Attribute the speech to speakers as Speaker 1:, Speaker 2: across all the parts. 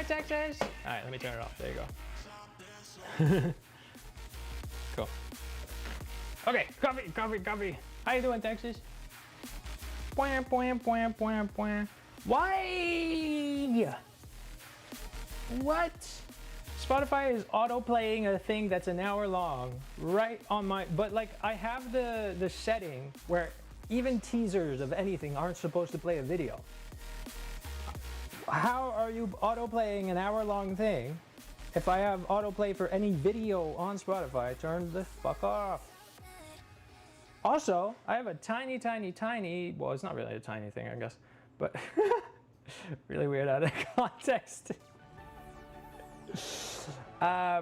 Speaker 1: Texas? All right, let me turn it off. There you go. Cool. Okay, coffee. How you doing, Texas? Why? What? Spotify is auto-playing a thing that's an hour long, right on my, but like I have the setting where even teasers of anything aren't supposed to play a video. How are you auto-playing an hour-long thing if I have autoplay for any video on Spotify? Turn the fuck off. Also, I have a tiny, well, it's not really a tiny thing, I guess, but really weird out of context. I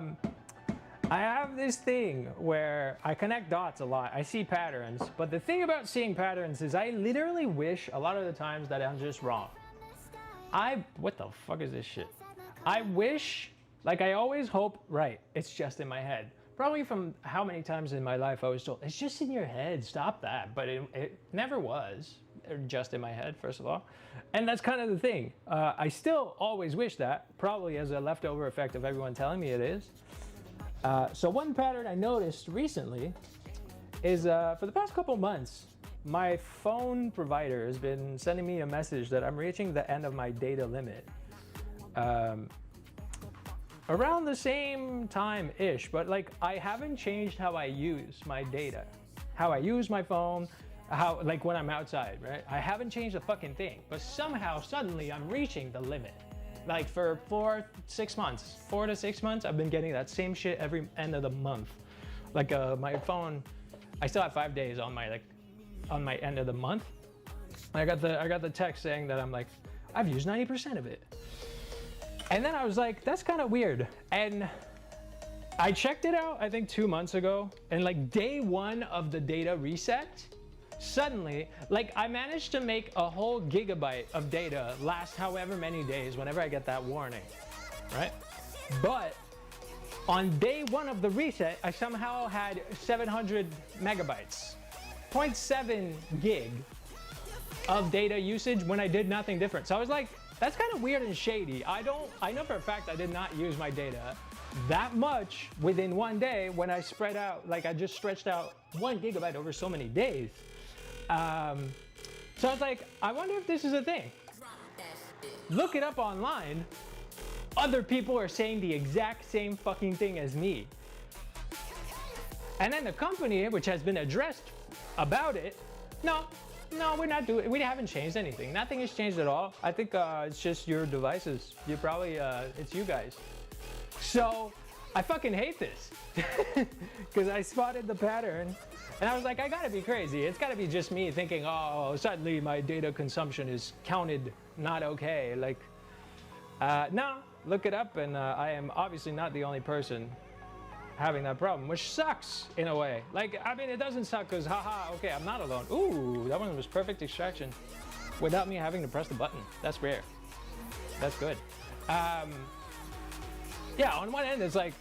Speaker 1: have this thing where I connect dots a lot. I see patterns, but the thing about seeing patterns is I literally wish a lot of the times that I'm just wrong. What the fuck is this shit? I wish, like I always hope, right, it's just in my head. Probably from how many times in my life I was told, it's just in your head, stop that. But it never was just in my head, first of all. And that's kind of the thing. I still always wish that, probably as a leftover effect of everyone telling me it is. So one pattern I noticed recently is for the past couple months, my phone provider has been sending me a message that I'm reaching the end of my data limit. Around the same time-ish, but like I haven't changed how I use my data. How I use my phone, like when I'm outside, right? I haven't changed a fucking thing, but somehow, suddenly I'm reaching the limit. Like for 4 to 6 months, I've been getting that same shit every end of the month. Like my phone, I still have 5 days on my end of the month. I got the text saying that I've used 90% of it. And then I was like, that's kind of weird. And I checked it out, I think 2 months ago, and like day one of the data reset, suddenly, like I managed to make a whole gigabyte of data last however many days whenever I get that warning, right? But on day one of the reset, I somehow had 700 megabytes, 0.7 gig of data usage when I did nothing different. So I was like, that's kind of weird and shady. I know for a fact I did not use my data that much within one day when I spread out, like I just stretched out 1 gigabyte over so many days. So I was like, I wonder if this is a thing. Look it up online. Other people are saying the exact same fucking thing as me. And then the company, which has been addressed about it, no, we're not doing, we haven't changed anything. Nothing has changed at all. I think it's just your devices. You probably, it's you guys. So I fucking hate this because I spotted the pattern and I was like, I gotta be crazy. It's gotta be just me thinking, oh, suddenly my data consumption is counted not okay. Like, no, look it up and I am obviously not the only person having that problem, which sucks in a way. Like, I mean, it doesn't suck because, haha, okay, I'm not alone. Ooh, that one was perfect extraction without me having to press the button. That's rare. That's good. Yeah, on one end, it's like,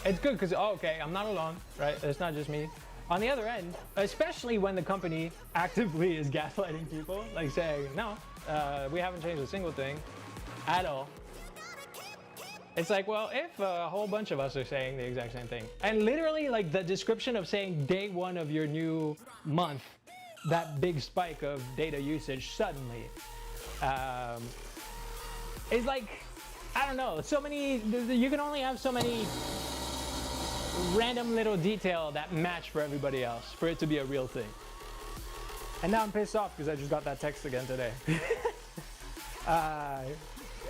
Speaker 1: it's good because, oh, okay, I'm not alone, right? It's not just me. On the other end, especially when the company actively is gaslighting people, like saying, no, we haven't changed a single thing at all. It's like, well, if a whole bunch of us are saying the exact same thing, and literally like the description of saying day one of your new month, that big spike of data usage suddenly, is like, I don't know, so many, you can only have so many random little detail that match for everybody else for it to be a real thing. And now I'm pissed off because I just got that text again today.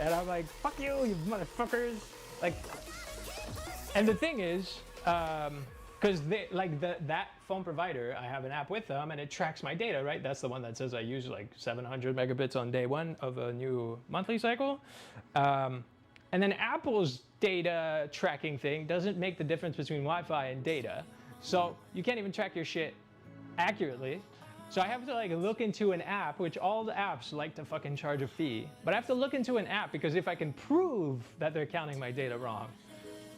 Speaker 1: And I'm like, fuck you, you motherfuckers. Like, and the thing is, because that phone provider, I have an app with them and it tracks my data, right? That's the one that says I use like 700 megabits on day one of a new monthly cycle. And then Apple's data tracking thing doesn't make the difference between Wi-Fi and data. So you can't even track your shit accurately. So I have to like look into an app, which all the apps like to fucking charge a fee. But I have to look into an app because if I can prove that they're counting my data wrong,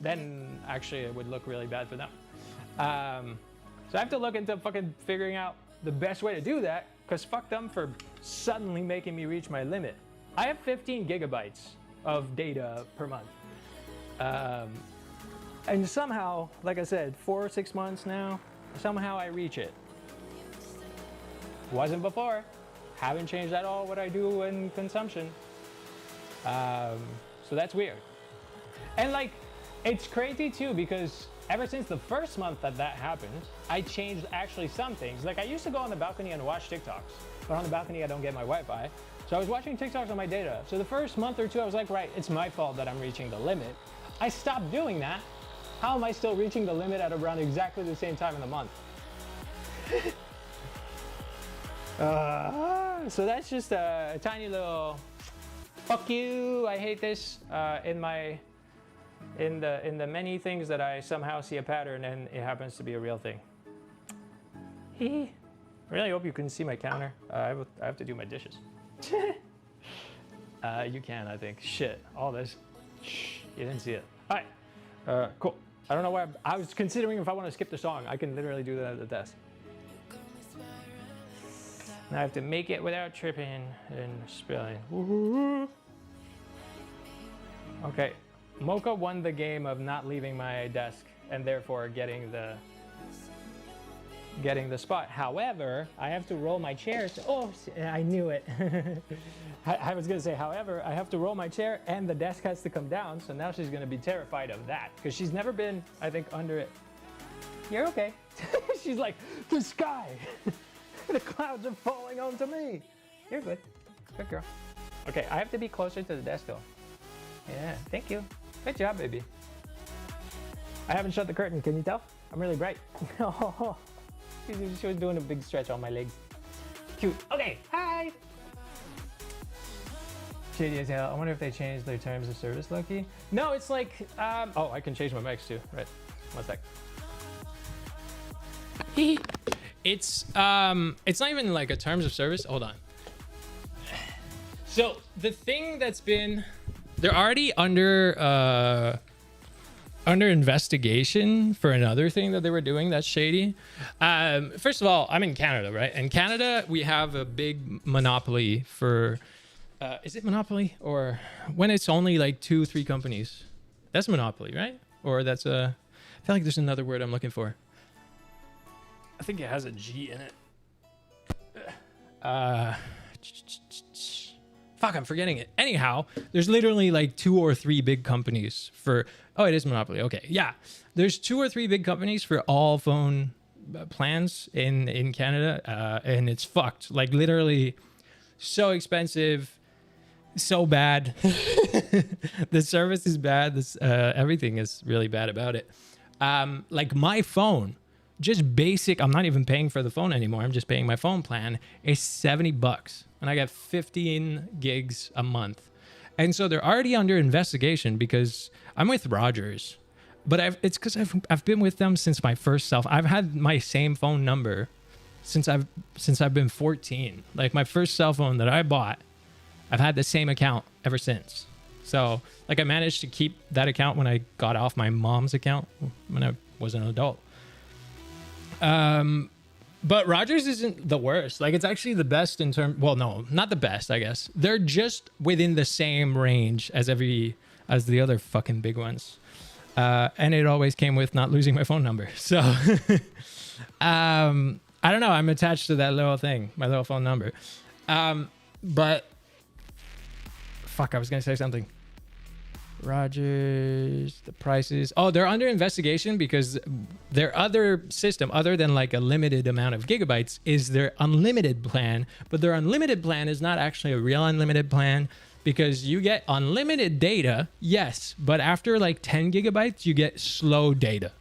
Speaker 1: then actually it would look really bad for them. So I have to look into fucking figuring out the best way to do that because fuck them for suddenly making me reach my limit. I have 15 gigabytes of data per month. And somehow, like I said, 4 or 6 months now, somehow I reach it. Wasn't before. Haven't changed at all what I do in consumption. So that's weird. And like, it's crazy too, because ever since the first month that happened, I changed actually some things. Like I used to go on the balcony and watch TikToks, but on the balcony I don't get my Wi-Fi. So I was watching TikToks on my data. So the first month or two I was like, right, it's my fault that I'm reaching the limit. I stopped doing that. How am I still reaching the limit at around exactly the same time in the month? So that's just a tiny little fuck you, I hate this in the many things that I somehow see a pattern and it happens to be a real thing. I really hope you can see my counter. I have to do my dishes. You can, I think. Shit, all this. Shh, you didn't see it. All right, cool. I don't know why I was considering if I want to skip the song. I can literally do that at the desk. Now I have to make it without tripping and spilling. Woo-hoo-hoo. Okay, Mocha won the game of not leaving my desk and therefore getting the spot. However, I have to roll my chair. Oh, I knew it. I was gonna say, however, I have to roll my chair and the desk has to come down. So now she's gonna be terrified of that because she's never been, I think, under it. You're okay. She's like, the sky. The clouds are falling onto me. You're good. Good girl. Okay, I have to be closer to the desk though. Yeah, thank you. Good job, baby. I haven't shut the curtain. Can you tell? I'm really bright. Oh, she was doing a big stretch on my legs. Cute. Okay, hi. Shady as hell. I wonder if they changed their terms of service, Loki. No, it's like, oh, I can change my mics too. Right. 1 sec. It's not even like a terms of service. Hold on. So the thing that's been, they're already under investigation for another thing that they were doing that's shady. First of all, I'm in Canada, right? In Canada, we have a big monopoly for, is it monopoly? Or when it's only like 2-3 companies? That's monopoly, right? Or that's a, I feel like there's another word I'm looking for. I think it has a G in it. Fuck, I'm forgetting it. Anyhow, there's literally like 2 or 3 big companies for, oh, it is monopoly. Okay, yeah. There's 2 or 3 big companies for all phone plans in Canada, and it's fucked. Like literally so expensive, so bad. The service is bad. This everything is really bad about it. Like my phone, just basic, I'm not even paying for the phone anymore. I'm just paying my phone plan, is $70. And I get 15 gigs a month. And so they're already under investigation because I'm with Rogers. But it's because I've been with them since my first cell phone. I've had my same phone number since I've been 14. Like my first cell phone that I bought, I've had the same account ever since. So like I managed to keep that account when I got off my mom's account when I was an adult. But Rogers isn't the worst. Like it's actually the best in terms, well, no, not the best, I guess. They're just within the same range as the other fucking big ones. And it always came with not losing my phone number. So, I don't know. I'm attached to that little thing, my little phone number. But fuck, I was going to say something. Rogers, the prices. Oh, they're under investigation because their other system, other than like a limited amount of gigabytes, is their unlimited plan. But their unlimited plan is not actually a real unlimited plan because you get unlimited data, yes, but after like 10 gigabytes, you get slow data.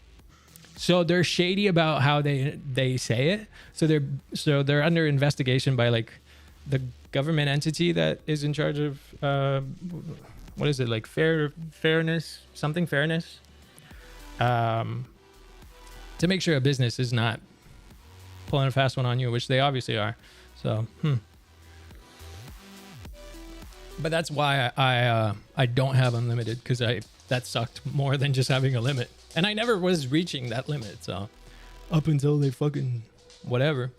Speaker 1: So they're shady about how they say it. So they're under investigation by like the government entity that is in charge of what is it, like fairness, to make sure a business is not pulling a fast one on you, which they obviously are. So, but that's why I don't have unlimited, because that sucked more than just having a limit, and I never was reaching that limit. So up until they fucking whatever.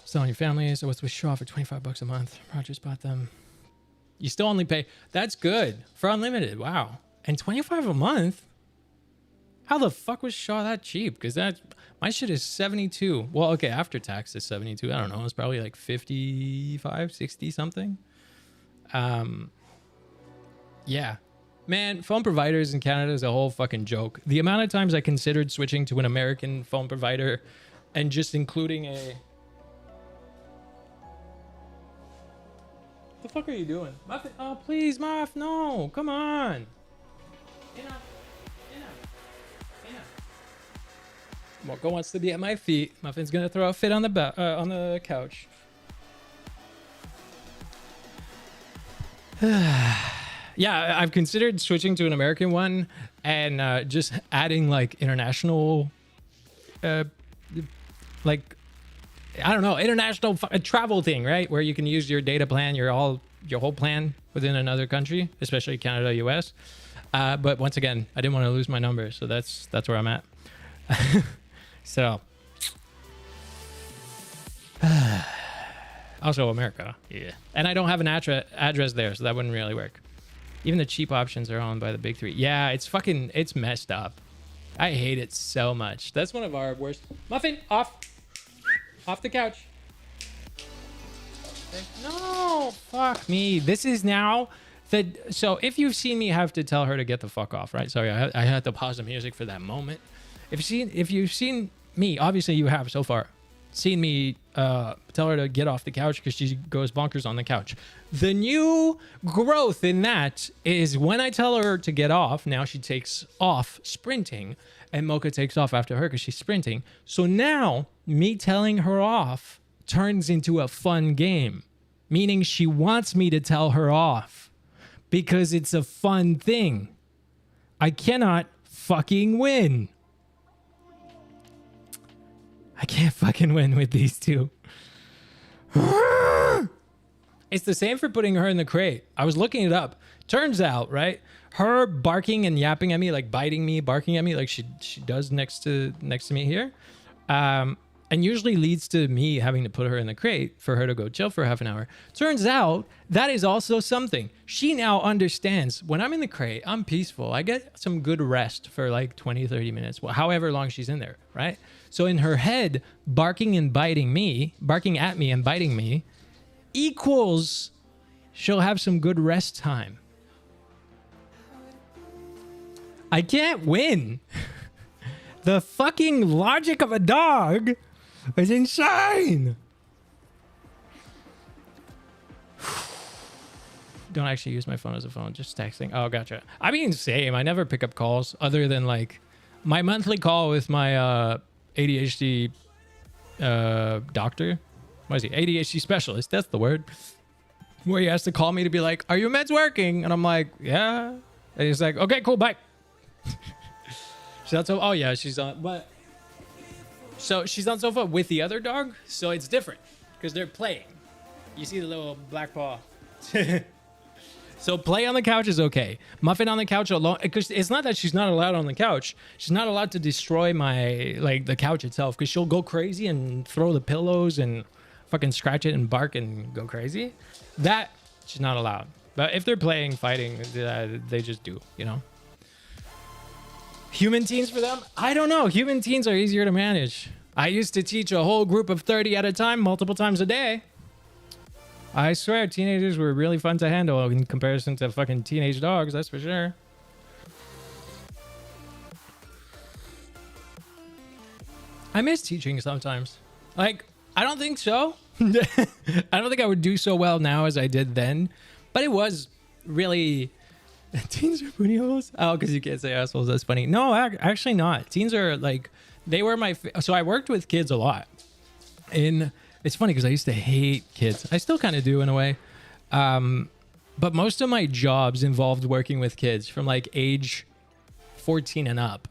Speaker 1: Selling your family, so what's with Shaw for $25 a month? Rogers bought them. You still only pay. That's good for unlimited. Wow. And 25 a month? How the fuck was Shaw that cheap? Because that my shit is 72. Well, okay, after tax is 72. I don't know. It's probably like 55, 60 something. Yeah. Man, phone providers in Canada is a whole fucking joke. The amount of times I considered switching to an American phone provider and just including a... What the fuck are you doing? Muffin? Oh, please, Muff. No. Come on. Enough. Moko wants to be at my feet. Muffin's gonna throw a fit on the couch. Yeah, I've considered switching to an American one and just adding like international, like I don't know, international travel thing, right? Where you can use your data plan, your whole plan within another country, especially Canada, US. But once again, I didn't want to lose my number, so that's where I'm at. So, also America, yeah. And I don't have an address there, so that wouldn't really work. Even the cheap options are owned by the big three. Yeah, it's messed up. I hate it so much. That's one of our worst. Muffin, off the couch. No, fuck me. This is now so if you've seen me have to tell her to get the fuck off, right? Sorry, I had to pause the music for that moment. If you've seen me, obviously you have so far seen me tell her to get off the couch because she goes bonkers on the couch. The new growth in that is when I tell her to get off, now she takes off sprinting and Mocha takes off after her because she's sprinting. So now me telling her off turns into a fun game, meaning she wants me to tell her off because it's a fun thing. I cannot fucking win. I can't fucking win with these two. It's the same for putting her in the crate. I was looking it up. Turns out, right? Her barking and yapping at me, like biting me, barking at me, like she does next to me here, and usually leads to me having to put her in the crate for her to go chill for half an hour. Turns out that is also something. She now understands when I'm in the crate, I'm peaceful. I get some good rest for like 20, 30 minutes, well, however long she's in there, right? So in her head, barking at me and biting me equals she'll have some good rest time. I can't win. The fucking logic of a dog is insane. Don't actually use my phone as a phone, just texting. Oh, gotcha. I mean, same. I never pick up calls other than like my monthly call with my ADHD doctor. What is he? ADHD specialist. That's the word. Where he has to call me to be like, are your meds working? And I'm like, yeah. And he's like, okay, cool, bye. She's on sofa. Oh yeah, she's on. But so she's on sofa with the other dog. So it's different because they're playing. You see the little black paw. So play on the couch is okay. Muffin on the couch alone, because it's not that she's not allowed on the couch. She's not allowed to destroy the couch itself because she'll go crazy and throw the pillows and fucking scratch it and bark and go crazy. That she's not allowed. But if they're playing, fighting, they just do, you know. Human teens for them? I don't know. Human teens are easier to manage. I used to teach a whole group of 30 at a time, multiple times a day. I swear, teenagers were really fun to handle in comparison to fucking teenage dogs, that's for sure. I miss teaching sometimes. Like, I don't think so. I don't think I would do so well now as I did then. But it was really... Teens are booty holes? Oh, because you can't say assholes. That's funny. No, actually not. Teens are like... They were my... So I worked with kids a lot. It's funny because I used to hate kids. I still kind of do in a way. But most of my jobs involved working with kids from like age 14 and up.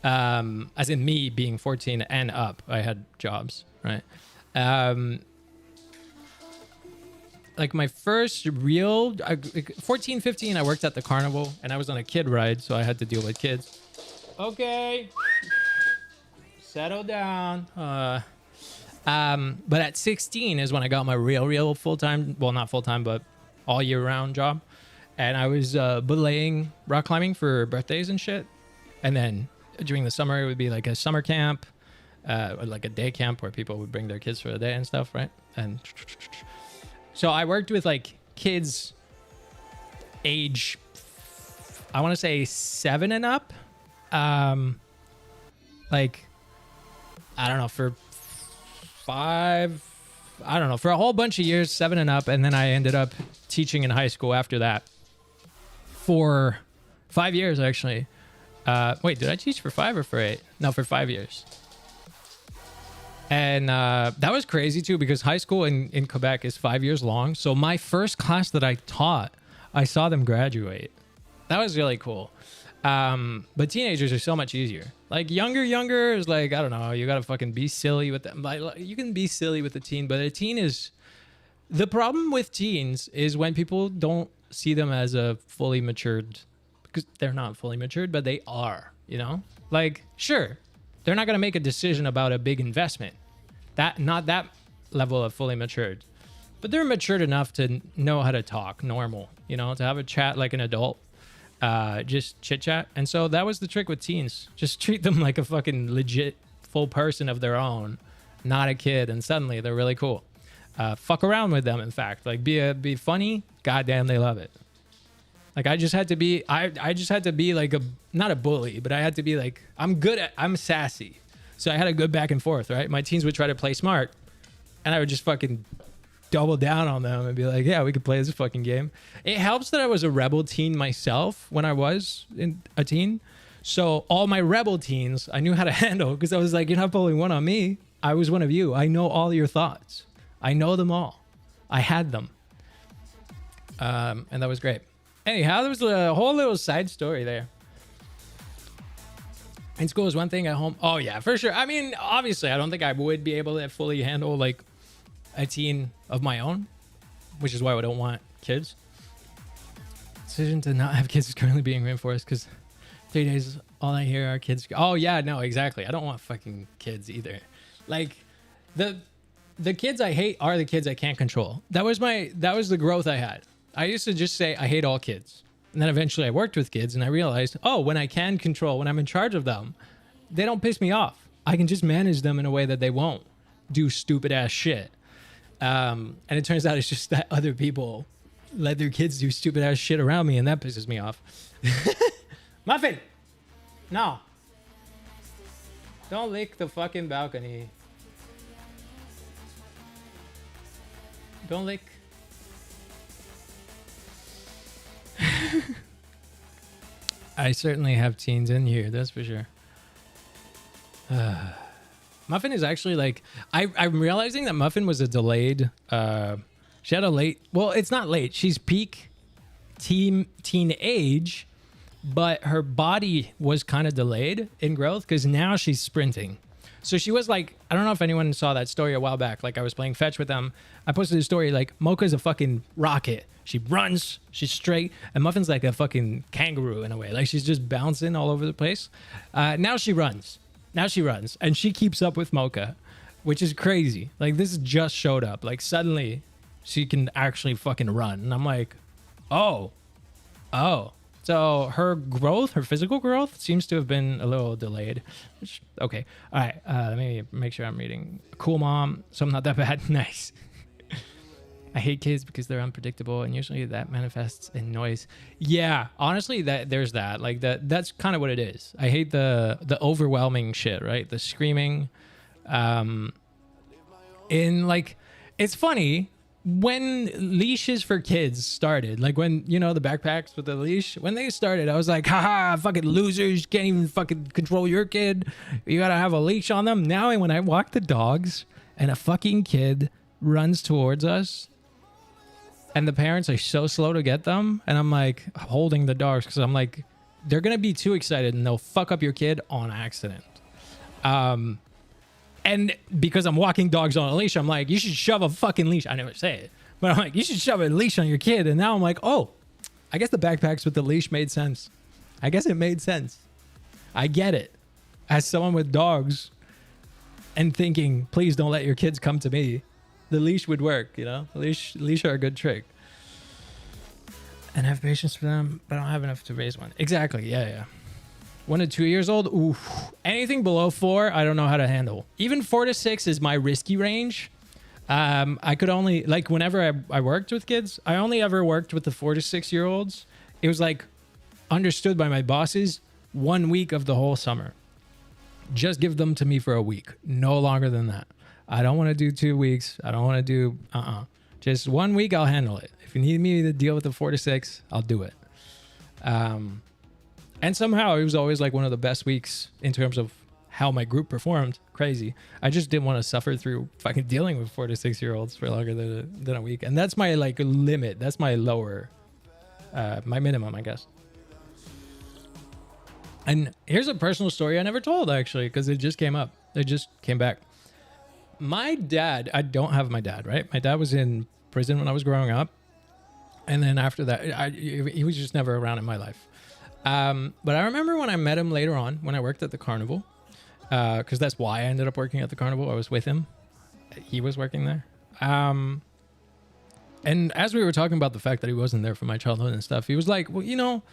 Speaker 1: As in me being 14 and up, I had jobs, right? Like my first real 14, 15, I worked at the carnival and I was on a kid ride, so I had to deal with kids. Okay. Settle down. But at 16 is when I got my real full-time, well, not full-time, but all year round job. And I was belaying rock climbing for birthdays and shit. And then during the summer, it would be like a summer camp, or like a day camp where people would bring their kids for the day and stuff, right? And so I worked with like kids age, I want to say 7 and up. Like, I don't know, for for a whole bunch of years, 7 and up. And then I ended up teaching in high school after that for 5 years, actually. Wait, did I teach for 5 or for 8? No, for 5 years. And that was crazy too, because high school in Quebec is 5 years long. So my first class that I taught, I saw them graduate. That was really cool. But teenagers are so much easier. Like younger is like, I don't know, you gotta fucking be silly with them. Like, you can be silly with a teen, but a teen is, the problem with teens is when people don't see them as a fully matured, because they're not fully matured, but they are, you know? Like, sure, they're not gonna make a decision about a big investment. Not that level of fully matured. But they're matured enough to know how to talk normal, you know, to have a chat like an adult. Just chit chat. And so that was the trick with teens. Just treat them like a fucking legit full person of their own, not a kid, and suddenly they're really cool. Fuck around with them, in fact. Like be funny. Goddamn, they love it. Like I just had to be like not a bully, but I had to be like, I'm sassy. So I had a good back and forth, right? My teens would try to play smart and I would just fucking double down on them and be like, yeah, we could play this fucking game. It helps that I was a rebel teen myself when I was a teen. So all my rebel teens, I knew how to handle, because I was like, you're not pulling one on me. I was one of you. I know all your thoughts. I know them all. I had them. And that was great. Anyhow, there was a whole little side story there. In school is one thing, at home. Oh yeah, for sure. I mean, obviously I don't think I would be able to fully handle like a teen of my own, which is why I don't want kids. Decision to not have kids is currently being reinforced because 3 days all I hear are kids. Oh yeah, no, exactly. I don't want fucking kids either. Like the kids I hate are the kids I can't control. That was the growth I had. I used to just say I hate all kids. And then eventually I worked with kids and I realized, oh, when I can control, when I'm in charge of them, they don't piss me off. I can just manage them in a way that they won't do stupid ass shit. And it turns out it's just that other people let their kids do stupid ass shit around me, and that pisses me off. Muffin! No. Don't lick the fucking balcony. Don't lick. I certainly have teens in here, that's for sure. Muffin is actually like, I'm realizing that Muffin was a delayed, she had a late, well, it's not late. She's peak teen age, but her body was kind of delayed in growth because now she's sprinting. So she was like, I don't know if anyone saw that story a while back. Like I was playing fetch with them. I posted a story like Mocha's a fucking rocket. She runs, she's straight, and Muffin's like a fucking kangaroo in a way. Like she's just bouncing all over the place. Now she runs, and she keeps up with Mocha, which is crazy. Like this just showed up. Like suddenly she can actually fucking run. And I'm like, oh. So her growth, her physical growth seems to have been a little delayed. Which, okay. All right. Let me make sure I'm reading. Cool mom. So I'm not that bad. Nice. I hate kids because they're unpredictable, and usually that manifests in noise. Yeah, honestly, there's that. Like that's kind of what it is. I hate the overwhelming shit, right? The screaming. In like, it's funny when leashes for kids started. Like when, you know, the backpacks with the leash, when they started, I was like, haha, fucking losers, can't even fucking control your kid. You gotta have a leash on them. Now when I walk the dogs and a fucking kid runs towards us, and the parents are so slow to get them, and I'm like holding the dogs because I'm like, they're gonna be too excited and they'll fuck up your kid on accident. And because I'm walking dogs on a leash, I'm like, you should shove a fucking leash. I never say it, but I'm like, you should shove a leash on your kid. And now I'm like, oh, I guess the backpacks with the leash made sense. I guess it made sense. I get it. As someone with dogs and thinking, please don't let your kids come to me, the leash would work, you know? Leash are a good trick. and have patience for them, but I don't have enough to raise one. Exactly. Yeah. 1 to 2 years old. Ooh, anything below 4, I don't know how to handle. Even 4 to 6 is my risky range. I could only, like, whenever I worked with kids, I only ever worked with the 4 to 6 year olds. It was like understood by my bosses 1 week of the whole summer. Just give them to me for a week, no longer than that. I don't want to do 2 weeks. I don't want to do just 1 week. I'll handle it. If you need me to deal with the 4 to 6, I'll do it. And somehow it was always like one of the best weeks in terms of how my group performed. Crazy. I just didn't want to suffer through fucking dealing with 4 to 6 year olds for longer than a week. And that's my like limit. That's my lower, my minimum, I guess. And here's a personal story I never told, actually, because it just came up. It just came back. My dad, I don't have my dad, right? My dad was in prison when I was growing up. And then after that, he was just never around in my life. But I remember when I met him later on, when I worked at the carnival, because that's why I ended up working at the carnival. I was with him. He was working there. And as we were talking about the fact that he wasn't there for my childhood and stuff, he was like, well, you know,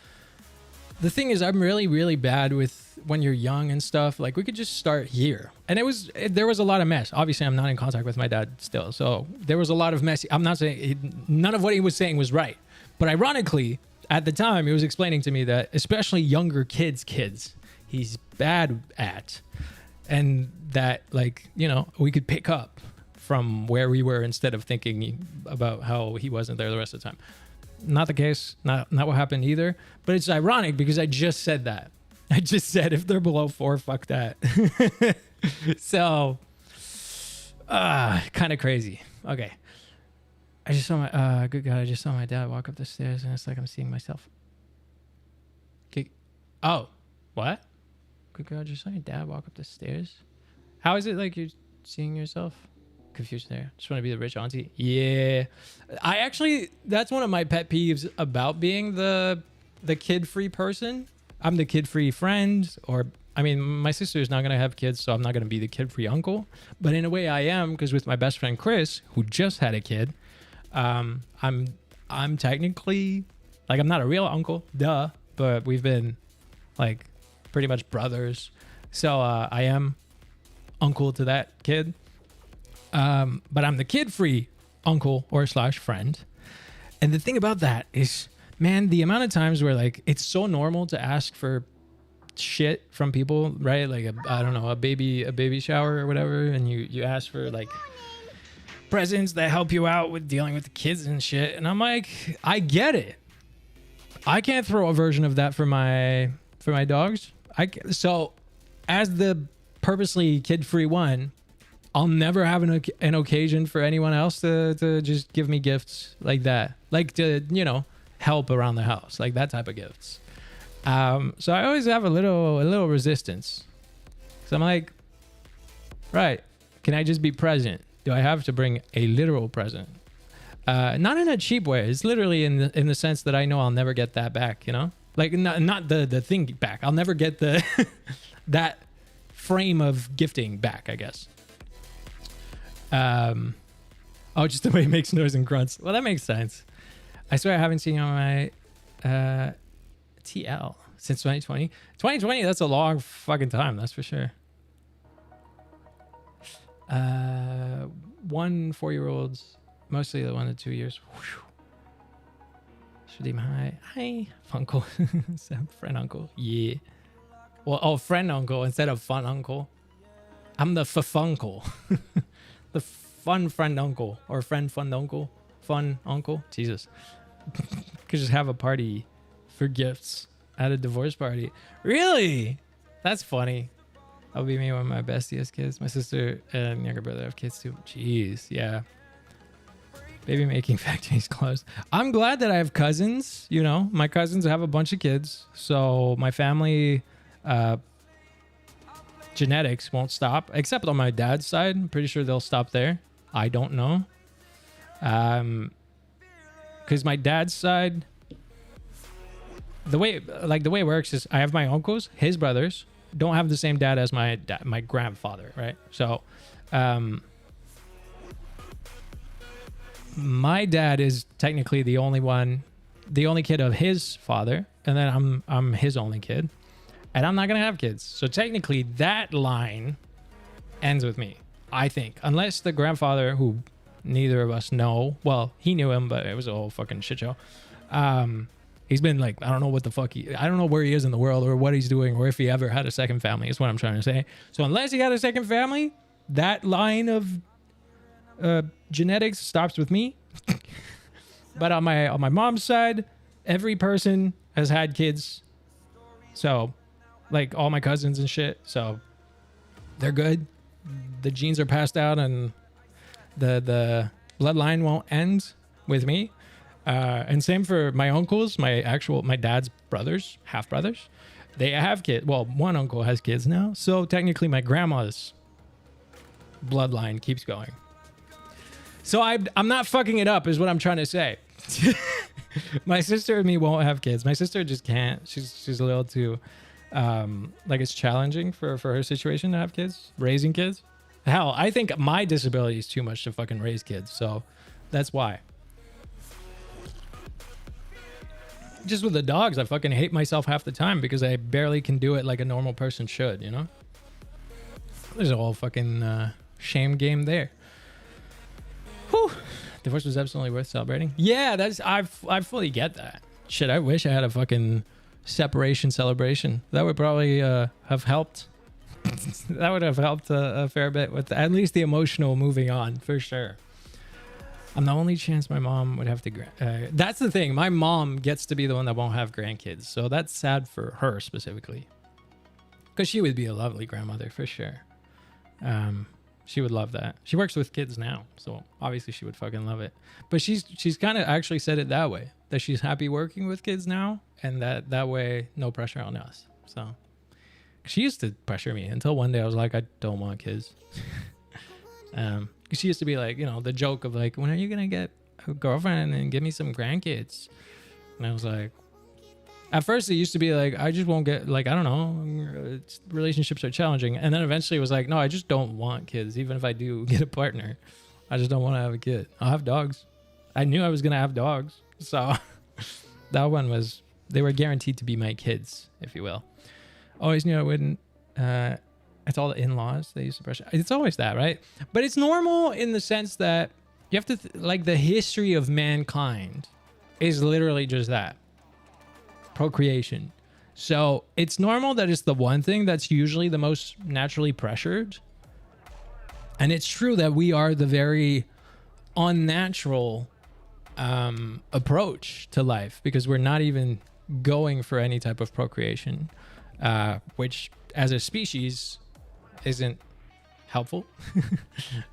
Speaker 1: the thing is, I'm really, really bad with when you're young and stuff. Like, we could just start here. And there was a lot of mess. Obviously, I'm not in contact with my dad still. So there was a lot of mess. I'm not saying, none of what he was saying was right. But ironically, at the time, he was explaining to me that especially younger kids, he's bad at. And that, like, you know, we could pick up from where we were instead of thinking about how he wasn't there the rest of the time. Not the case. Not what happened either. But it's ironic because I just said that. I just said if they're below 4, fuck that. So, kind of crazy. Okay. I just saw my, good God, I just saw my dad walk up the stairs and it's like I'm seeing myself. Okay. Oh, what? Good God, I just saw your dad walk up the stairs. How is it like you're seeing yourself? Confused there. Just want to be the rich auntie. Yeah. I actually, that's one of my pet peeves about being the kid-free person. I'm the kid-free friend, or, I mean, my sister is not going to have kids, so I'm not going to be the kid-free uncle. But in a way I am, because with my best friend Chris, who just had a kid, I'm technically, like, I'm not a real uncle, duh, but we've been, like, pretty much brothers. So I am uncle to that kid. But I'm the kid-free uncle or / friend. And the thing about that is, man, the amount of times where, like, it's so normal to ask for shit from people, right? Like, I don't know, a baby shower or whatever. And you ask for, like, presents that help you out with dealing with the kids and shit. And I'm like, I get it. I can't throw a version of that for my dogs. So as the purposely kid-free one, I'll never have an occasion for anyone else to just give me gifts like that. Like, to, you know, help around the house, like that type of gifts. So I always have a little resistance. So I'm like, right, can I just be present? Do I have to bring a literal present? Not in a cheap way. It's literally in the sense that I know I'll never get that back, you know? Like, not the thing back. I'll never get the that frame of gifting back, I guess. Oh, just the way it makes noise and grunts. Well, that makes sense. I swear I haven't seen you on my TL since 2020. 2020, that's a long fucking time, that's for sure. 1 4-year-olds, mostly the 1 to 2 years. Shadim, hi. Hi, uncle. Friend uncle. Yeah. Well, friend uncle instead of fun uncle. I'm the f-uncle. The fun friend uncle or friend fun uncle. Fun uncle. Jesus. Could just have a party for gifts at a divorce party. Really? That's funny. That'll be me when my bestie has kids. My sister and younger brother have kids too. Jeez. Yeah. Baby making factories closed. I'm glad that I have cousins. You know, my cousins have a bunch of kids. So my family genetics won't stop, except on my dad's side. I'm pretty sure they'll stop there. I don't know. Because my dad's side, the way it works is I have my uncles, his brothers, don't have the same dad as my grandfather, right? So, my dad is technically the only one the only kid of his father, and then I'm his only kid, and I'm not gonna have kids. So technically, that line ends with me, I think, unless the grandfather, who neither of us know, well, he knew him, but it was a whole fucking shit show. He's been like, I don't know what the fuck I don't know where he is in the world or what he's doing or if he ever had a second family, is what I'm trying to say. So unless he had a second family, that line of genetics stops with me. But on my mom's side, every person has had kids. So like all my cousins and shit. So they're good. The genes are passed out and the bloodline won't end with me. And same for my uncles, my dad's brothers, half brothers. They have kids. Well, one uncle has kids now. So technically my grandma's bloodline keeps going. So I'm not fucking it up is what I'm trying to say. My sister and me won't have kids. My sister just can't. She's a little too, like it's challenging for her situation to have kids, raising kids. Hell, I think my disability is too much to fucking raise kids. So that's why. Just with the dogs, I fucking hate myself half the time because I barely can do it like a normal person should, you know? There's a whole fucking shame game there. Whew. Divorce was absolutely worth celebrating. Yeah, I fully get that. Shit, I wish I had a fucking separation celebration. That would probably have helped. That would have helped a fair bit with at least the emotional moving on, for sure. I'm the only chance my mom would have to... that's the thing. My mom gets to be the one that won't have grandkids. So that's sad for her specifically. Because she would be a lovely grandmother, for sure. She would love that. She works with kids now. So obviously she would fucking love it. But she's kind of actually said it that way. That she's happy working with kids now. And that way, no pressure on us. So... she used to pressure me until one day I was like, I don't want kids. She used to be like, you know, the joke of like, when are you going to get a girlfriend and give me some grandkids? And I was like, at first it used to be like, I just won't get, like, I don't know, relationships are challenging. And then eventually it was like, no, I just don't want kids. Even if I do get a partner, I just don't want to have a kid. I'll have dogs. I knew I was going to have dogs. So that one was, they were guaranteed to be my kids, if you will. Always knew I wouldn't. It's all the in-laws. They used to pressure. It's always that, right? But it's normal in the sense that you have to, like, the history of mankind is literally just that. Procreation. So it's normal that it's the one thing that's usually the most naturally pressured. And it's true that we are the very unnatural approach to life because we're not even going for any type of procreation. Which as a species isn't helpful.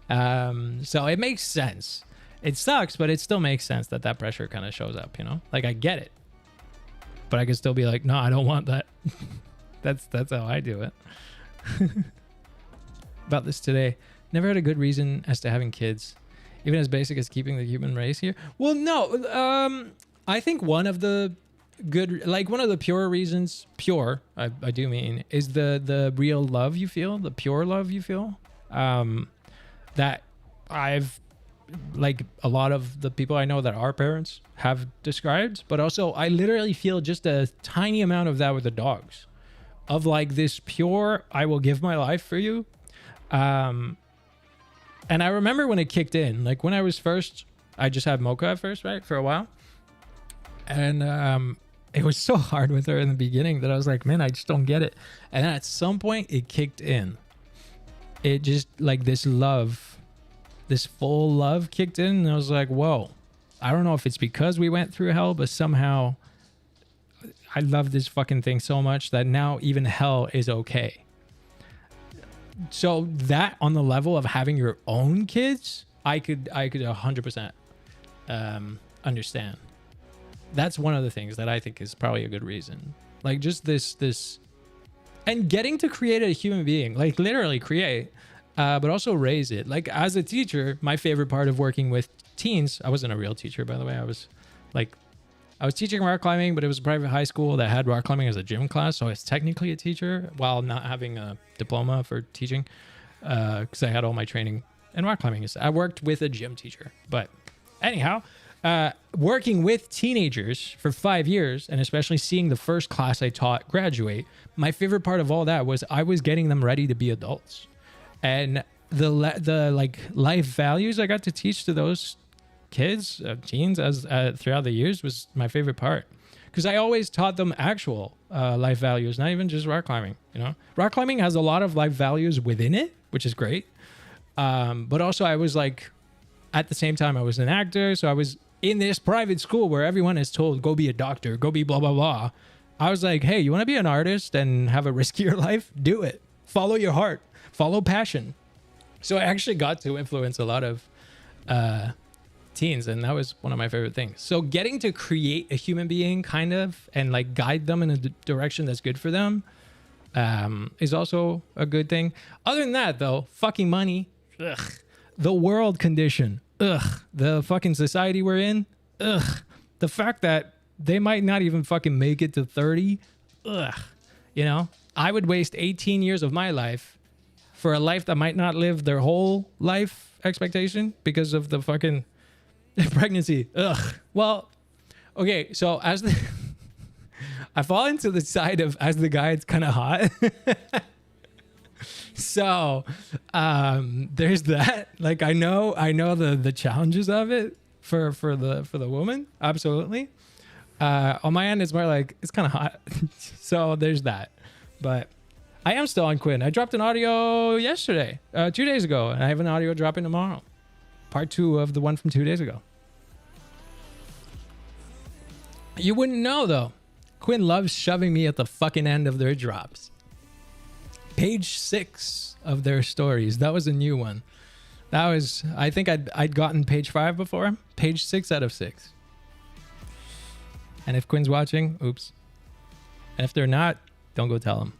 Speaker 1: So it makes sense. It sucks, but it still makes sense that pressure kind of shows up, you know? Like I get it. But I can still be like, no, I don't want that. That's how I do it. About this today. Never had a good reason as to having kids. Even as basic as keeping the human race here. Well, no. I think one of the good, like one of the pure reasons, I do mean, is the real love you feel, the pure love you feel, that I've, like a lot of the people I know that are parents have described, but also I literally feel just a tiny amount of that with the dogs, of like this pure, I will give my life for you. And I remember when it kicked in, like when I was first, I just had Mocha at first, right, for a while. And it was so hard with her in the beginning that I was like, man, I just don't get it. And then at some point it kicked in. It just like this love, this full love kicked in. And I was like, whoa, I don't know if it's because we went through hell, but somehow I love this fucking thing so much that now even hell is okay. So that on the level of having your own kids, I could 100% understand. That's one of the things that I think is probably a good reason. Like just this, and getting to create a human being, like literally create, but also raise it. Like as a teacher, my favorite part of working with teens, I wasn't a real teacher, by the way. I was teaching rock climbing, but it was a private high school that had rock climbing as a gym class. So I was technically a teacher while not having a diploma for teaching, because I had all my training in rock climbing. I worked with a gym teacher, but anyhow, working with teenagers for 5 years, and especially seeing the first class I taught graduate, my favorite part of all that was I was getting them ready to be adults, and the like life values I got to teach to those kids, teens, as throughout the years was my favorite part, because I always taught them actual life values, not even just rock climbing. You know, rock climbing has a lot of life values within it, which is great. But also I was like, at the same time, I was an actor, so I was in this private school where everyone is told, go be a doctor, go be blah, blah, blah. I was like, hey, you want to be an artist and have a riskier life? Do it. Follow your heart. Follow passion. So I actually got to influence a lot of teens, and that was one of my favorite things. So getting to create a human being kind of and like guide them in a direction that's good for them is also a good thing. Other than that, though, fucking money. Ugh. The world condition. Ugh. The fucking society we're in. Ugh. The fact that they might not even fucking make it to 30. Ugh. You know, I would waste 18 years of my life for a life that might not live their whole life expectation because of the fucking pregnancy. Ugh. Well, okay, so as the I fall into the side of as the guy, it's kind of hot. So there's that. Like I know the challenges of it for the woman. Absolutely. On my end, it's more like it's kind of hot. So there's that. But I am still on Quinn. I dropped an audio yesterday, 2 days ago, and I have an audio dropping tomorrow. Part 2 of the one from 2 days ago. You wouldn't know though. Quinn loves shoving me at the fucking end of their drops. Page 6 of their stories. That was a new one. That was, I think I'd gotten page 5 before. Page 6 out of 6. And if Quinn's watching, oops. And if they're not, don't go tell them.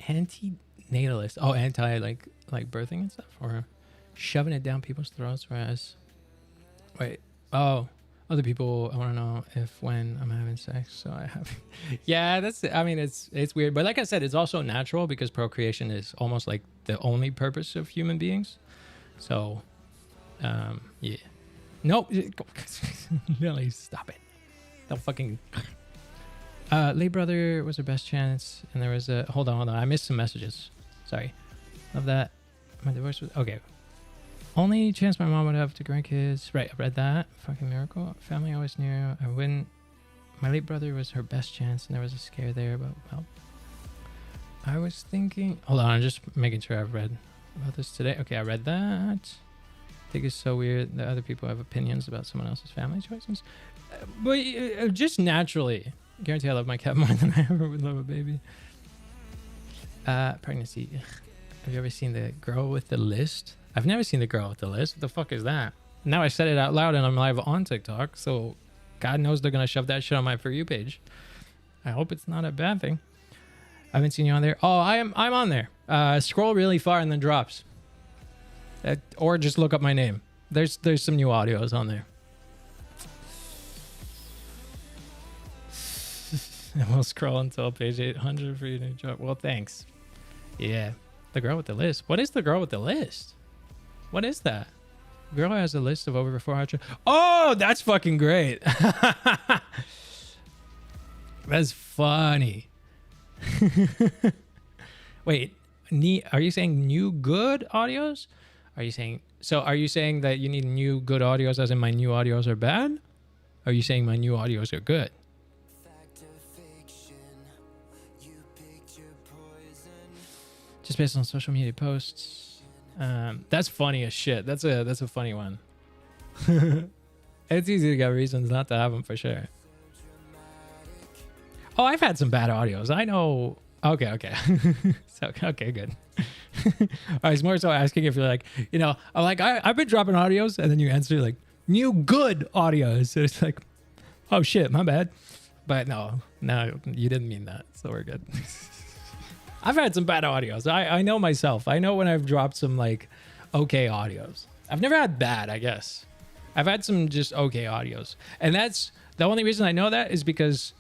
Speaker 1: Anti-natalist. Oh, anti like birthing and stuff, or shoving it down people's throats. Whereas, wait, oh, other people, I want to know if when I'm having sex, so I have. Yeah, that's. I mean, it's weird, but like I said, it's also natural because procreation is almost like the only purpose of human beings. So, yeah. Nope. Really, stop it. Don't fucking. Late brother was her best chance, and there was a hold on. I missed some messages. Sorry. Of that, my divorce was okay. Only chance my mom would have to grandkids. Right, I read that. Fucking miracle. Family always knew I wouldn't. My late brother was her best chance, and there was a scare there. But well, I was thinking. Hold on, I'm just making sure I've read about this today. Okay, I read that. I think it's so weird that other people have opinions about someone else's family choices. But just naturally. I guarantee I love my cat more than I ever would love a baby. Pregnancy. Ugh. Have you ever seen the girl with the list? I've never seen the girl with the list. What the fuck is that? Now I said it out loud and I'm live on TikTok, so God knows they're gonna shove that shit on my For You page. I hope it's not a bad thing. I haven't seen you on there. Oh, I'm on there. Scroll really far and then drops. Or just look up my name. There's some new audios on there. And we'll scroll until page 800 for you to drop. Well, thanks. Yeah. The girl with the list. What is the girl with the list? What is that? Girl has a list of over 400. Oh, that's fucking great. That's funny. Wait, are you saying new good audios? Are you saying that you need new good audios as in my new audios are bad? Or are you saying my new audios are good? Just based on social media posts. That's funny as shit. That's a funny one. It's easy to get reasons not to have them for sure. Oh, I've had some bad audios. I know. Okay. So, okay, good. I was more so asking if you're like, I'm like, I've been dropping audios, and then you answer like, new good audios. So it's like, oh shit, my bad. But no, you didn't mean that. So we're good. I've had some bad audios. I know myself. I know when I've dropped some like okay audios. I've never had bad, I guess. I've had some just okay audios. And that's the only reason I know that is because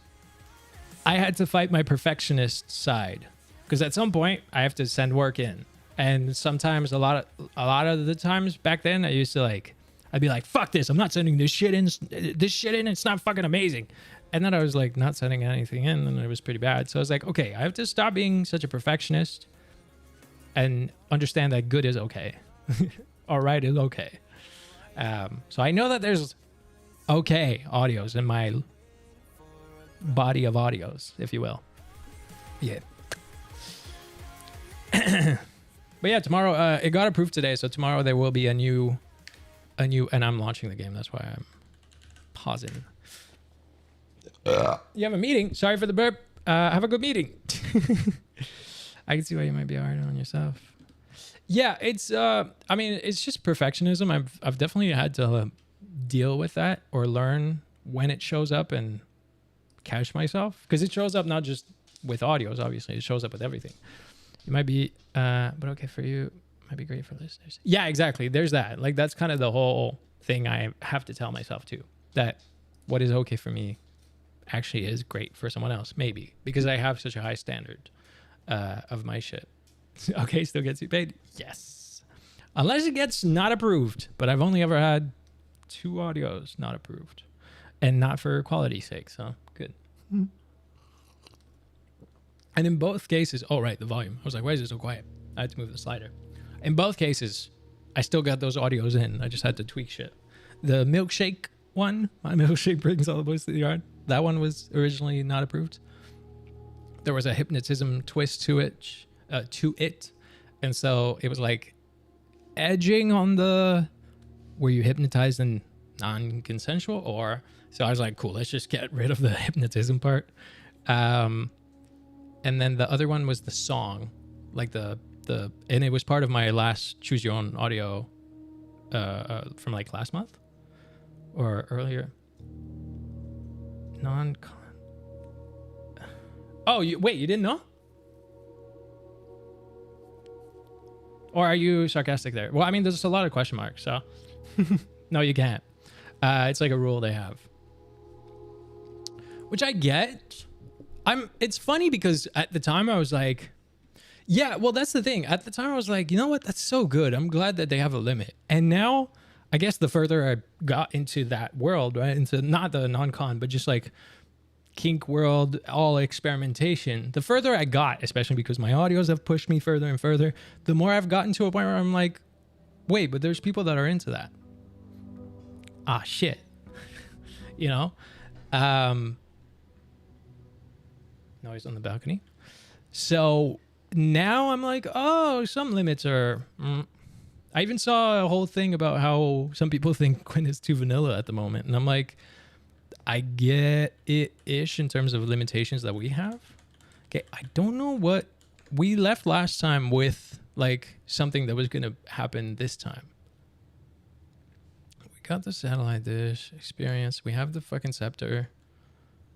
Speaker 1: I had to fight my perfectionist side. Because at some point I have to send work in. And sometimes a lot of the times back then I used to like, I'd be like, fuck this, I'm not sending this shit in, it's not fucking amazing. And then I was like not sending anything in, and it was pretty bad. So I was like, okay, I have to stop being such a perfectionist and understand that good is okay. All right is okay. So I know that there's okay audios in my body of audios, if you will. Yeah. But yeah, tomorrow, it got approved today, so tomorrow there will be a new, and I'm launching the game. That's why I'm pausing. You have a meeting. Sorry for the burp. Have a good meeting. I can see why you might be hard on yourself. Yeah, it's, I mean, it's just perfectionism. I've definitely had to deal with that or learn when it shows up and catch myself. Because it shows up not just with audios, obviously. It shows up with everything. It might be, but okay for you. Might be great for listeners. Yeah, exactly. There's that. Like, that's kind of the whole thing I have to tell myself too. That what is okay for me actually is great for someone else. Maybe. Because I have such a high standard of my shit. Okay, still gets you paid? Yes. Unless it gets not approved. But I've only ever had 2 audios not approved. And not for quality's sake, so good. And in both cases, oh, right, the volume. I was like, why is it so quiet? I had to move the slider. In both cases, I still got those audios in. I just had to tweak shit. The milkshake one, my milkshake brings all the boys to the yard. That one was originally not approved. There was a hypnotism twist to it. And so it was like edging on the, were you hypnotized and non-consensual? Or, so I was like, cool, let's just get rid of the hypnotism part. And then the other one was the song, like and it was part of my last Choose Your Own audio from like last month or earlier. Non-con. Oh, wait, you didn't know? Or are you sarcastic there? Well, I mean, there's a lot of question marks, so no, you can't. It's like a rule they have, which I get. It's funny because at the time I was like, yeah, well, that's the thing. At the time I was like, you know what? That's so good. I'm glad that they have a limit. And now I guess the further I got into that world, right? Into not the non-con, but just like kink world, all experimentation, the further I got, especially because my audios have pushed me further and further, the more I've gotten to a point where I'm like, wait, but there's people that are into that. Ah, shit. You know? Noise on the balcony. So now I'm like, oh, some limits are... I even saw a whole thing about how some people think Quinn is too vanilla at the moment. And I'm like, I get it-ish in terms of limitations that we have. Okay, I don't know what... We left last time with like something that was going to happen this time. We got the satellite dish experience. We have the fucking scepter.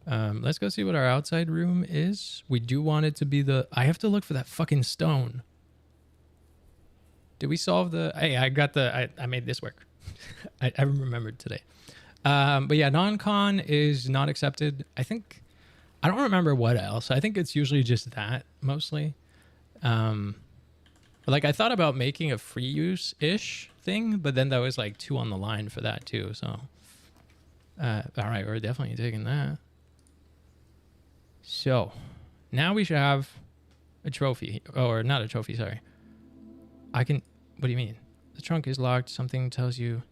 Speaker 1: Let's go see what our outside room is. We do want it to be I have to look for that fucking stone. Did we solve hey, I made this work. I remembered today. But yeah, non-con is not accepted. I don't remember what else. I think it's usually just that mostly. Like I thought about making a free use-ish thing, but then that was like 2 on the line for that too. So, all right, we're definitely taking that. So now we should have a trophy, or not a trophy, sorry. What do you mean? The trunk is locked. Something tells you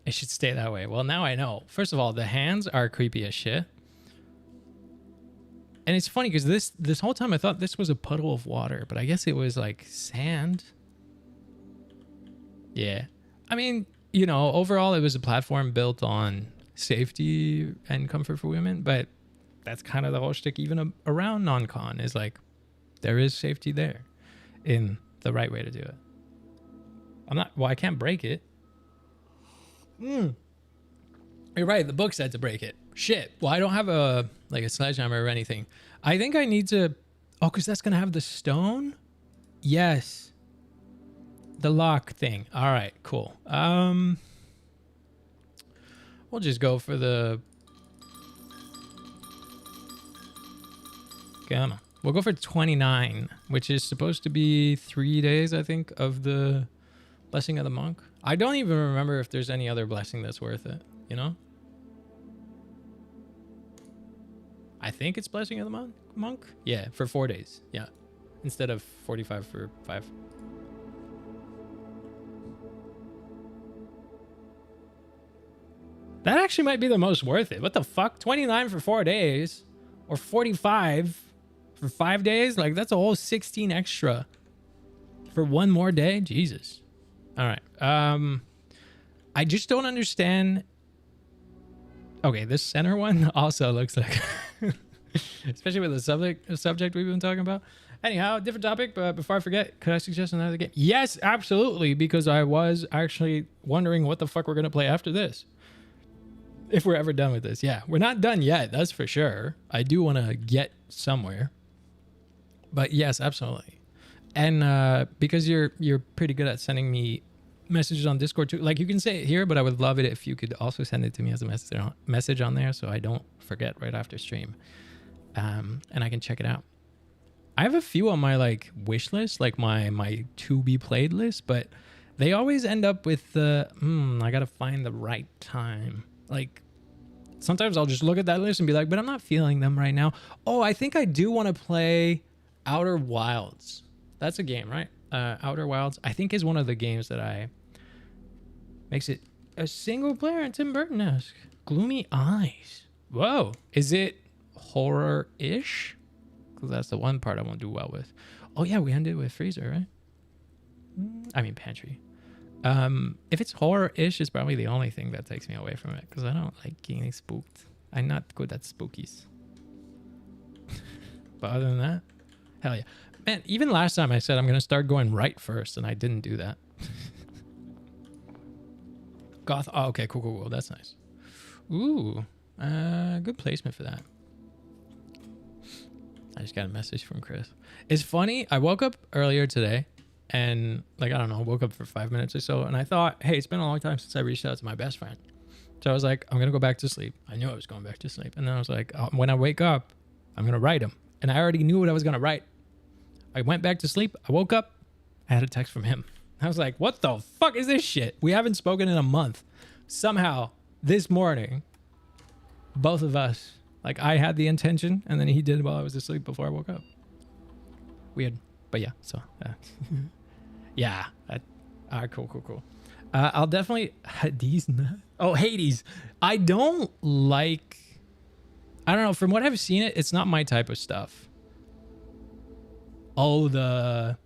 Speaker 1: it should stay that way. Well, now I know. First of all, the hands are creepy as shit. And it's funny because this whole time I thought this was a puddle of water, but I guess it was like sand. Yeah. I mean, you know, overall it was a platform built on safety and comfort for women, but that's kind of the whole shtick even around non-con is like there is safety there in the right way to do it. I can't break it. You're right, the book said to break it. Shit. Well, I don't have a sledgehammer or anything. I think I need to... Oh, because that's going to have the stone? Yes. The lock thing. All right, cool. We'll just go for the... Come on. We'll go for 29, which is supposed to be 3 days, I think, of the Blessing of the Monk. I don't even remember if there's any other blessing that's worth it, you know? I think it's Blessing of the Monk. Yeah, for 4 days. Yeah. Instead of 45 for 5. That actually might be the most worth it. What the fuck? 29 for 4 days or 45 for 5 days? Like, that's a whole 16 extra for one more day? Jesus. All right. I just don't understand. Okay, this center one also looks like, especially with the subject we've been talking about. Anyhow, different topic, but before I forget, could I suggest another game? Yes, absolutely, because I was actually wondering what the fuck we're going to play after this. If we're ever done with this. Yeah, we're not done yet, that's for sure. I do want to get somewhere. But yes, absolutely. And because you're pretty good at sending me messages on Discord too. Like, you can say it here, but I would love it if you could also send it to me as a message on there so I don't forget right after stream. And I can check it out. I have a few on my like wish list, like my to be played list, but they always end up with the I gotta find the right time. Like, sometimes I'll just look at that list and be like, but I'm not feeling them right now. Oh, I think I do want to play Outer Wilds. That's a game, right? Outer Wilds, I think, is one of the games that makes it a single player and Tim Burton-esque. Gloomy Eyes. Whoa. Is it horror-ish? Because that's the one part I won't do well with. Oh, yeah, we ended with Freezer, right? I mean, Pantry. If it's horror-ish, it's probably the only thing that takes me away from it, because I don't like getting spooked. I'm not good at spookies. But other than that, hell yeah. Man, even last time I said I'm going to start going right first, and I didn't do that. Goth. Oh, okay, cool. That's nice. Ooh, good placement for that. I just got a message from Chris. It's funny. I woke up earlier today and, like, I don't know, woke up for 5 minutes or so. And I thought, hey, it's been a long time since I reached out to my best friend. So I was like, I'm going to go back to sleep. I knew I was going back to sleep. And then I was like, when I wake up, I'm going to write him. And I already knew what I was going to write. I went back to sleep. I woke up. I had a text from him. I was like, what the fuck is this shit? We haven't spoken in a month. Somehow, this morning, both of us, like, I had the intention, and then he did while I was asleep before I woke up. Weird. But yeah, so. Yeah. All right, cool. I'll definitely... Hades. Oh, Hades. I don't like... I don't know. From what I've seen, it's not my type of stuff. Oh, the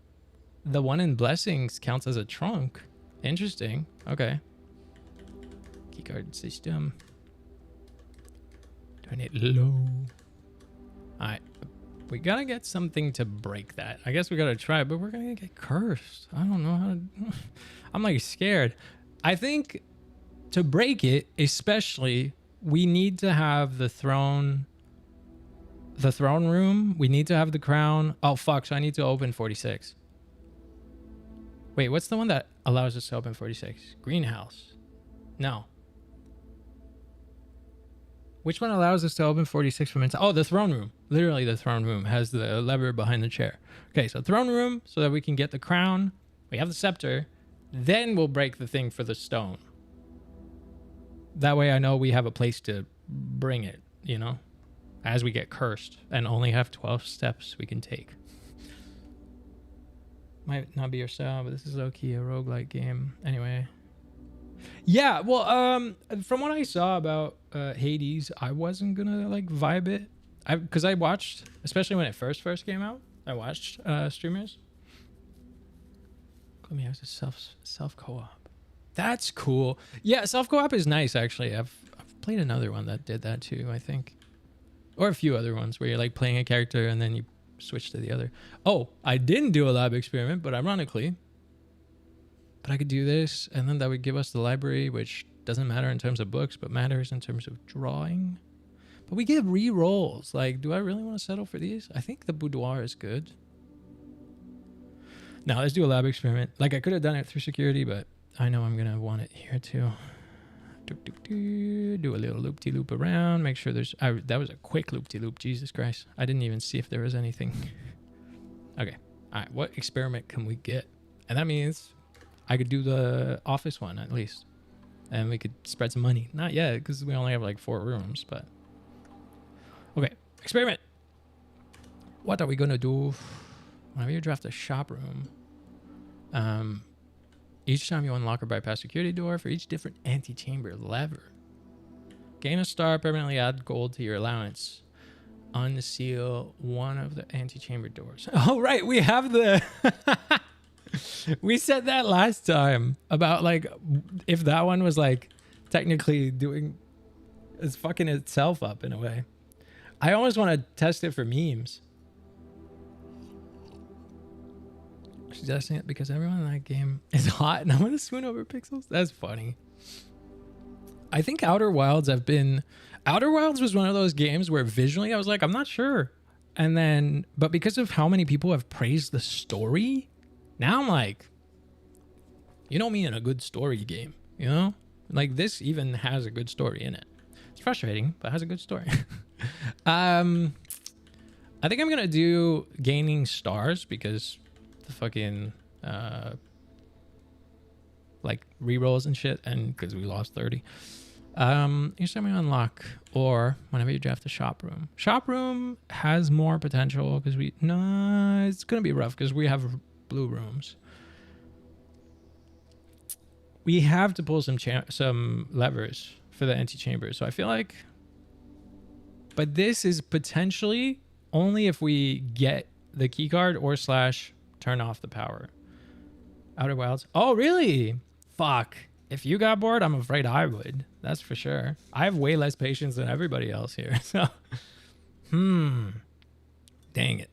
Speaker 1: one in Blessings counts as a trunk. Interesting. Okay. Keycard system. Turn it low. All right. We gotta get something to break that. I guess we gotta try, but we're gonna get cursed. I don't know how to... I'm like scared. I think to break it, especially, we need to have the throne room. We need to have the crown. Oh, fuck. So I need to open 46. Wait, what's the one that allows us to open 46? Greenhouse. No. Which one allows us to open 46 from inside? Oh, the throne room. Literally, the throne room has the lever behind the chair. Okay, so throne room so that we can get the crown. We have the scepter. Then we'll break the thing for the stone. That way I know we have a place to bring it, you know, as we get cursed and only have 12 steps we can take. Might not be your style, but this is low-key a roguelike game. Anyway. Yeah, well, from what I saw about Hades, I wasn't gonna like vibe it. Because I watched, especially when it first came out, I watched streamers. Let me have a self co-op. That's cool. Yeah, self co-op is nice actually. I've played another one that did that too, I think, or a few other ones where you're like playing a character and then you switch to the other. Oh, I didn't do a lab experiment, but ironically. But I could do this, and then that would give us the library, which doesn't matter in terms of books, but matters in terms of drawing. But we get re-rolls. Like, do I really want to settle for these? I think the boudoir is good. Now, let's do a lab experiment. Like, I could have done it through security, but I know I'm going to want it here too. Do a little loop-de-loop around. Make sure there's... that was a quick loop-de-loop. Jesus Christ. I didn't even see if there was anything. Okay. All right. What experiment can we get? And that means I could do the office one at least. And we could spread some money. Not yet, because we only have like 4 rooms, but... Okay. Experiment. What are we going to do? Whenever you draft a shop room... each time you unlock or bypass security door for each different antechamber lever. Gain a star, permanently add gold to your allowance. Unseal one of the antechamber doors. Oh, right. We have the... We said that last time about like if that one was like technically doing... It's fucking itself up in a way. I almost want to test it for memes. Suggesting it because everyone in that game is hot and I want to swoon over pixels. That's funny. I think Outer Wilds Outer Wilds was one of those games where visually I was like, I'm not sure. And then, but because of how many people have praised the story, now I'm like, you know me in a good story game, you know? Like this even has a good story in it. It's frustrating, but it has a good story. I think I'm going to do gaining stars because the fucking like rerolls and shit, and because we lost 30. Each time we unlock or whenever you draft a shop room. Shop room has more potential because it's gonna be rough because we have blue rooms. We have to pull some levers for the antechamber, so I feel like, but this is potentially only if we get the key card or / turn off the power. Outer Wilds. Oh, really? Fuck. If you got bored, I'm afraid I would. That's for sure. I have way less patience than everybody else here. So, dang it.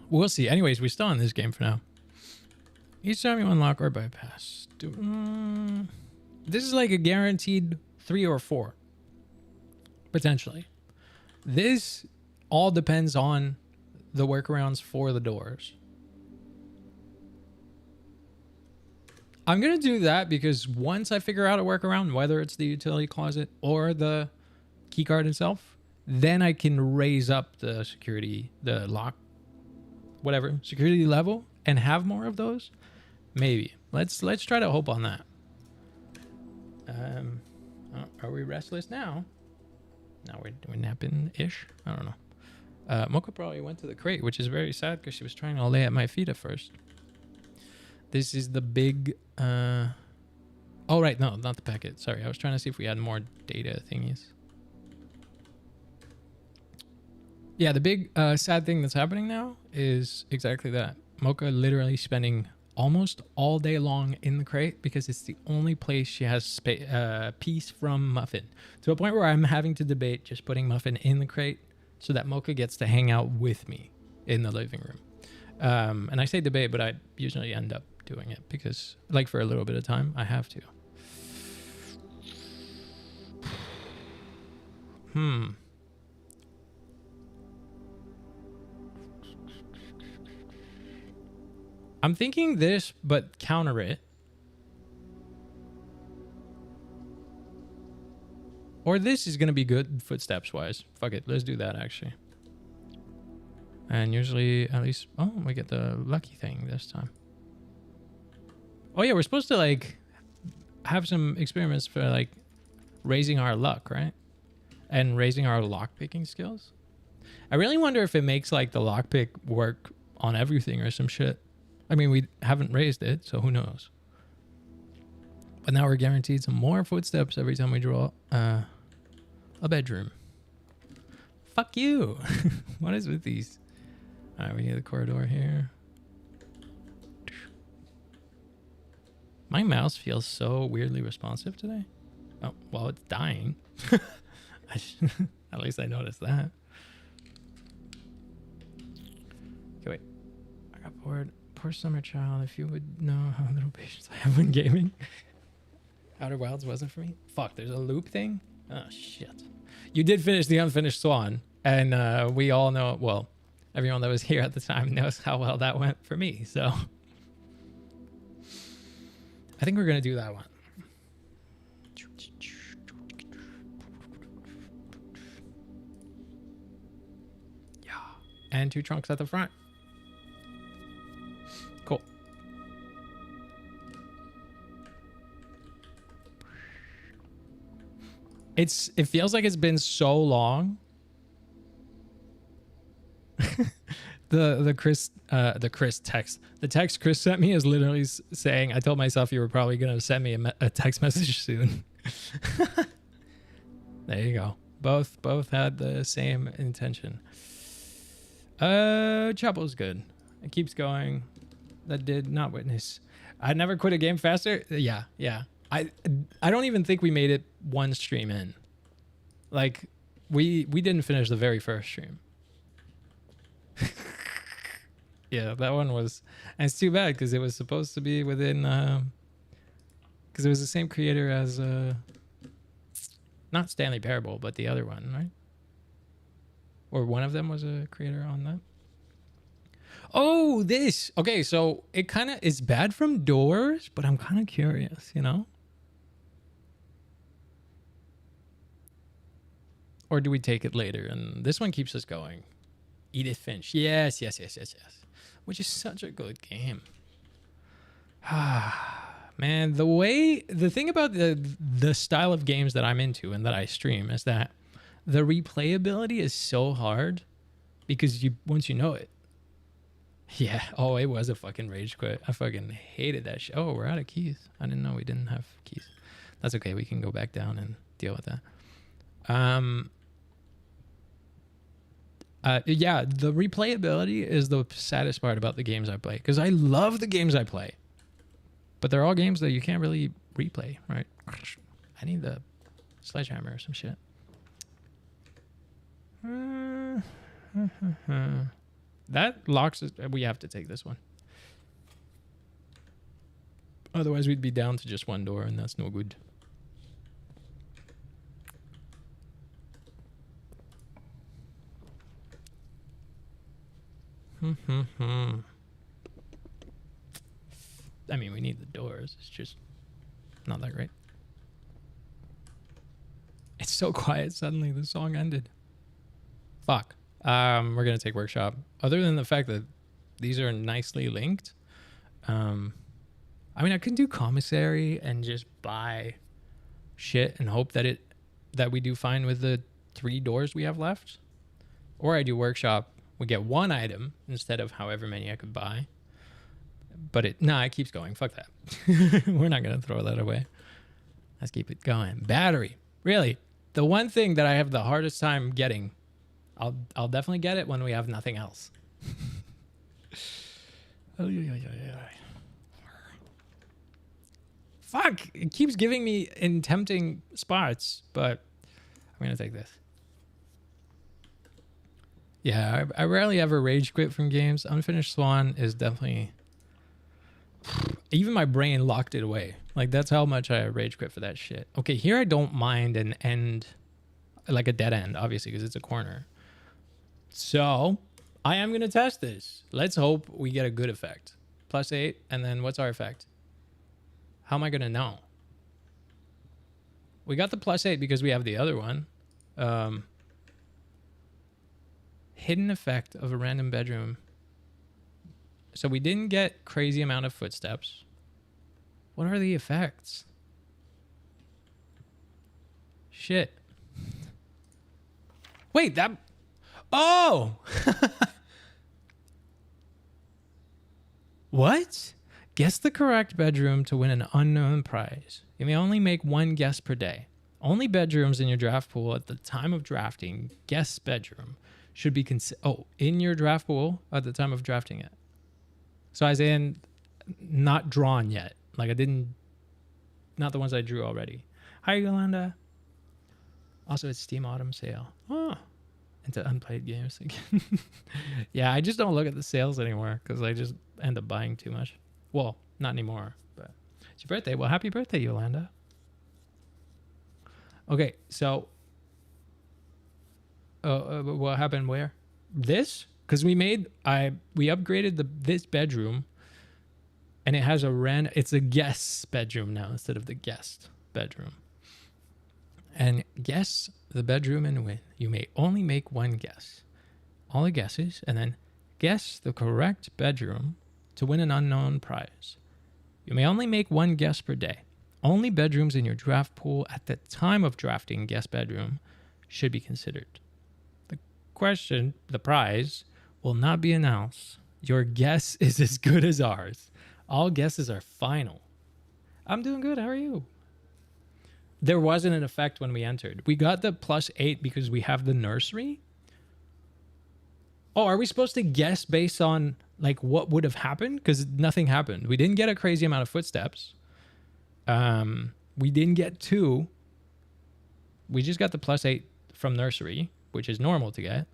Speaker 1: We'll see. Anyways, we're still in this game for now. Each time you unlock or bypass. This is like a guaranteed 3 or 4. Potentially. This all depends on the workarounds for the doors. I'm going to do that because once I figure out a workaround, whether it's the utility closet or the keycard itself, then I can raise up the security, the lock, whatever, security level and have more of those. Maybe. Let's try to hope on that. Are we restless now? No, we're napping-ish. I don't know. Mocha probably went to the crate, which is very sad because she was trying to lay at my feet at first. This is the big... Oh, right. No, not the packet. Sorry. I was trying to see if we had more data thingies. Yeah, the big sad thing that's happening now is exactly that. Mocha literally spending almost all day long in the crate because it's the only place she has peace from Muffin. To a point where I'm having to debate just putting Muffin in the crate so that Mocha gets to hang out with me in the living room. And I say debate, but I usually end up doing it because, like, for a little bit of time, I have to. I'm thinking this, but counter it. Or this is going to be good footsteps-wise. Fuck it. Let's do that, actually. And usually, at least... Oh, we get the lucky thing this time. Oh, yeah. We're supposed to, like, have some experiments for, like, raising our luck, right? And raising our lockpicking skills. I really wonder if it makes, like, the lockpick work on everything or some shit. I mean, we haven't raised it, so who knows? But now we're guaranteed some more footsteps every time we draw a bedroom. Fuck you. What is with these? All right, we need the corridor here. My mouse feels so weirdly responsive today. Oh, well, it's dying. At least I noticed that. Okay, wait. I got bored. Poor summer child, if you would know how little patience I have when gaming. Outer Wilds wasn't for me. Fuck, there's a loop thing? Oh, shit. You did finish the Unfinished Swan, and we all know, well, everyone that was here at the time knows how well that went for me, so. I think we're gonna do that one. Yeah, and 2 trunks at the front. Cool. It feels like it's been so long. The text Chris sent me is literally saying, I told myself you were probably going to send me a text message soon. There you go. Both had the same intention. Trouble's good. It keeps going. That did not witness. I never quit a game faster. Yeah. I don't even think we made it one stream in. Like we didn't finish the very first stream. Yeah, that one was, and it's too bad because it was supposed to be within because it was the same creator as not Stanley Parable, but the other one, right? Or one of them was a creator on that. Oh, this. Okay, so it kind of is bad from doors, but I'm kind of curious, you know? Or do we take it later? And this one keeps us going. Edith Finch. Yes. Which is such a good game. Man, the thing about the style of games that I'm into and that I stream is that the replayability is so hard because once you know it. Yeah. Oh, it was a fucking rage quit. I fucking hated that shit. Oh, we're out of keys. I didn't know we didn't have keys. That's okay. We can go back down and deal with that. Yeah, the replayability is the saddest part about the games I play because I love the games I play, but they're all games that you can't really replay, right? I need the sledgehammer or some shit. That locks us. We have to take this one. Otherwise, we'd be down to just one door, and that's no good. I mean, we need the doors. It's just not that great. It's so quiet suddenly. The song ended. Fuck. We're gonna take workshop. Other than the fact that these are nicely linked, I mean, I can do commissary and just buy shit and hope that we do fine with the 3 doors we have left, or I do workshop. We get 1 item instead of however many I could buy. But it keeps going. Fuck that. We're not going to throw that away. Let's keep it going. Battery. Really, the one thing that I have the hardest time getting, I'll definitely get it when we have nothing else. Fuck. It keeps giving me in tempting spots, but I'm going to take this. Yeah, I rarely ever rage quit from games. Unfinished Swan is definitely... Even my brain locked it away. Like, that's how much I rage quit for that shit. Okay, here I don't mind an end, like a dead end, obviously, because it's a corner. So, I am going to test this. Let's hope we get a good effect. +8, and then what's our effect? How am I going to know? We got the +8 because we have the other one. Hidden effect of a random bedroom. So we didn't get crazy amount of footsteps. What are the effects? Shit. Wait, that... Oh! What? Guess the correct bedroom to win an unknown prize. You may only make 1 guess per day. Only bedrooms in your draft pool at the time of drafting, guess bedroom, should be in your draft pool at the time of drafting it. So as in, not drawn yet. Like not the ones I drew already. Hi, Yolanda. Also, it's Steam Autumn sale. Oh, into unplayed games again. Yeah, I just don't look at the sales anymore because I just end up buying too much. Well, not anymore, but it's your birthday. Well, happy birthday, Yolanda. Okay, so what happened where? This? Because we upgraded this bedroom And it has it's a guest's bedroom now instead of the guest bedroom. And guess the bedroom and win. You may only make one guess. All the guesses, and then guess the correct bedroom to win an unknown prize. You may only make one guess per day. Only bedrooms in your draft pool at the time of drafting guest bedroom should be considered. The prize will not be announced. Your guess is as good as ours. All guesses are final. I'm doing good. How are you? There wasn't an effect when we entered. We got the +8 because we have the nursery. Oh, are we supposed to guess based on like what would have happened? Because nothing happened. We didn't get a crazy amount of footsteps. We didn't get 2. We just got the +8 from nursery, which is normal to get.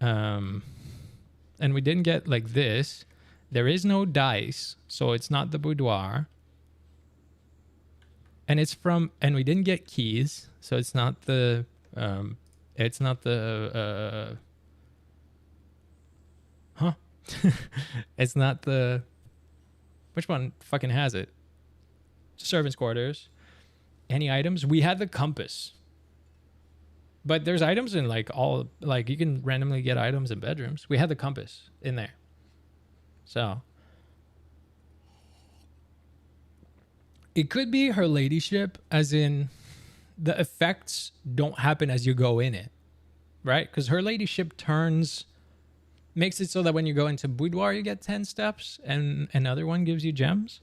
Speaker 1: And we didn't get like this. There is no dice, so it's not the boudoir. And we didn't get keys, so it's not the it's not the which one fucking has it? Servants' quarters. Any items? We had the compass. But there's items in like all, like you can randomly get items in bedrooms. We had the compass in there. So it could be her ladyship, as in the effects don't happen as you go in it, right? Because her ladyship makes it so that when you go into boudoir, you get 10 steps and another one gives you gems.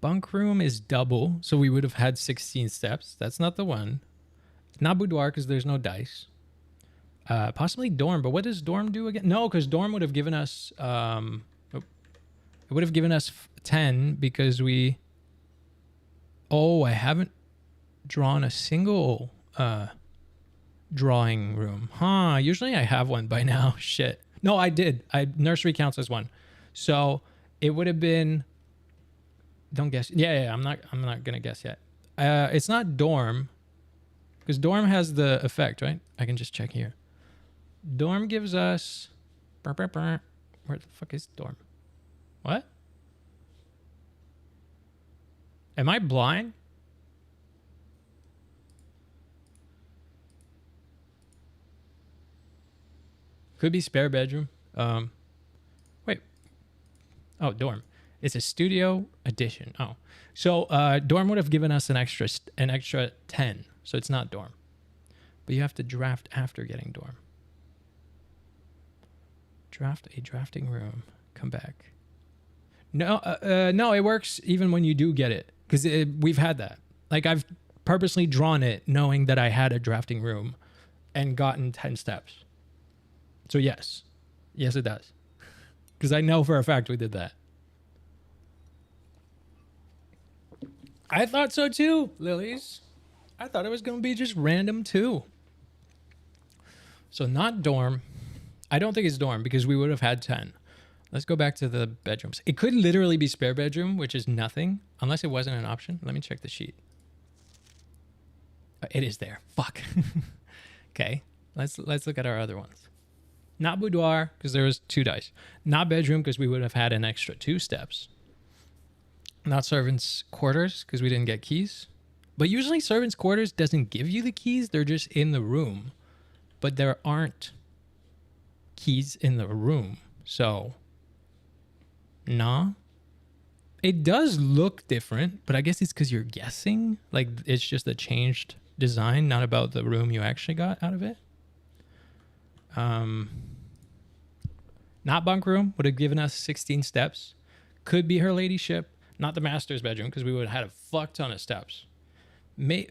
Speaker 1: Bunk room is double, so we would have had 16 steps. That's not the one. Not boudoir because there's no dice. Possibly dorm, but what does dorm do again? No, because dorm would have given us it would have given us 10 because we. Oh, I haven't drawn a single drawing room. Usually I have one by now. Shit. No, I did. Nursery counts as one. So it would have been. Don't guess. Yeah. I'm not gonna guess yet. It's not dorm, because dorm has the effect, right? I can just check here. Dorm gives us. Where the fuck is dorm? What? Am I blind? Could be spare bedroom. Wait. Oh, dorm. It's a studio edition. Oh, so dorm would have given us an extra 10, so it's not dorm. But you have to draft after getting dorm. Draft a drafting room. Come back. No, it works even when you do get it, because we've had that. Like I've purposely drawn it knowing that I had a drafting room, and gotten 10 steps. So yes, it does, because I know for a fact we did that. I thought so too, Lilies. I thought it was going to be just random too. So not dorm. I don't think it's dorm because we would have had 10. Let's go back to the bedrooms. It could literally be spare bedroom, which is nothing, unless it wasn't an option. Let me check the sheet. It is there. Fuck. Okay. Let's look at our other ones. Not boudoir because there was 2 dice. Not bedroom because we would have had an extra 2 steps. Not servants' quarters because we didn't get keys. But usually servants' quarters doesn't give you the keys. They're just in the room. But there aren't keys in the room. So, nah. It does look different, but I guess it's because you're guessing. Like, it's just a changed design, not about the room you actually got out of it. Not bunk room. Would have given us 16 steps. Could be her ladyship. Not the master's bedroom, because we would have had a fuck ton of steps. I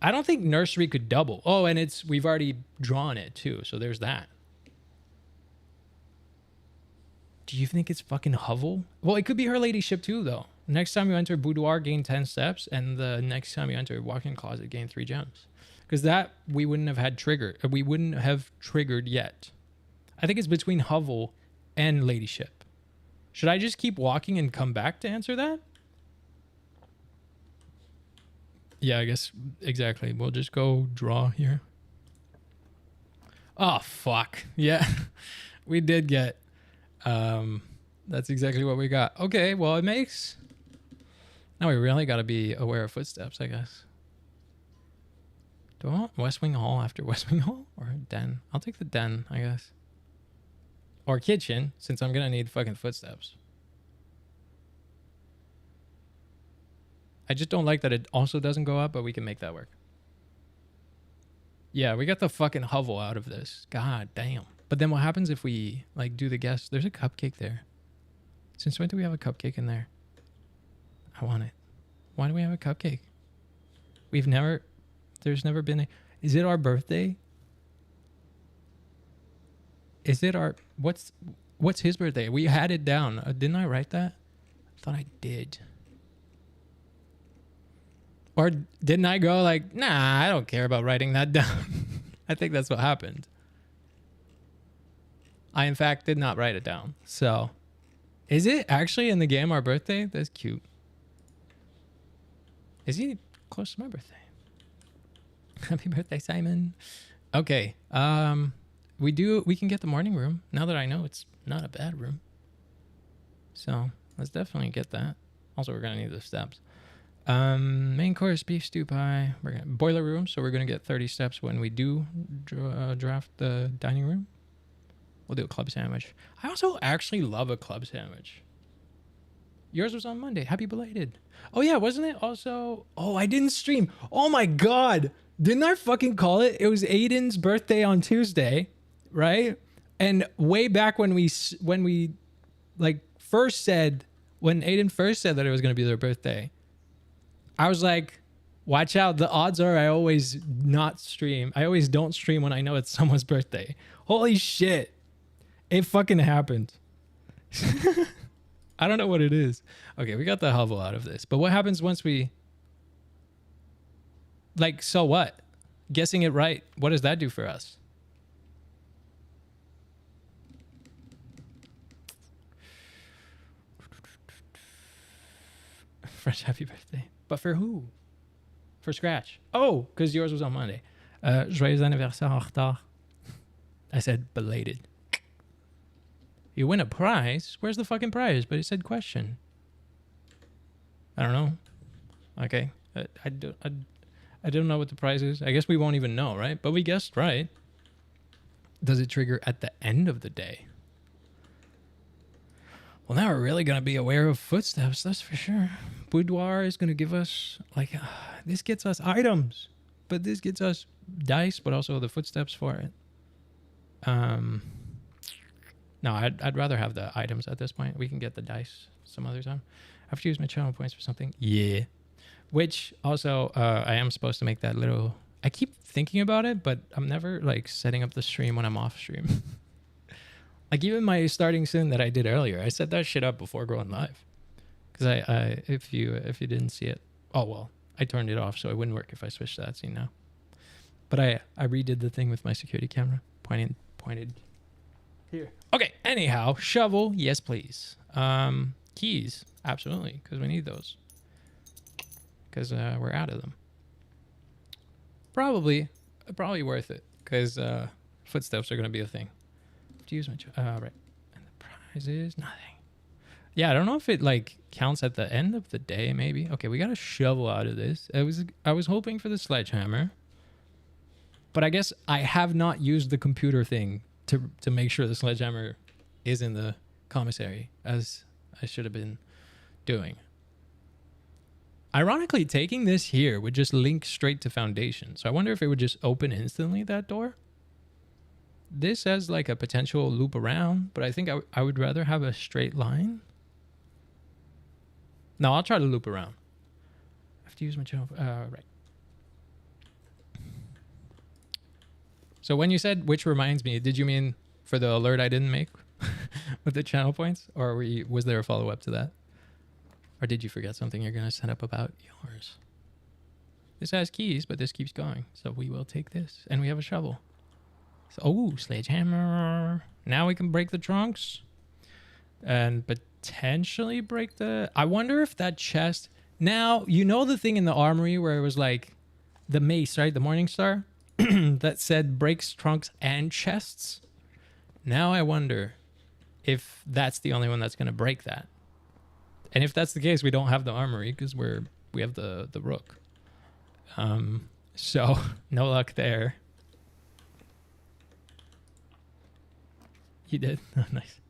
Speaker 1: don't think nursery could double. Oh, and we've already drawn it too, so there's that. Do you think it's fucking hovel? Well, it could be her ladyship too, though. Next time you enter boudoir, gain 10 steps, and the next time you enter walk-in closet, gain 3 gems. Because that we wouldn't have had triggered. We wouldn't have triggered yet. I think it's between hovel and ladyship. Should I just keep walking and come back to answer that? Yeah, I guess exactly. We'll just go draw here. Oh, fuck. Yeah. We did get... That's exactly what we got. Okay, well, it makes... Now we really got to be aware of footsteps, I guess. Do I want West Wing Hall after West Wing Hall? Or den? I'll take the den, I guess. Or kitchen, since I'm going to need fucking footsteps. I just don't like that it also doesn't go up, but we can make that work. Yeah, we got the fucking hovel out of this. God damn. But then what happens if we, like, do the guest? There's a cupcake there. Since when do we have a cupcake in there? I want it. Why do we have a cupcake? We've never... There's never been a... Is it our birthday? Is it our... What's his birthday? We had it down. Didn't I write that? I thought I did. Or didn't I go like, nah, I don't care about writing that down. I think that's what happened. I, in fact, did not write it down. So, is it actually in the game our birthday? That's cute. Is he close to my birthday? Happy birthday, Simon. Okay. We can get the morning room. Now that I know it's not a bad room. So, let's definitely get that. Also, we're going to need the steps. Main course, beef stew pie. We're gonna boiler room, so we're gonna get 30 steps when we do draft the dining room. We'll do a club sandwich. I also actually love a club sandwich. Yours was on Monday. Happy belated. Oh yeah, wasn't it also? Oh, I didn't stream. Oh my god, didn't I fucking call it? It was Aiden's birthday on Tuesday, right? And way back when we like first said, when Aiden first said that it was gonna be their birthday, I was like, watch out. The odds are I always not stream. I always don't stream when I know it's someone's birthday. Holy shit. It fucking happened. I don't know what it is. Okay, we got the hovel out of this. But what happens once we... Like, so what? Guessing it right, what does that do for us? Fresh happy birthday. But for who? For Scratch. Oh, because yours was on Monday. Joyeux anniversaire en retard. I said belated. You win a prize? Where's the fucking prize? But it said question. I don't know. Okay. I don't know what the prize is. I guess we won't even know, right? But we guessed right. Does it trigger at the end of the day? Well, now we're really going to be aware of footsteps, that's for sure. Boudoir is going to give us, like, this gets us items, but this gets us dice, but also the footsteps for it. No, I'd rather have the items at this point. We can get the dice some other time. I have to use my channel points for something. Yeah. Which also, I am supposed to make that little... I keep thinking about it, but I'm never, like, setting up the stream when I'm off stream. Like, even my starting soon that I did earlier, I set that shit up before going live. Because if you didn't see it... Oh, well, I turned it off, so it wouldn't work if I switched to that scene now. But I redid the thing with my security camera. Pointed here. Okay, anyhow, shovel, yes, please. Keys, absolutely, because we need those. Because we're out of them. Probably worth it, because footsteps are going to be a thing. To use my right, and the prize is nothing. Yeah, I don't know if it like counts at the end of the day. Maybe. Okay, we got a shovel out of this. I was hoping for the sledgehammer, but I guess I have not used the computer thing to make sure the sledgehammer is in the commissary as I should have been doing. Ironically, taking this here would just link straight to foundation. So I wonder if it would just open instantly, that door. This has like a potential loop around, but I think I would rather have a straight line. No, I'll try to loop around. I have to use my channel. Right. So when you said, which reminds me, did you mean for the alert I didn't make with the channel points? Or was there a follow-up to that? Or did you forget something you're going to set up about yours? This has keys, but this keeps going. So we will take this. And we have a shovel. So, oh, sledgehammer. Now we can break the trunks. And potentially break the... I wonder if that chest... Now, you know the thing in the armory where it was like the mace, right? The Morning Star? that said breaks trunks and chests. Now I wonder if that's the only one that's going to break that. And if that's the case, we don't have the armory because we have the rook. So no luck there. You did? Oh, nice.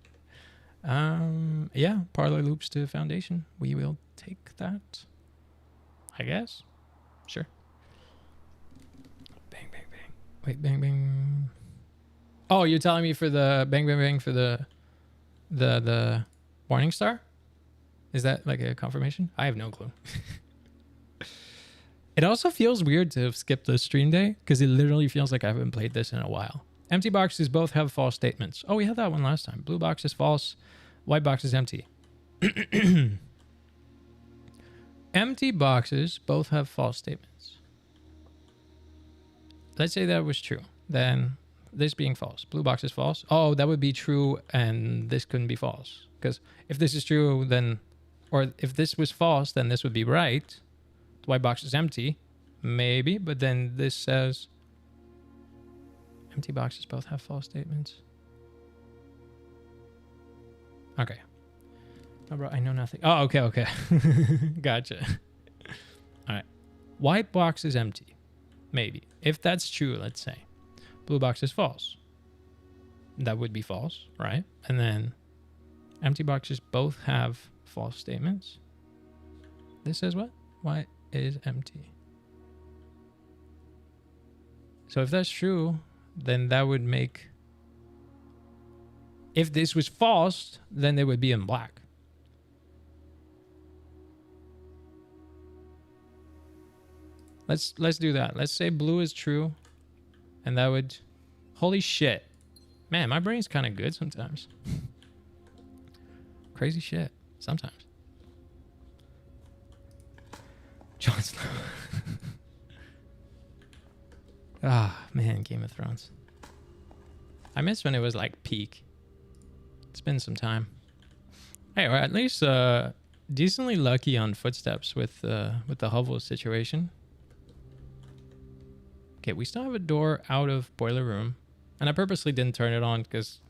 Speaker 1: Yeah, parlor loops to foundation. We will take that, I guess. Sure. Bang, bang, bang. Wait, bang, bang. Oh, you're telling me for the bang, bang, bang for the Morning Star? Is that like a confirmation? I have no clue. It also feels weird to have skipped the stream day because it literally feels like I haven't played this in a while. Empty boxes both have false statements. Oh, we had that one last time. Blue box is false. White box is empty. Empty boxes both have false statements. Let's say that was true. Then this being false. Blue box is false. Oh, that would be true and this couldn't be false. Because if this is true, then... Or if this was false, then this would be right. The white box is empty. Maybe. But then this says... Empty boxes both have false statements. Okay. Oh, bro, I know nothing. Oh, okay. Gotcha. All right. White box is empty. Maybe. If that's true, let's say. Blue box is false. That would be false, right? And then empty boxes both have false statements. This says what? White is empty. So if that's true, then that would make... If this was false, then they would be in black. Let's do that. Let's say blue is true. And that would... Holy shit. Man, my brain's kind of good sometimes. Crazy shit. Sometimes. Jon Snow. Ah, man, Game of Thrones. I miss when it was like peak. It's been some time. Hey, we're at least decently lucky on footsteps with the hovel situation. Okay, we still have a door out of boiler room. And I purposely didn't turn it on because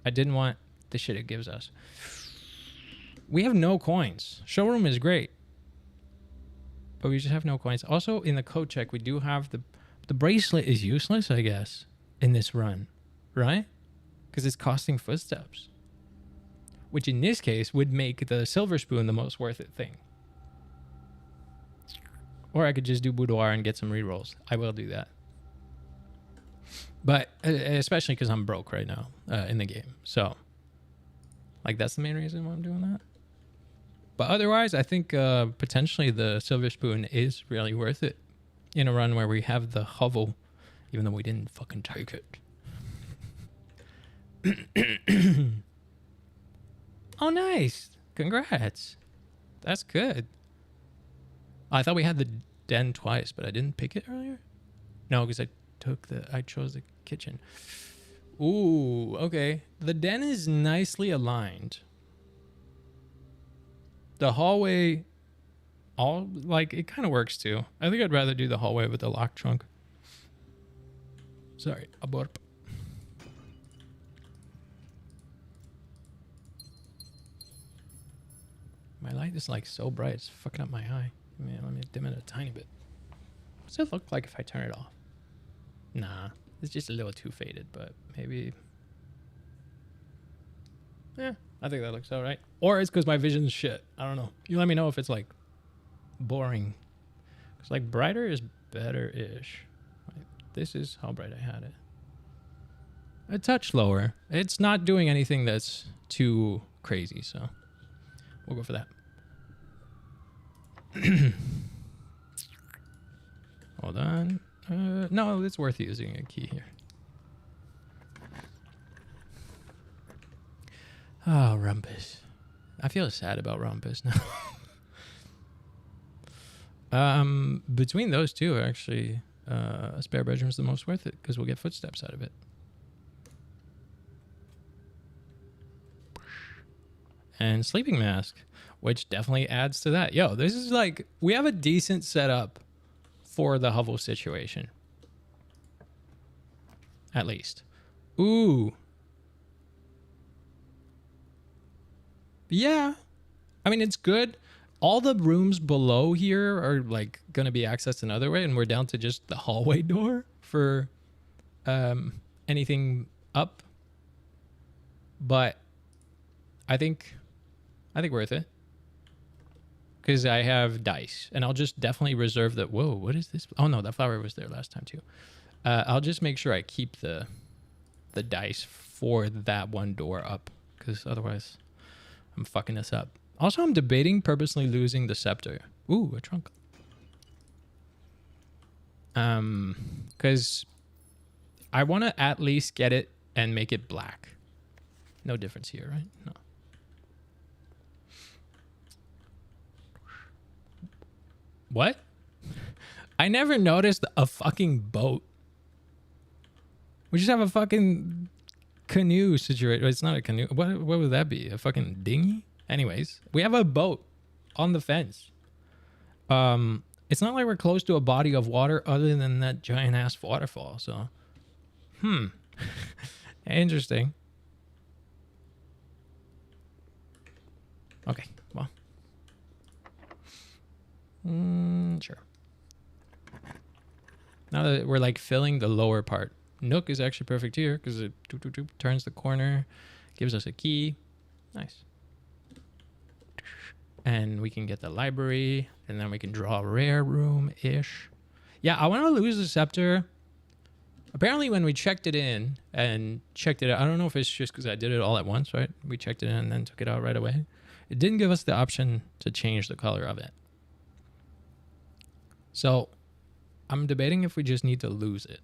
Speaker 1: I didn't want the shit it gives us. We have no coins. Showroom is great. But we just have no coins. Also, in the code check, we do have the bracelet is useless, I guess, in this run. Right? Because it's costing footsteps. Which in this case would make the silver spoon the most worth it thing. Or I could just do boudoir and get some rerolls. I will do that. But especially because I'm broke right now in the game. So, like, that's the main reason why I'm doing that. But otherwise, I think potentially the silver spoon is really worth it in a run where we have the hovel, even though we didn't fucking take it. Oh, nice. Congrats. That's good. I thought we had the den twice, but I didn't pick it earlier. No, because I chose the kitchen. Ooh, okay. The den is nicely aligned. The hallway, it kind of works too. I think I'd rather do the hallway with the lock trunk. Sorry, a burp. My light is like so bright, it's fucking up my eye. Let me dim it a tiny bit. What's it look like if I turn it off? Nah, it's just a little too faded, but maybe... Yeah, I think that looks all right. Or it's because my vision's shit. I don't know. You let me know if it's like boring. Because like brighter is better-ish. Like, this is how bright I had it. A touch lower. It's not doing anything that's too crazy, so we'll go for that. Hold on. No, it's worth using a key here. Oh, Rumpus. I feel sad about Rumpus now. Between those two, actually, a spare bedroom is the most worth it because we'll get footsteps out of it. And sleeping mask, which definitely adds to that. Yo, this is like, we have a decent setup for the hovel situation. at least. Ooh. Yeah. I mean, it's good. All the rooms below here are like going to be accessed another way, and we're down to just the hallway door for anything up. But I think worth it. Because I have dice, and I'll just definitely reserve the... Whoa, what is this? Oh, no, that flower was there last time, too. I'll just make sure I keep the dice for that one door up, because otherwise I'm fucking this up. Also, I'm debating purposely losing the scepter. Ooh, a trunk. Because I want to at least get it and make it black. No difference here, right? No. What? I never noticed a fucking boat. We just have a fucking canoe situation. It's not a canoe. What would that be? A fucking dinghy? Anyways, we have a boat on the fence. It's not like we're close to a body of water other than that giant ass waterfall. So, interesting. Okay, well. Sure. Now that we're like filling the lower part, Nook is actually perfect here because it turns the corner, gives us a key. Nice. And we can get the library, and then we can draw a rare room-ish. Yeah, I want to lose the scepter. Apparently when we checked it in and checked it out, I don't know if it's just because I did it all at once, right? We checked it in and then took it out right away. It didn't give us the option to change the color of it. So I'm debating if we just need to lose it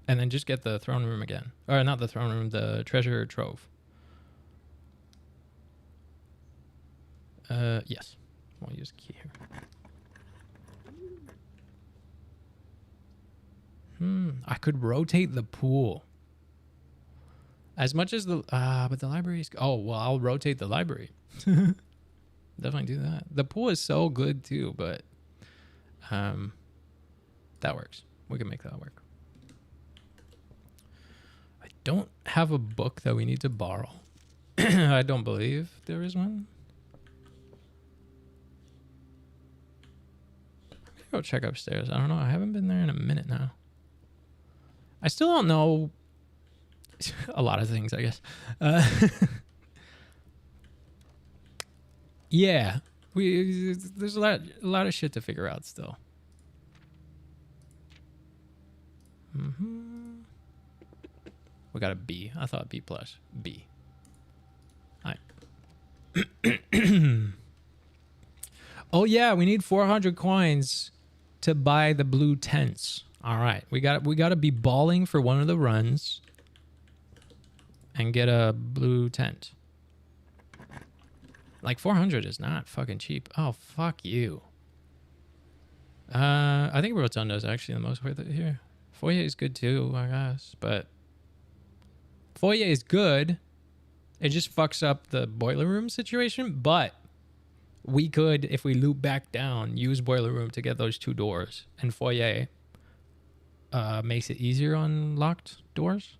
Speaker 1: and then just get the throne room again. Or not the throne room, the treasure trove. Yes. We'll use key here. I could rotate the pool. As much as the... but the library is... Oh, well, I'll rotate the library. Definitely do that. The pool is so good, too, but... that works. We can make that work. I don't have a book that we need to borrow. I don't believe there is one. I'm gonna go check upstairs. I don't know. I haven't been there in a minute now. I still don't know a lot of things, I guess. Yeah. There's a lot of shit to figure out still. We got a B. I thought B plus. B. All right. Oh yeah, we need 400 coins to buy the blue tents. All right, we got to be balling for one of the runs and get a blue tent. Like 400 is not fucking cheap. Oh, fuck you. I think Rotunda is actually the most worth it here. Foyer is good too, I guess, but Foyer is good. It just fucks up the boiler room situation, but we could, if we loop back down, use boiler room to get those two doors, and Foyer makes it easier on locked doors.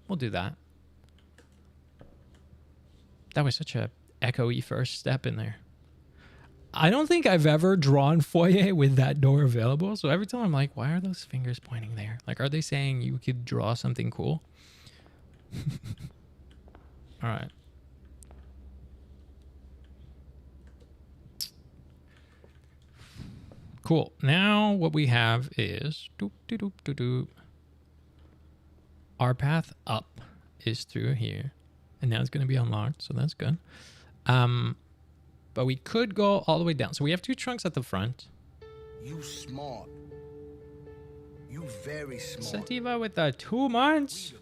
Speaker 1: We'll do that. That was such a echoey first step in there. I don't think I've ever drawn Foyer with that door available. So every time I'm like, why are those fingers pointing there? Like, are they saying you could draw something cool? All right. Cool. Now what we have is our path up is through here. And now it's going to be unlocked. So that's good. But we could go all the way down. So we have two trunks at the front.
Speaker 2: You smart. You very smart.
Speaker 1: Sativa with the 2 months.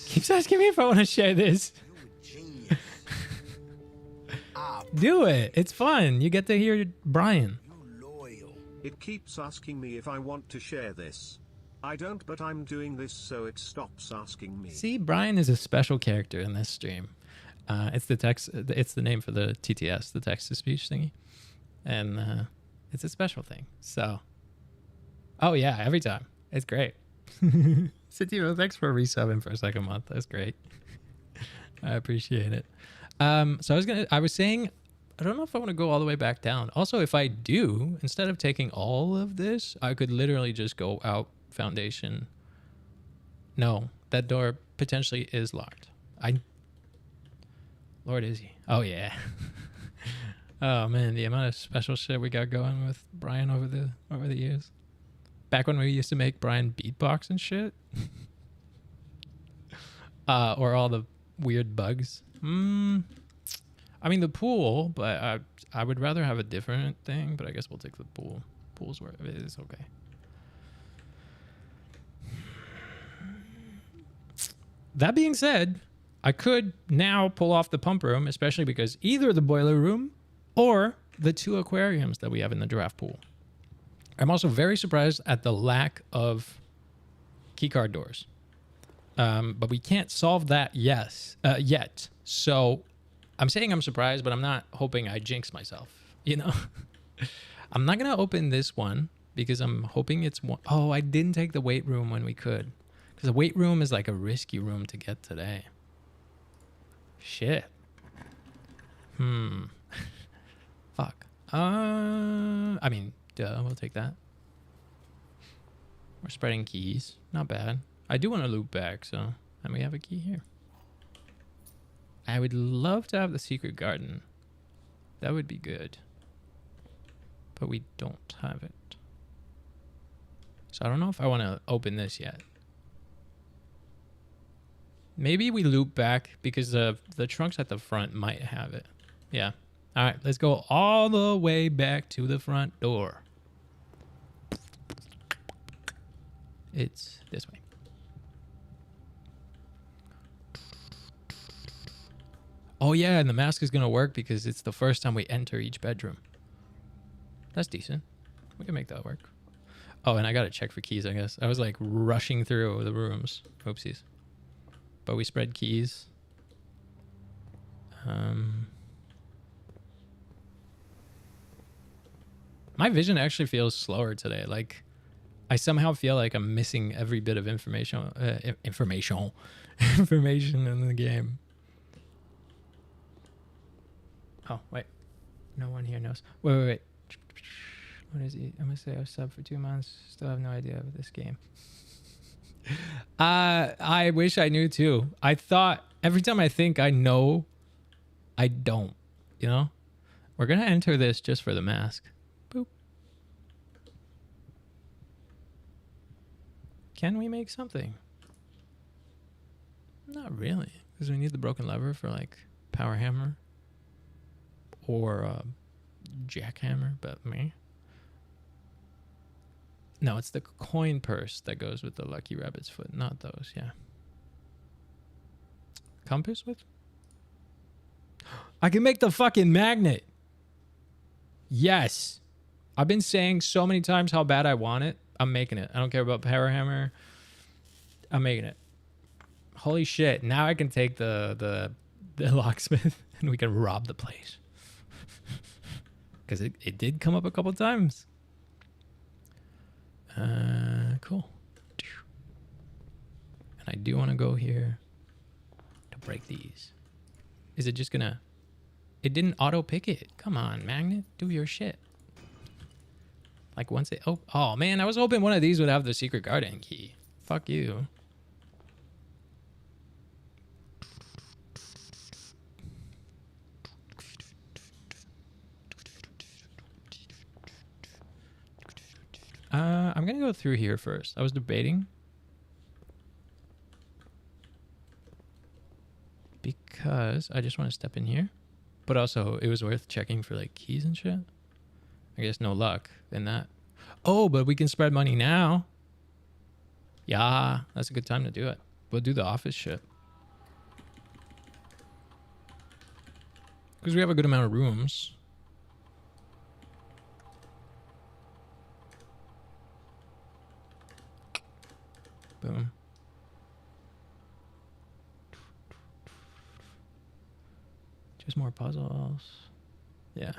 Speaker 1: Keeps asking me if I want to share this.
Speaker 2: You a genius.
Speaker 1: Do it. It's fun. You get to hear Brian.
Speaker 2: You loyal.
Speaker 3: It keeps asking me if I want to share this. I don't, but I'm doing this so it stops asking me.
Speaker 1: See, Brian is a special character in this stream. It's the text. It's the name for the TTS, the text-to-speech thingy, and it's a special thing. So, oh yeah, every time it's great. Sativa, thanks for resubbing for a second month. That's great. I appreciate it. So I was saying, I don't know if I want to go all the way back down. Also, if I do, instead of taking all of this, I could literally just go out foundation. No, that door potentially is locked. Lord, is he? Oh yeah. Oh man, the amount of special shit we got going with Brian over the years. Back when we used to make Brian beatbox and shit. Or all the weird bugs. I mean the pool, but I would rather have a different thing, but I guess we'll take the pool. Pool's where it is, okay. That being said, I could now pull off the pump room, especially because either the boiler room or the 2 aquariums that we have in the giraffe pool. I'm also very surprised at the lack of keycard doors. But we can't solve that yet. So I'm saying I'm surprised, but I'm not hoping I jinx myself, you know? I'm not going to open this one because I'm hoping it's one. Oh, I didn't take the weight room when we could. Because the weight room is like a risky room to get today. Shit. Fuck. I mean, duh, we'll take that. We're spreading keys. Not bad. I do want to loop back, so... And we have a key here. I would love to have the secret garden. That would be good. But we don't have it. So I don't know if I want to open this yet. Maybe we loop back because the trunks at the front might have it. Yeah. All right, let's go all the way back to the front door. It's this way. Oh yeah, and the mask is going to work because it's the first time we enter each bedroom. That's decent. We can make that work. Oh, and I got to check for keys, I guess. I was like rushing through the rooms. Oopsies. But we spread keys. My vision actually feels slower today. Like, I somehow feel like I'm missing every bit of information in the game. Oh, wait. No one here knows. Wait. What is it? I'm going to say I was sub for 2 months. Still have no idea of this game. I wish I knew too. I thought every time I think I know, I don't. You know? We're going to enter this just for the mask. Boop. Can we make something? Not really. Because we need the broken lever for like power hammer. Or jackhammer, but me. No, it's the coin purse that goes with the lucky rabbit's foot. Not those, yeah. Compass with? I can make the fucking magnet. Yes. I've been saying so many times how bad I want it. I'm making it. I don't care about power hammer. I'm making it. Holy shit. Now I can take the locksmith and we can rob the place. Because it did come up a couple times. Cool. And I do want to go here to break these. Is it just gonna... It didn't auto pick it. Come on, magnet. Do your shit. Like once it... Oh man, I was hoping one of these would have the secret garden key. Fuck you. I'm gonna go through here first. I was debating. Because I just want to step in here. But also, it was worth checking for like keys and shit. I guess no luck in that. Oh, but we can spread money now. Yeah, that's a good time to do it. We'll do the office shit. Because we have a good amount of rooms. Boom. Just more puzzles. Yeah.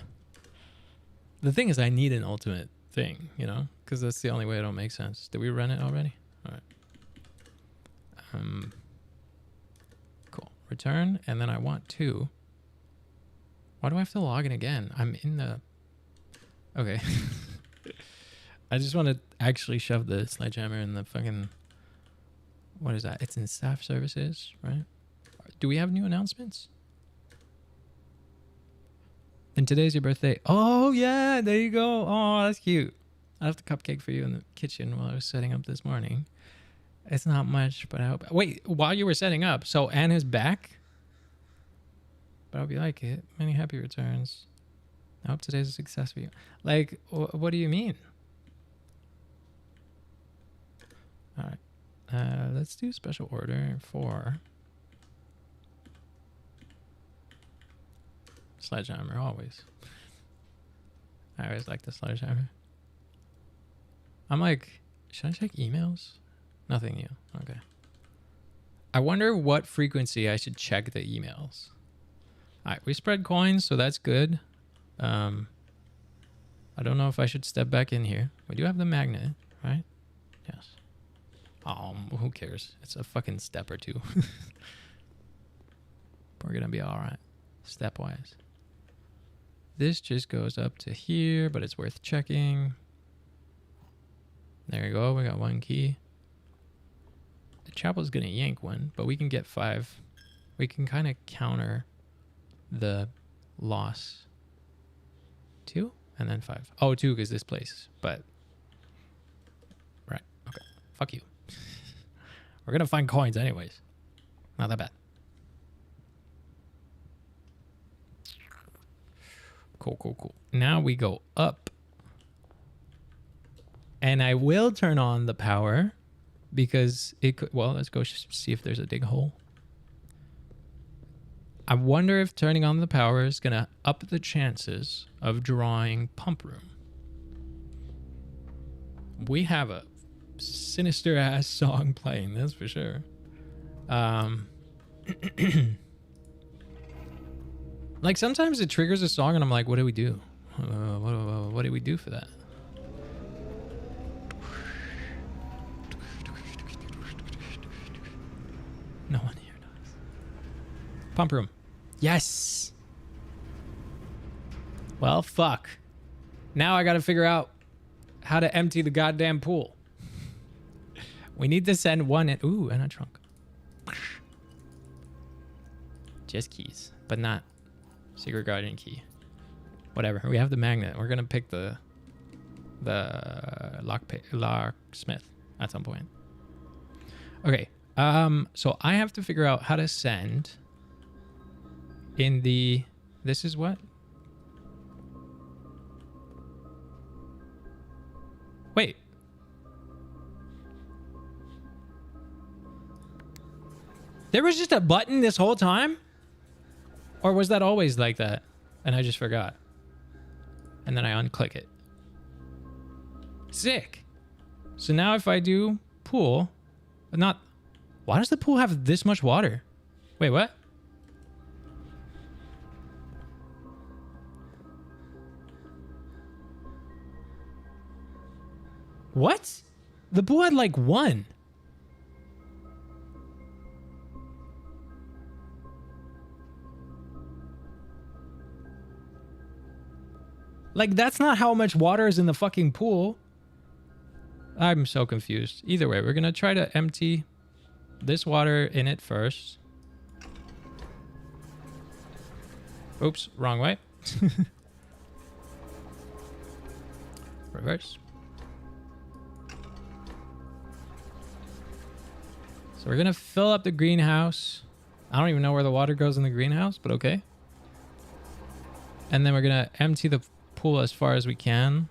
Speaker 1: The thing is, I need an ultimate thing, you know? Because that's the only way it'll make sense. Did we run it already? All right.
Speaker 4: Cool. Return, and then I want to. Why do I have to log in again? I'm in the. Okay. I just want to actually shove the sledgehammer in the fucking. What is that? It's in staff services, right? Do we have new announcements? And today's your birthday. Oh, yeah. There you go. Oh, that's cute. I left a cupcake for you in the kitchen while I was setting up this morning. It's not much, but I hope. Wait, while you were setting up, so Anna's back? But I hope you like it. Many happy returns. I hope today's a success for you. Like, what do you mean? All right. Let's do special order for sledgehammer, always. I always like the sledgehammer. I'm like, should I check emails? Nothing new. Okay. I wonder what frequency I should check the emails. All right, we spread coins, so that's good. I don't know if I should step back in here. We do have the magnet, right? Yes. Who cares? It's a fucking step or two. We're gonna be all right, stepwise. This just goes up to here, but it's worth checking. There you go. We got one key. The chapel's gonna yank one, but we can get 5. We can kind of counter the loss. 2 and then 5. Oh, 2 because this place, but right. Okay. Fuck you. We're gonna find coins anyways. Not that bad. Cool, cool, cool. Now we go up. And I will turn on the power because it could, well, let's go see if there's a dig hole. I wonder if turning on the power is going to up the chances of drawing pump room. We have a sinister ass song playing, that's for sure. Like sometimes it triggers a song and I'm like, what do we do? What do we do for that? No one here does. Pump room. Yes. Well, fuck. Now I got to figure out how to empty the goddamn pool. We need to send one in. Ooh, and a trunk. Just keys, but not secret guardian key. Whatever. We have the magnet. We're gonna pick the locksmith at some point. Okay. So I have to figure out how to send in the. This is what? Wait. There was just a button this whole time? Or was that always like that? And I just forgot. And then I unclick it. Sick. So now if I do pool, but not... Why does the pool have this much water? Wait, what? What? The pool had like 1. Like, that's not how much water is in the fucking pool. I'm so confused. Either way, we're going to try to empty this water in it first. Oops, wrong way. Reverse. So we're going to fill up the greenhouse. I don't even know where the water goes in the greenhouse, but okay. And then we're going to empty the pool as far as we can.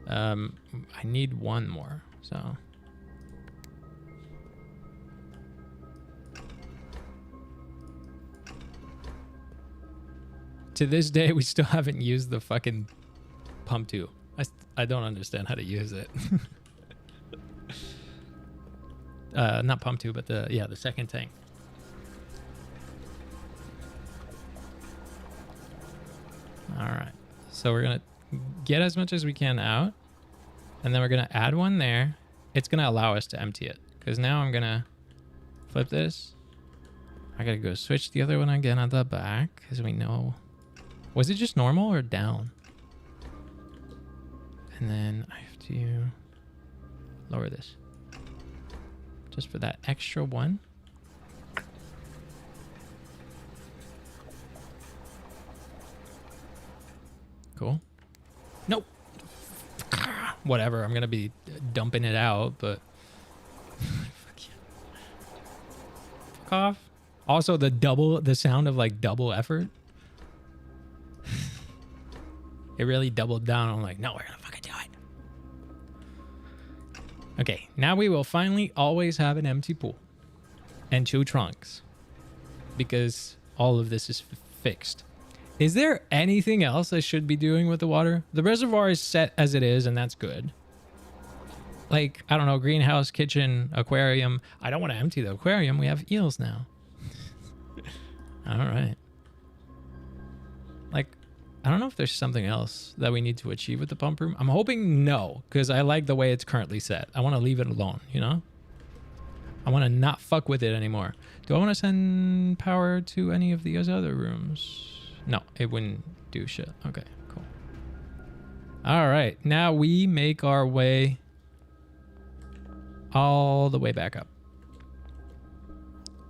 Speaker 4: I need 1 more, so. To this day, we still haven't used the fucking pump tube. I don't understand how to use it. Not pump tube, but the second tank. All right. So we're going to get as much as we can out. And then we're going to add one there. It's going to allow us to empty it. Because now I'm going to Flip this. I gotta go switch the other one again at the back, because we know. Was it just normal or down? And then I have to lower this. Just for that extra one. Cool. Nope. Whatever, I'm gonna be dumping it out, but fuck yeah. Fuck off. Also, the sound of like double effort. It really doubled down. I'm like, no, we're gonna fucking do it. Okay, now we will finally always have an empty pool and 2 trunks because all of this is fixed. Is there anything else I should be doing with the water? The reservoir is set as it is, and that's good. Like, I don't know, greenhouse, kitchen, aquarium. I don't want to empty the aquarium. We have eels now. All right. Like, I don't know if there's something else that we need to achieve with the pump room. I'm hoping no, because I like the way it's currently set. I want to leave it alone, you know? I want to not fuck with it anymore. Do I want to send power to any of these other rooms? No, it wouldn't do shit. Okay, cool. All right, now we make our way all the way back up.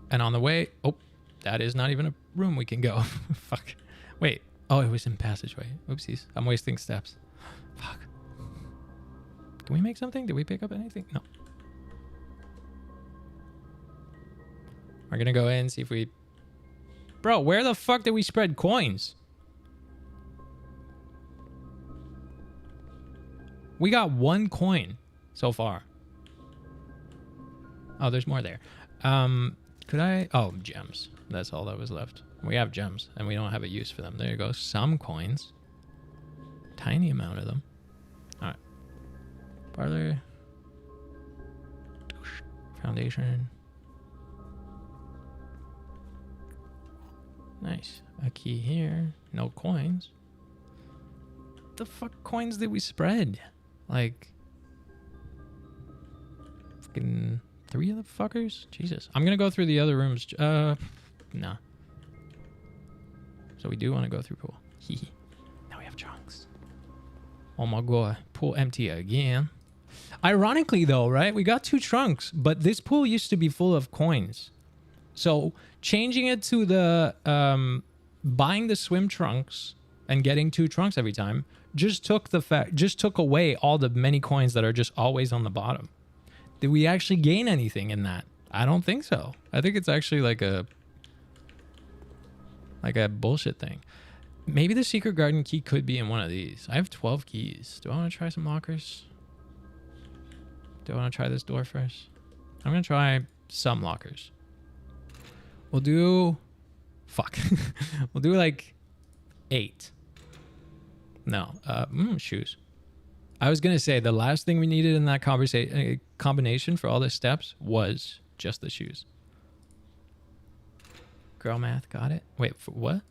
Speaker 4: And on the way, oh, that is not even a room we can go. Fuck. Wait. Oh, it was in passageway. Oopsies. I'm wasting steps. Fuck. Can we make something? Did we pick up anything? No. We're gonna go in, see if we... Bro, where the fuck did we spread coins? We got 1 coin so far. Oh, there's more there. Could I... Oh, gems. That's all that was left. We have gems, and we don't have a use for them. There you go. Some coins. Tiny amount of them. All right. Parlor. Foundation. Nice. A key here. No coins. What the fuck coins did we spread? Like... fucking 3 of the fuckers? Jesus. I'm gonna go through the other rooms. Nah. So we do want to go through pool. Now we have trunks. Oh my god. Pool empty again. Ironically though, right? We got 2 trunks, but this pool used to be full of coins. So changing it to the buying the swim trunks and getting 2 trunks every time just took away all the many coins that are just always on the bottom. Did we actually gain anything in that? I don't think so. I think it's actually like a bullshit thing. Maybe the secret garden key could be in one of these. I have 12 keys. Do I want to try some lockers? Do I want to try this door first? I'm going to try some lockers. We'll do... Fuck. We'll do like 8. No. Shoes. I was going to say the last thing we needed in that combination for all the steps was just the shoes. Girl math, got it. Wait, for what?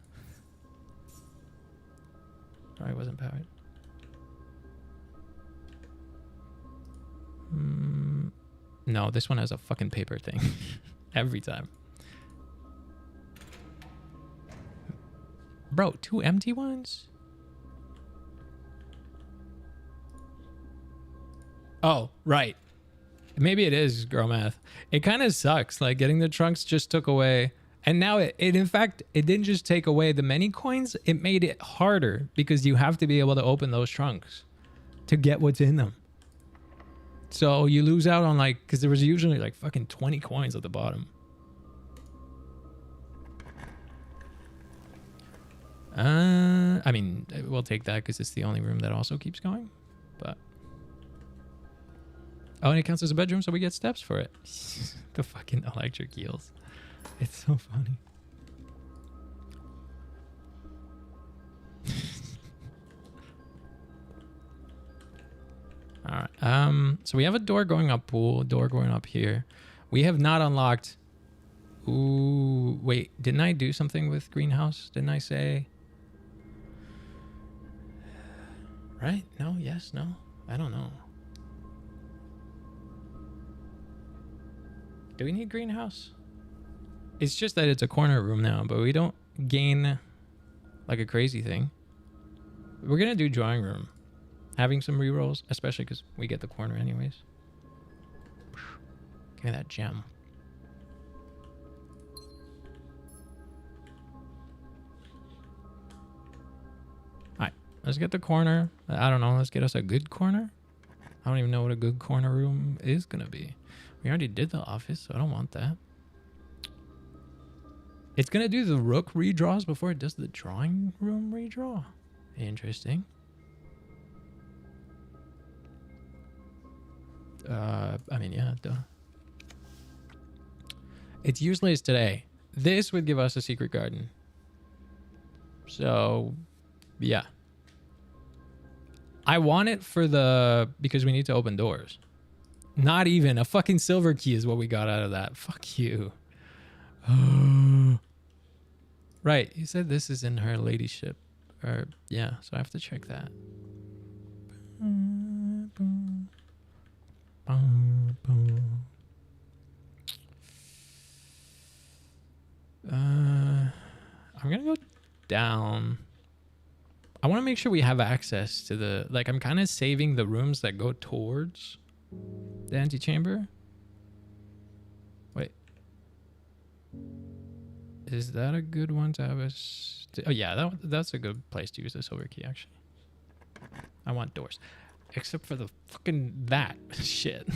Speaker 4: Probably wasn't powered. No, this one has a fucking paper thing. Every time. Bro, 2 empty ones? Oh, right. Maybe it is girl math. It kind of sucks. Like getting the trunks just took away. And now it in fact, it didn't just take away the many coins. It made it harder because you have to be able to open those trunks to get what's in them. So you lose out on like, because there was usually like fucking 20 coins at the bottom. I mean, we'll take that because it's the only room that also keeps going. But oh, and it counts as a bedroom, so we get steps for it. The fucking electric eels. It's so funny. All right. So we have a door going up pool, door going up here. We have not unlocked. Ooh, wait. Didn't I do something with greenhouse? Didn't I say? Right? No? Yes? No? I don't know. Do we need greenhouse? It's just that it's a corner room now, but we don't gain like a crazy thing. We're gonna do drawing room. Having some rerolls, especially because we get the corner anyways. Give me that gem. Alright, let's get the corner. I don't know, let's get us a good corner. I don't even know what a good corner room is gonna be. We already did the office, so I don't want that. It's gonna do the rook redraws before it does the drawing room redraw. Interesting. I mean, yeah, duh. It's useless today. This would give us a secret garden. So, yeah. I want it for because we need to open doors. Not even a fucking silver key is what we got out of that. Fuck you. Right, you said this is in her ladyship. Or, yeah, so I have to check that. I'm gonna go down. I want to make sure we have access to the, like, I'm kind of saving the rooms that go towards the antechamber. Wait, is that a good one to have us? Oh yeah, that's a good place to use the silver key. Actually, I want doors, except for the fucking that shit.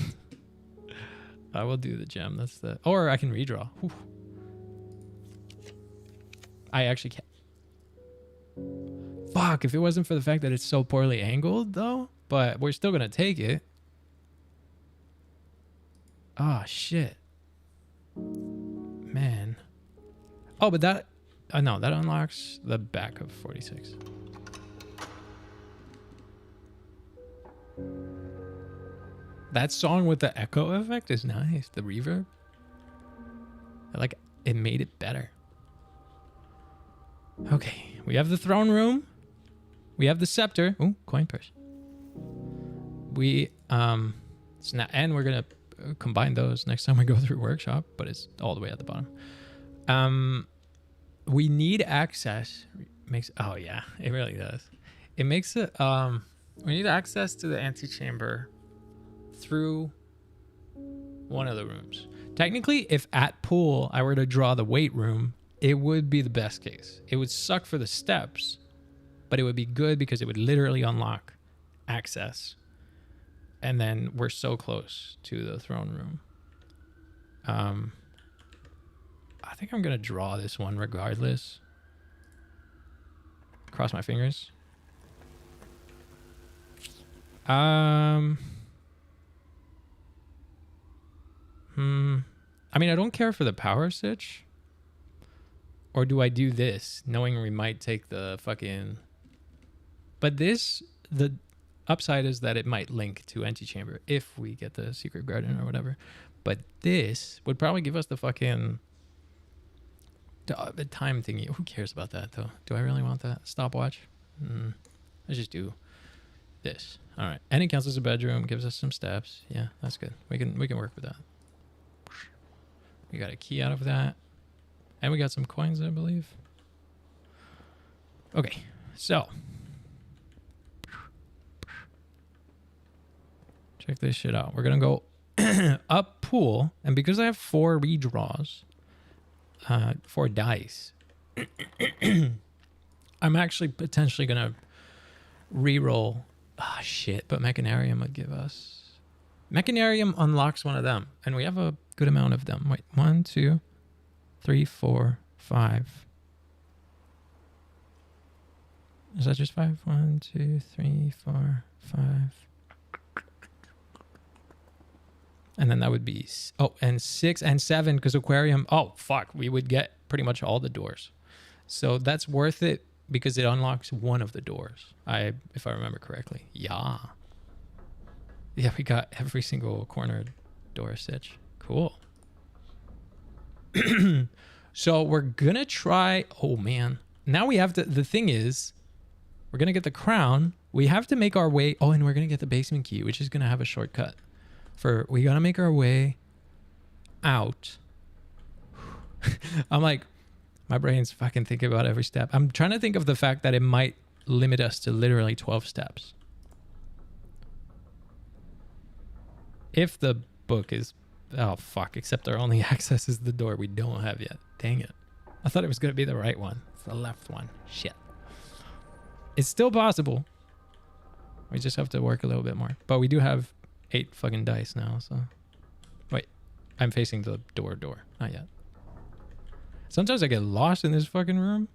Speaker 4: I will do the gem. That's the, or I can redraw. Whew. I actually can't. Fuck, if it wasn't for the fact that it's so poorly angled, though. But we're still gonna take it. Oh, shit. Man. Oh, but that... no, that unlocks the back of 46. That song with the echo effect is nice. The reverb. Like, it made it better. Okay, we have the throne room. We have the scepter. Ooh, coin purse. We, and we're gonna combine those next time we go through workshop, but it's all the way at the bottom. We need access. Oh yeah, it really does. It makes it, we need access to the antechamber through one of the rooms. Technically, if at pool I were to draw the weight room, it would be the best case. It would suck for the steps, but it would be good because it would literally unlock access. And then we're so close to the throne room. I think I'm gonna draw this one regardless. Cross my fingers. I mean, I don't care for the power stitch. Or do I do this, knowing we might take the fucking... But this, the upside is that it might link to antechamber if we get the secret garden or whatever. But this would probably give us the fucking... the time thingy. Who cares about that, though? Do I really want that? Stopwatch? Let's just do this. All right. And it counts as a bedroom, gives us some steps. Yeah, that's good. We can work with that. We got a key out of that. And we got some coins, I believe. Okay, so. Check this shit out. We're going to go up pool. And because I have 4 redraws, 4 dice, I'm actually potentially going to re-roll. Ah, shit. But Mechanarium would give us... Mechanarium unlocks one of them. And we have a good amount of them. Wait, 1, 2... 3, 4, 5. Is that just 5? 1, 2, 3, 4, 5. And then that would be... Oh, and 6 and 7 because aquarium... Oh, fuck. We would get pretty much all the doors. So that's worth it because it unlocks one of the doors. If I remember correctly. Yeah. Yeah, we got every single corner door stitch. Cool. So we're gonna try... Oh man, now we have to... The thing is, we're gonna get the crown. We have to make our way... Oh, and we're gonna get the basement key, which is gonna have a shortcut. We gotta make our way out. I'm like, my brain's fucking thinking about every step. I'm trying to think of the fact that it might limit us to literally 12 steps. If the book is... Oh, fuck. Except our only access is the door we don't have yet. Dang it. I thought it was going to be the right one. It's the left one. Shit. It's still possible. We just have to work a little bit more. But we do have 8 fucking dice now, so... Wait. I'm facing the door. Not yet. Sometimes I get lost in this fucking room.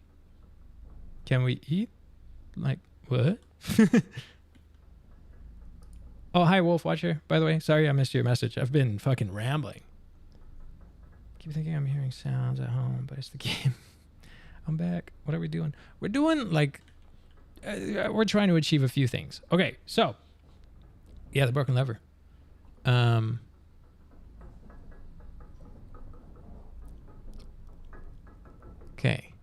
Speaker 4: Can we eat? Like, what? Oh, hi, Wolf Watcher. By the way, sorry I missed your message. I've been fucking rambling. Keep thinking I'm hearing sounds at home, but it's the game. I'm back. What are we doing? We're doing, like... we're trying to achieve a few things. Okay, so... Yeah, the broken lever. Okay.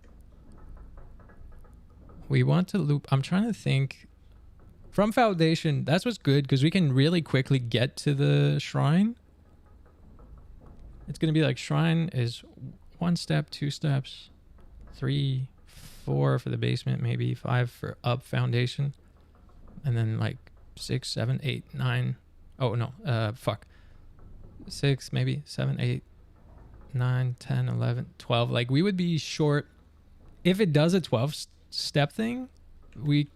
Speaker 4: We want to loop... I'm trying to think... From Foundation, that's what's good, because we can really quickly get to the shrine. It's going to be like shrine is 1 step, 2 steps, 3, 4 for the basement, maybe 5 for up Foundation. And then like 6, 7, 8, 9. Oh, no. Fuck. 6, maybe 7, 8, 9, 10, 11, 12. Like we would be short. If it does a 12-step thing, we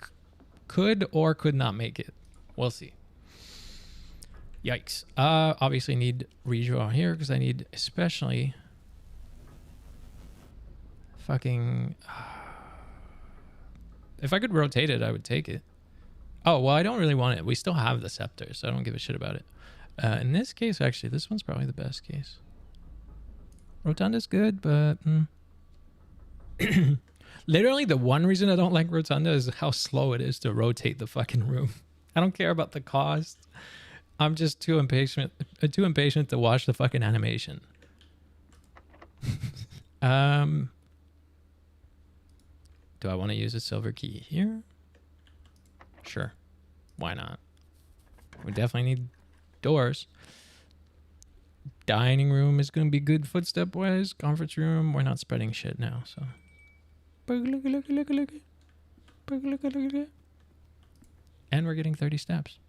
Speaker 4: could or could not make it. We'll see. Yikes. Obviously need redraw here because I need especially fucking... If I could rotate it, I would take it. Oh, well, I don't really want it. We still have the scepter, so I don't give a shit about it. In this case, actually, this one's probably the best case. Rotunda's good, but... Literally, the one reason I don't like Rotunda is how slow it is to rotate the fucking room. I don't care about the cost. I'm just too impatient to watch the fucking animation. Do I want to use a silver key here? Sure. Why not? We definitely need doors. Dining room is going to be good footstep-wise. Conference room, we're not spreading shit now, so... And we're getting 30 steps.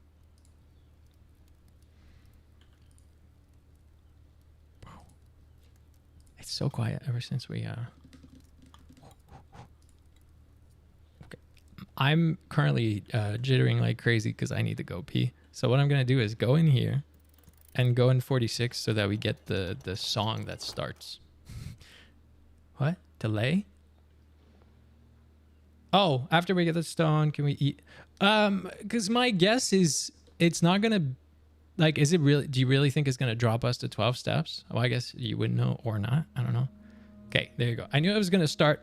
Speaker 4: It's so quiet ever since we... Okay. I'm currently jittering like crazy because I need to go pee. So what I'm going to do is go in here and go in 46 so that we get the song that starts. What? Delay? Oh, after we get the stone, can we eat? Because my guess is it's not going to... Like, is it really... Do you really think it's going to drop us to 12 steps? Well, I guess you wouldn't know or not. I don't know. Okay, there you go. I knew I was going to start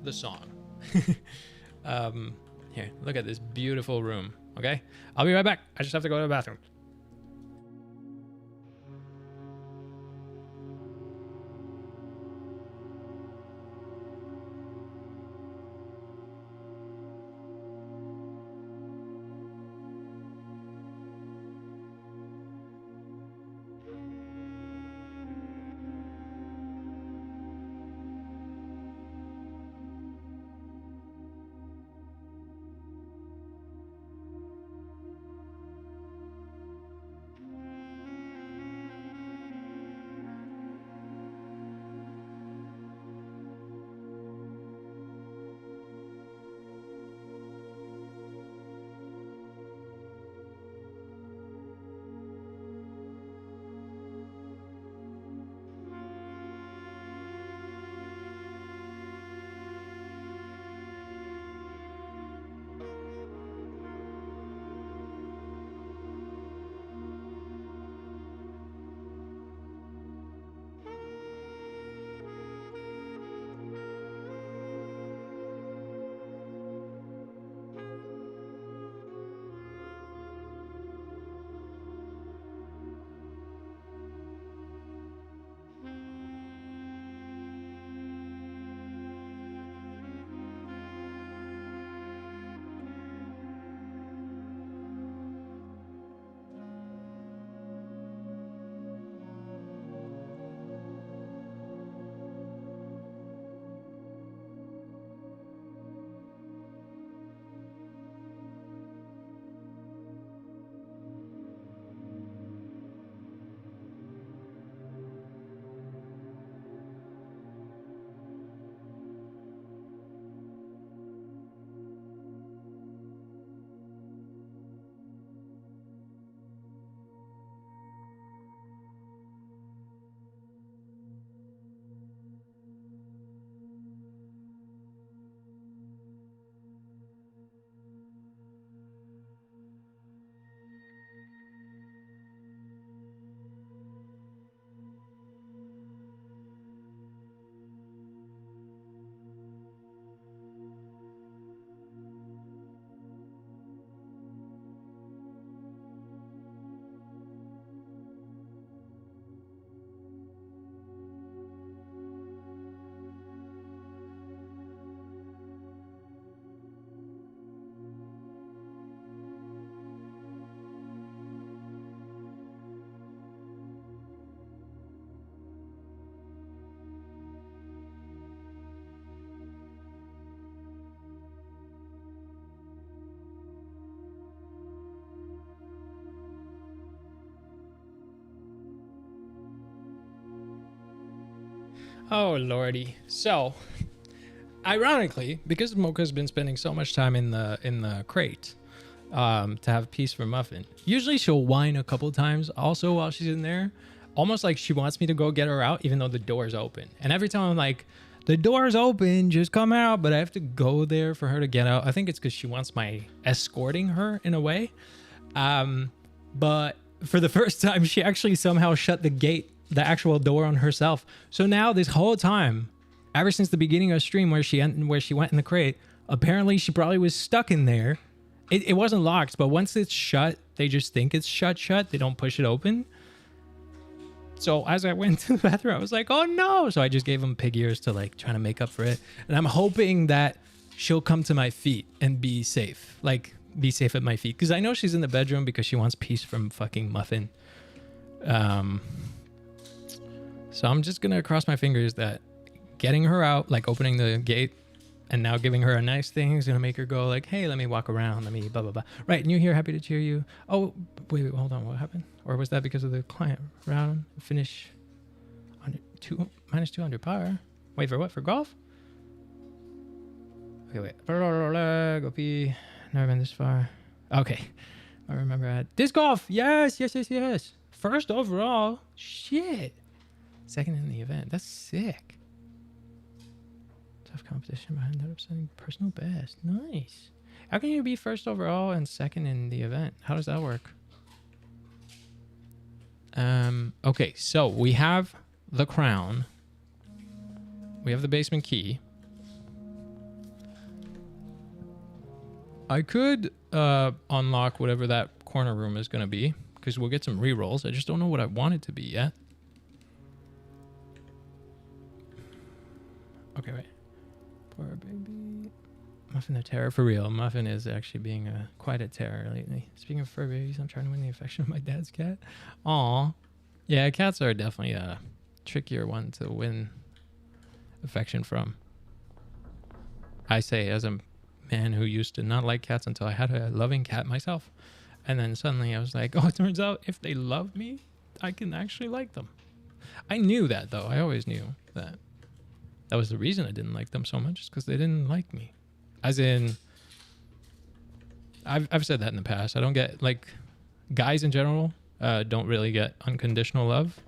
Speaker 4: the song. Here, look at this beautiful room. Okay? I'll be right back. I just have to go to the bathroom. Oh lordy. So, ironically, because Mocha's been spending so much time in the crate, to have peace for Muffin. Usually she'll whine a couple times also while she's in there, almost like she wants me to go get her out, even though the door's open. And every time I'm like, the door's open, just come out, but I have to go there for her to get out. I think it's because she wants my escorting her in a way. But for the first time, she actually somehow shut the gate, the actual door on herself. So now this whole time, ever since the beginning of stream where she went in the crate, apparently she probably was stuck in there. It wasn't locked, but once it's shut, they just think it's shut. They don't push it open. So as I went to the bathroom, I was like, oh no. So I just gave him pig ears to like trying to make up for it. And I'm hoping that she'll come to my feet and be safe. Like be safe at my feet. Because I know she's in the bedroom because she wants peace from fucking Muffin. So I'm just going to cross my fingers that getting her out, like opening the gate, and now giving her a nice thing is going to make her go like, hey, let me walk around. Let me blah, blah, blah. Right. And you're here. Happy to cheer you. Oh, wait, hold on. What happened? Or was that because of the client round finish under minus 200 power? Wait, for what? For golf? Okay, wait. Go pee. Never been this far. Okay. I remember I had disc golf. Yes. First overall. Shit. Second in the event. That's sick. Tough competition, but I ended up setting personal best. Nice. How can you be first overall and second in the event? How does that work? Okay, so we have the crown. We have the basement key. I could unlock whatever that corner room is going to be, because we'll get some rerolls. I just don't know what I want it to be yet. Okay, wait. Poor baby. Muffin the terror for real. Muffin is actually being quite a terror lately. Speaking of fur babies, I'm trying to win the affection of my dad's cat. Aw. Yeah, cats are definitely a trickier one to win affection from. I say as a man who used to not like cats until I had a loving cat myself. And then suddenly I was like, oh, it turns out if they love me, I can actually like them. I knew that, though. I always knew that. That was the reason I didn't like them so much, because they didn't like me. As in, I've said that in the past. I don't get, like, guys in general don't really get unconditional love,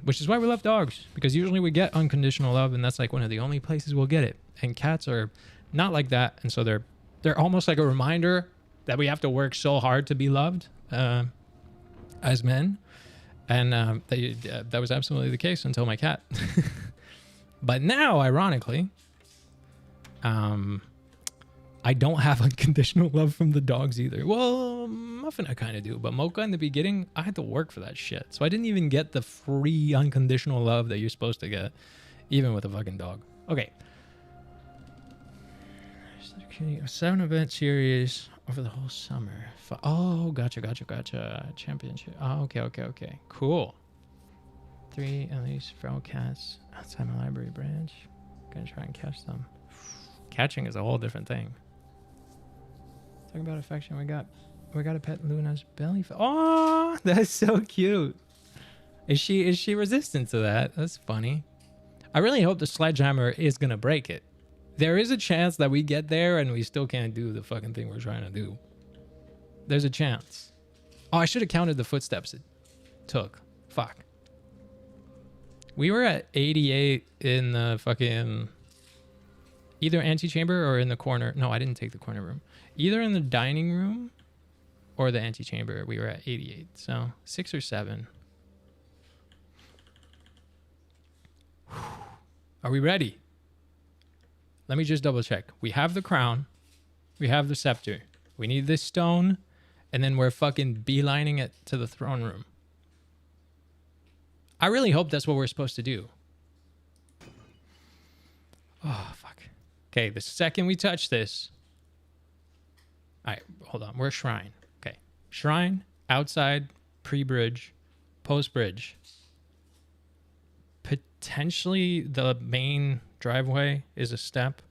Speaker 4: which is why we love dogs, because usually we get unconditional love, and that's like one of the only places we'll get it. And cats are not like that, and so they're almost like a reminder that we have to work so hard to be loved as men. And that was absolutely the case until my cat. But now, ironically, I don't have unconditional love from the dogs either. Well, Muffin I kind of do, but Mocha in the beginning, I had to work for that shit. So I didn't even get the free unconditional love that you're supposed to get, even with a fucking dog. Okay. A 7-event series over the whole summer. Oh, gotcha. Championship. Oh, okay. Cool. 3 at least feral cats outside my library branch. Gonna try and catch them. Catching is a whole different thing. Talking about affection, we got to pet Luna's belly. Oh, that's so cute. Is she resistant to that? That's funny. I really hope the sledgehammer is gonna break it. There is a chance that we get there and we still can't do the fucking thing we're trying to do. There's a chance. Oh, I should have counted the footsteps it took. Fuck. We were at 88 in the fucking either antechamber or in the corner. No, I didn't take the corner room. Either in the dining room or the antechamber, we were at 88. So 6 or 7. Are we ready? Let me just double check. We have the crown. We have the scepter. We need this stone. And then we're fucking beelining it to the throne room. I really hope that's what we're supposed to do. Oh, fuck. Okay, the second we touch this. All right, hold on. We're shrine. Okay. Shrine, outside, pre-bridge, post-bridge. Potentially the main driveway is a step.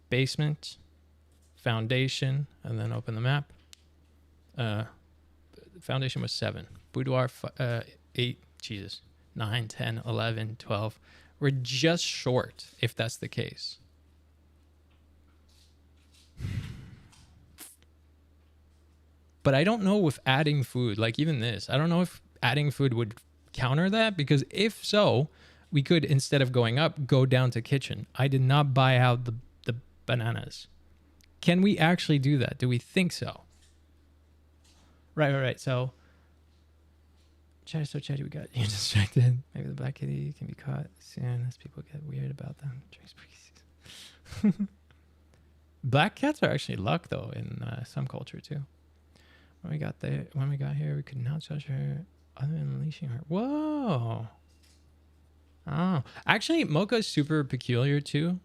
Speaker 4: Basement, foundation, and then open the map. Foundation was 7. Boudoir, 8. Jesus. 9, 10, 11, 12. We're just short if that's the case. But I don't know if adding food, like even this, I don't know if adding food would counter that, because if so, we could, instead of going up, go down to kitchen. I did not buy out the bananas. Can we actually do that? Do we think so? Right. So, so chatty, we got you distracted. Maybe the black kitty can be caught soon as people get weird about them. Black cats are actually luck, though, in some culture, too. When we got here, we could not touch her other than unleashing her. Whoa. Oh. Actually, Mocha is super peculiar, too.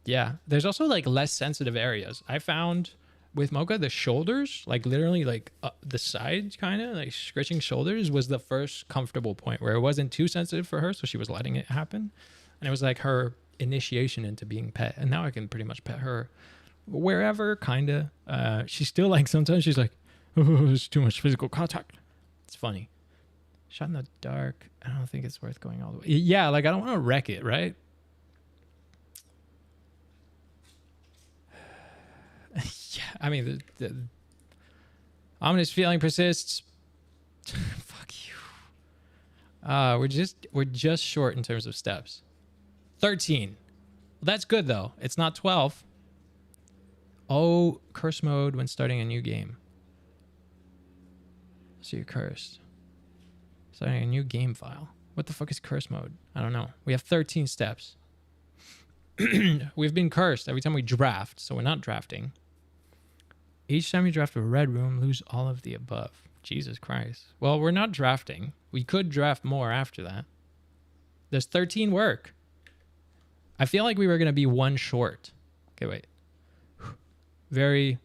Speaker 4: Yeah. There's also, like, less sensitive areas. I found with Mocha, the shoulders, like, literally, like, the sides, kind of, like, scratching shoulders was the first comfortable point where it wasn't too sensitive for her, so she was letting it happen. And it was, like, her initiation into being pet. And now I can pretty much pet her wherever, kind of. She's still, like, sometimes she's like, oh, there's too much physical contact. It's funny. Shot in the dark. I don't think it's worth going all the way. Yeah, like, I don't want to wreck it, right? Yeah, I mean, the ominous feeling persists. Fuck you. We're just short in terms of steps. 13. Well, that's good, though. It's not 12. Oh, curse mode when starting a new game. So you're cursed. Starting a new game file. What the fuck is curse mode? I don't know. We have 13 steps. We've been cursed every time we draft, so we're not drafting. Each time you draft a red room, lose all of the above. Jesus Christ. Well, we're not drafting. We could draft more after that. There's 13 work. I feel like we were going to be one short. Okay, wait.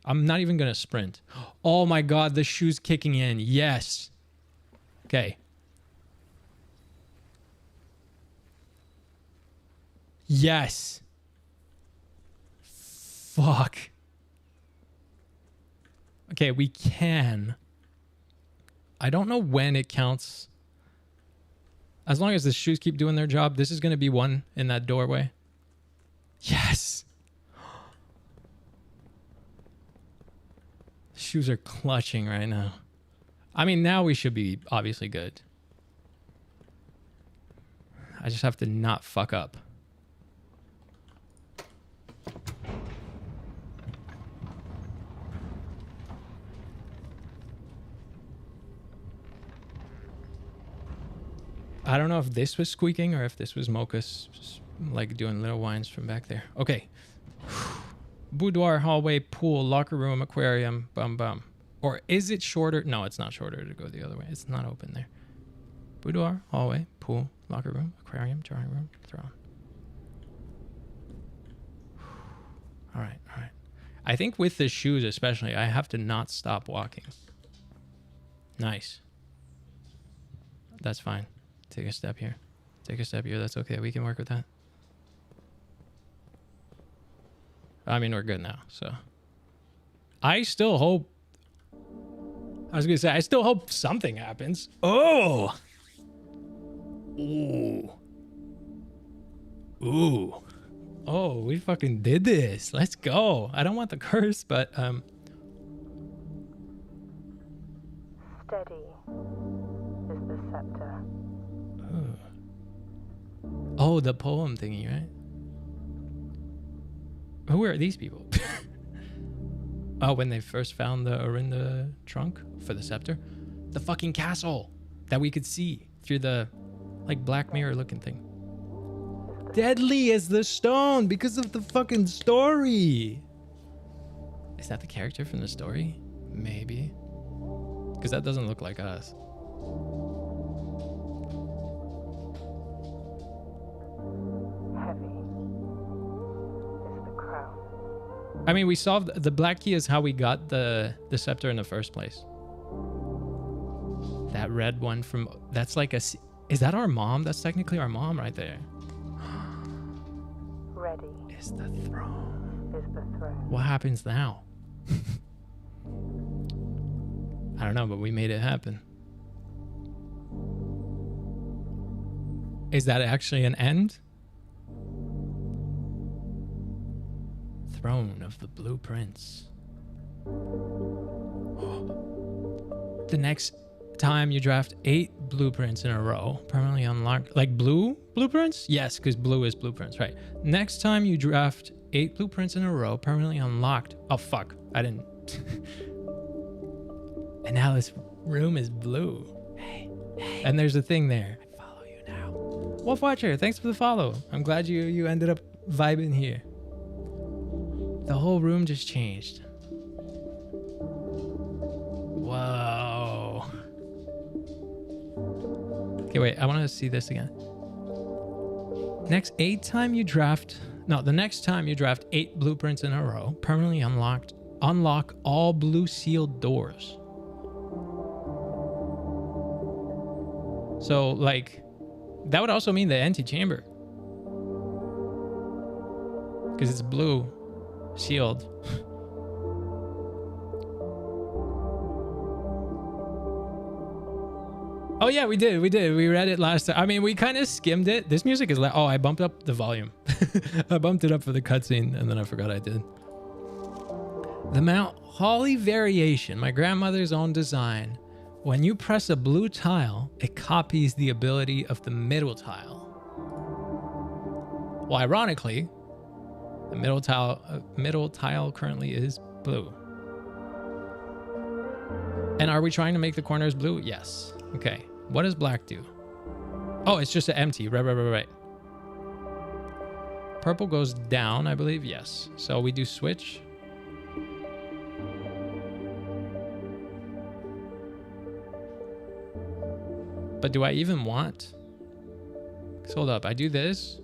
Speaker 4: I'm not even going to sprint. Oh my God, the shoe's kicking in. Yes. Okay. Yes. Fuck. Okay, we can. I don't know when it counts. As long as the shoes keep doing their job, this is going to be one in that doorway. Yes. Shoes are clutching right now. I mean, now we should be obviously good. I just have to not fuck up. I don't know if this was squeaking or if this was Mocha's, like, doing little whines from back there. Okay. Boudoir, hallway, pool, locker room, aquarium, bum bum. Or is it shorter? No, it's not shorter to go the other way. It's not open there. Boudoir, hallway, pool, locker room, aquarium, drawing room, throne. All right. I think with the shoes especially, I have to not stop walking. Nice. That's fine. Take a step here. Take a step here. That's okay. We can work with that. I mean, we're good now, so. I still hope... I was going to say, I still hope something happens. Oh! Ooh. Ooh. Oh, we fucking did this. Let's go. I don't want the curse, but...
Speaker 5: Steady is the scepter.
Speaker 4: Oh, the poem thingy, right? Who are these people? Oh, when they first found the Orinda trunk for the scepter? The fucking castle that we could see through the, like, Black Mirror looking thing. Deadly as the stone because of the fucking story. Is that the character from the story? Maybe. Because that doesn't look like us. I mean, we solved the black key is how we got the scepter in the first place. That red one from, that's like a, is that our mom? That's technically our mom right there.
Speaker 5: Ready
Speaker 4: is the throne.
Speaker 5: Is the throne.
Speaker 4: What happens now? I don't know, but we made it happen. Is that actually an end? Throne of the Blueprints. The next time you draft 8 blueprints in a row, permanently unlocked. Like blue blueprints? Yes, because blue is blueprints, right? Next time you draft 8 blueprints in a row, permanently unlocked. Oh, fuck. I didn't. And now this room is blue. Hey. And there's a thing there. I follow you now. Wolf Watcher, thanks for the follow. I'm glad you ended up vibing here. The whole room just changed. Whoa. Okay, wait. I want to see this again. The next time you draft 8 blueprints in a row, permanently unlock all blue sealed doors. So, like, that would also mean the antechamber. Because it's blue sealed. Oh yeah, we did. We read it last time. I mean, we kind of skimmed it. This music is like, oh, I bumped up the volume. I bumped it up for the cutscene, and then I forgot I did. The Mount Holly variation, my grandmother's own design. When you press a blue tile, it copies the ability of the middle tile. Well, ironically, the middle tile currently is blue. And are we trying to make the corners blue? Yes. Okay. What does black do? Oh, it's just an empty. Right. Purple goes down, I believe. Yes. So we do switch. But do I even want? Hold up. I do this.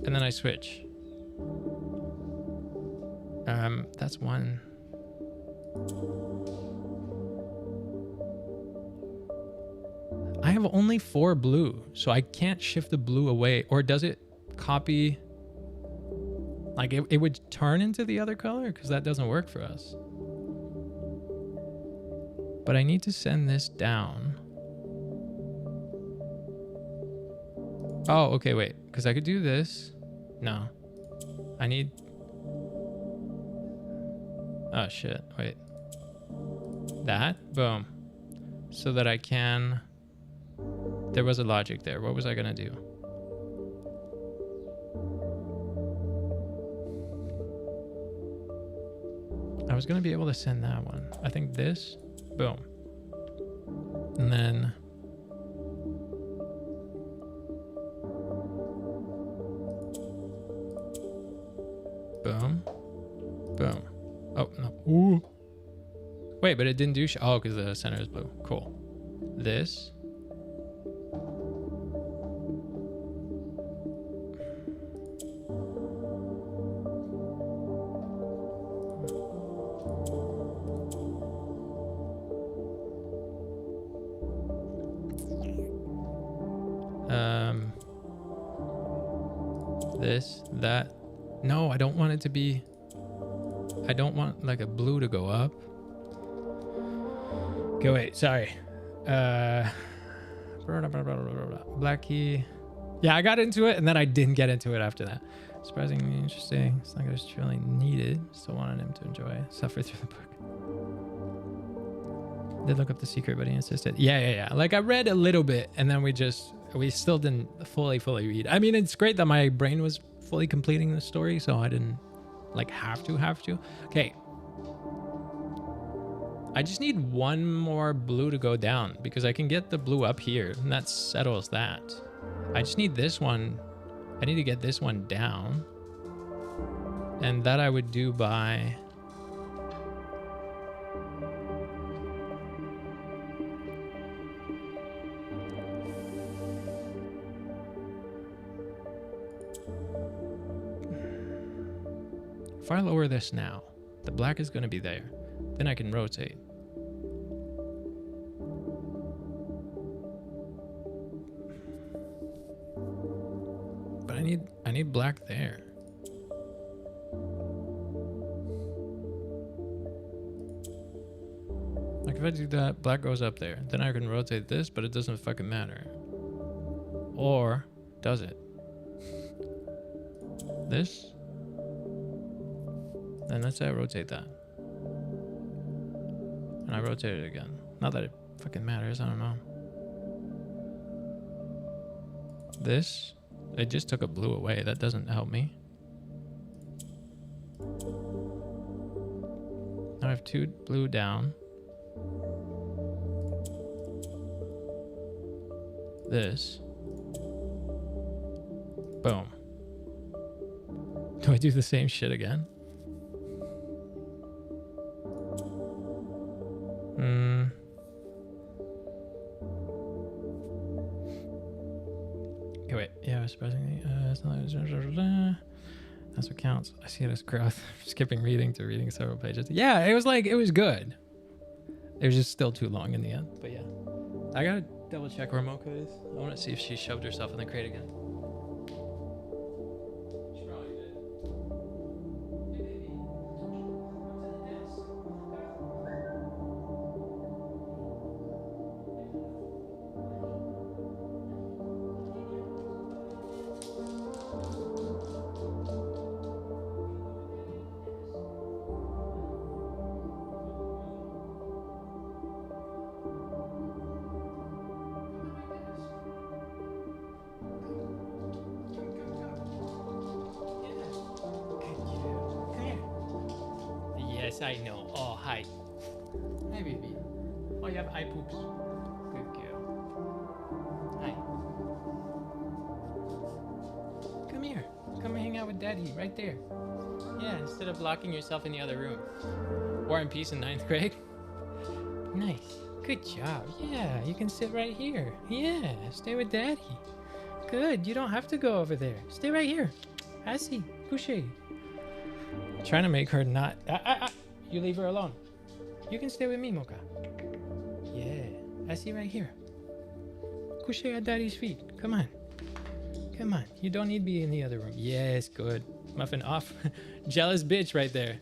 Speaker 4: And then I switch. That's one. I have only 4 blue, so I can't shift the blue away. Or does it copy? Like it would turn into the other color? Because that doesn't work for us. But I need to send this down. Oh, okay, wait. Because I could do this. No. I need... Oh, shit. Wait. That? Boom. So that I can... There was a logic there. What was I going to do? I was going to be able to send that one. I think this... Boom. And then... Boom. Boom. Oh, no. Ooh. Wait, but it didn't do oh, because the center is blue. Cool. This. This, that. No, I don't want it to be... I don't want like a blue to go up. Okay, wait, sorry. Black key. Yeah, I got into it and then I didn't get into it after that. Surprisingly interesting. It's not just truly needed. Still wanted him to enjoy. Suffer through the book. Did look up the secret, but he insisted. Yeah. Like I read a little bit and then we still didn't fully read. I mean, it's great that my brain was fully completing the story, so I didn't like have to. Okay. I just need one more blue to go down because I can get the blue up here and that settles that. I just need this one. I need to get this one down. And that I would do by... If I lower this now, the black is going to be there. Then I can rotate. But I need black there. Like if I do that, black goes up there. Then I can rotate this, but it doesn't fucking matter. Or does it? This? Then let's say I rotate that. And I rotate it again. Not that it fucking matters, I don't know. This? It just took a blue away. That doesn't help me. Now I have 2 blue down. This. Boom. Do I do the same shit again? Okay, wait. Yeah, surprisingly, that's what counts. I see it as growth. Skipping reading to reading several pages. Yeah, it was good. It was just still too long in the end. But yeah, I gotta double check where Mocha is. I want to see if she shoved herself in the crate again. She probably did. Hey, baby. Come to the desk. Yes, I know. Oh, hi. Hi, baby. Oh, you have eye poops. Good girl. Hi. Come here. Come hang out with Daddy right there. Yeah, instead of locking yourself in the other room. War and Peace in 9th grade. Nice. Good job. Yeah, you can sit right here. Yeah, stay with Daddy. Good. You don't have to go over there. Stay right here. I see. Couché. Trying to make her not. You leave her alone. You can stay with me, Mocha. Yeah, I see right here. Couché at Daddy's feet. Come on. Come on. You don't need to be in the other room. Yes, good. Muffin off. Jealous bitch right there.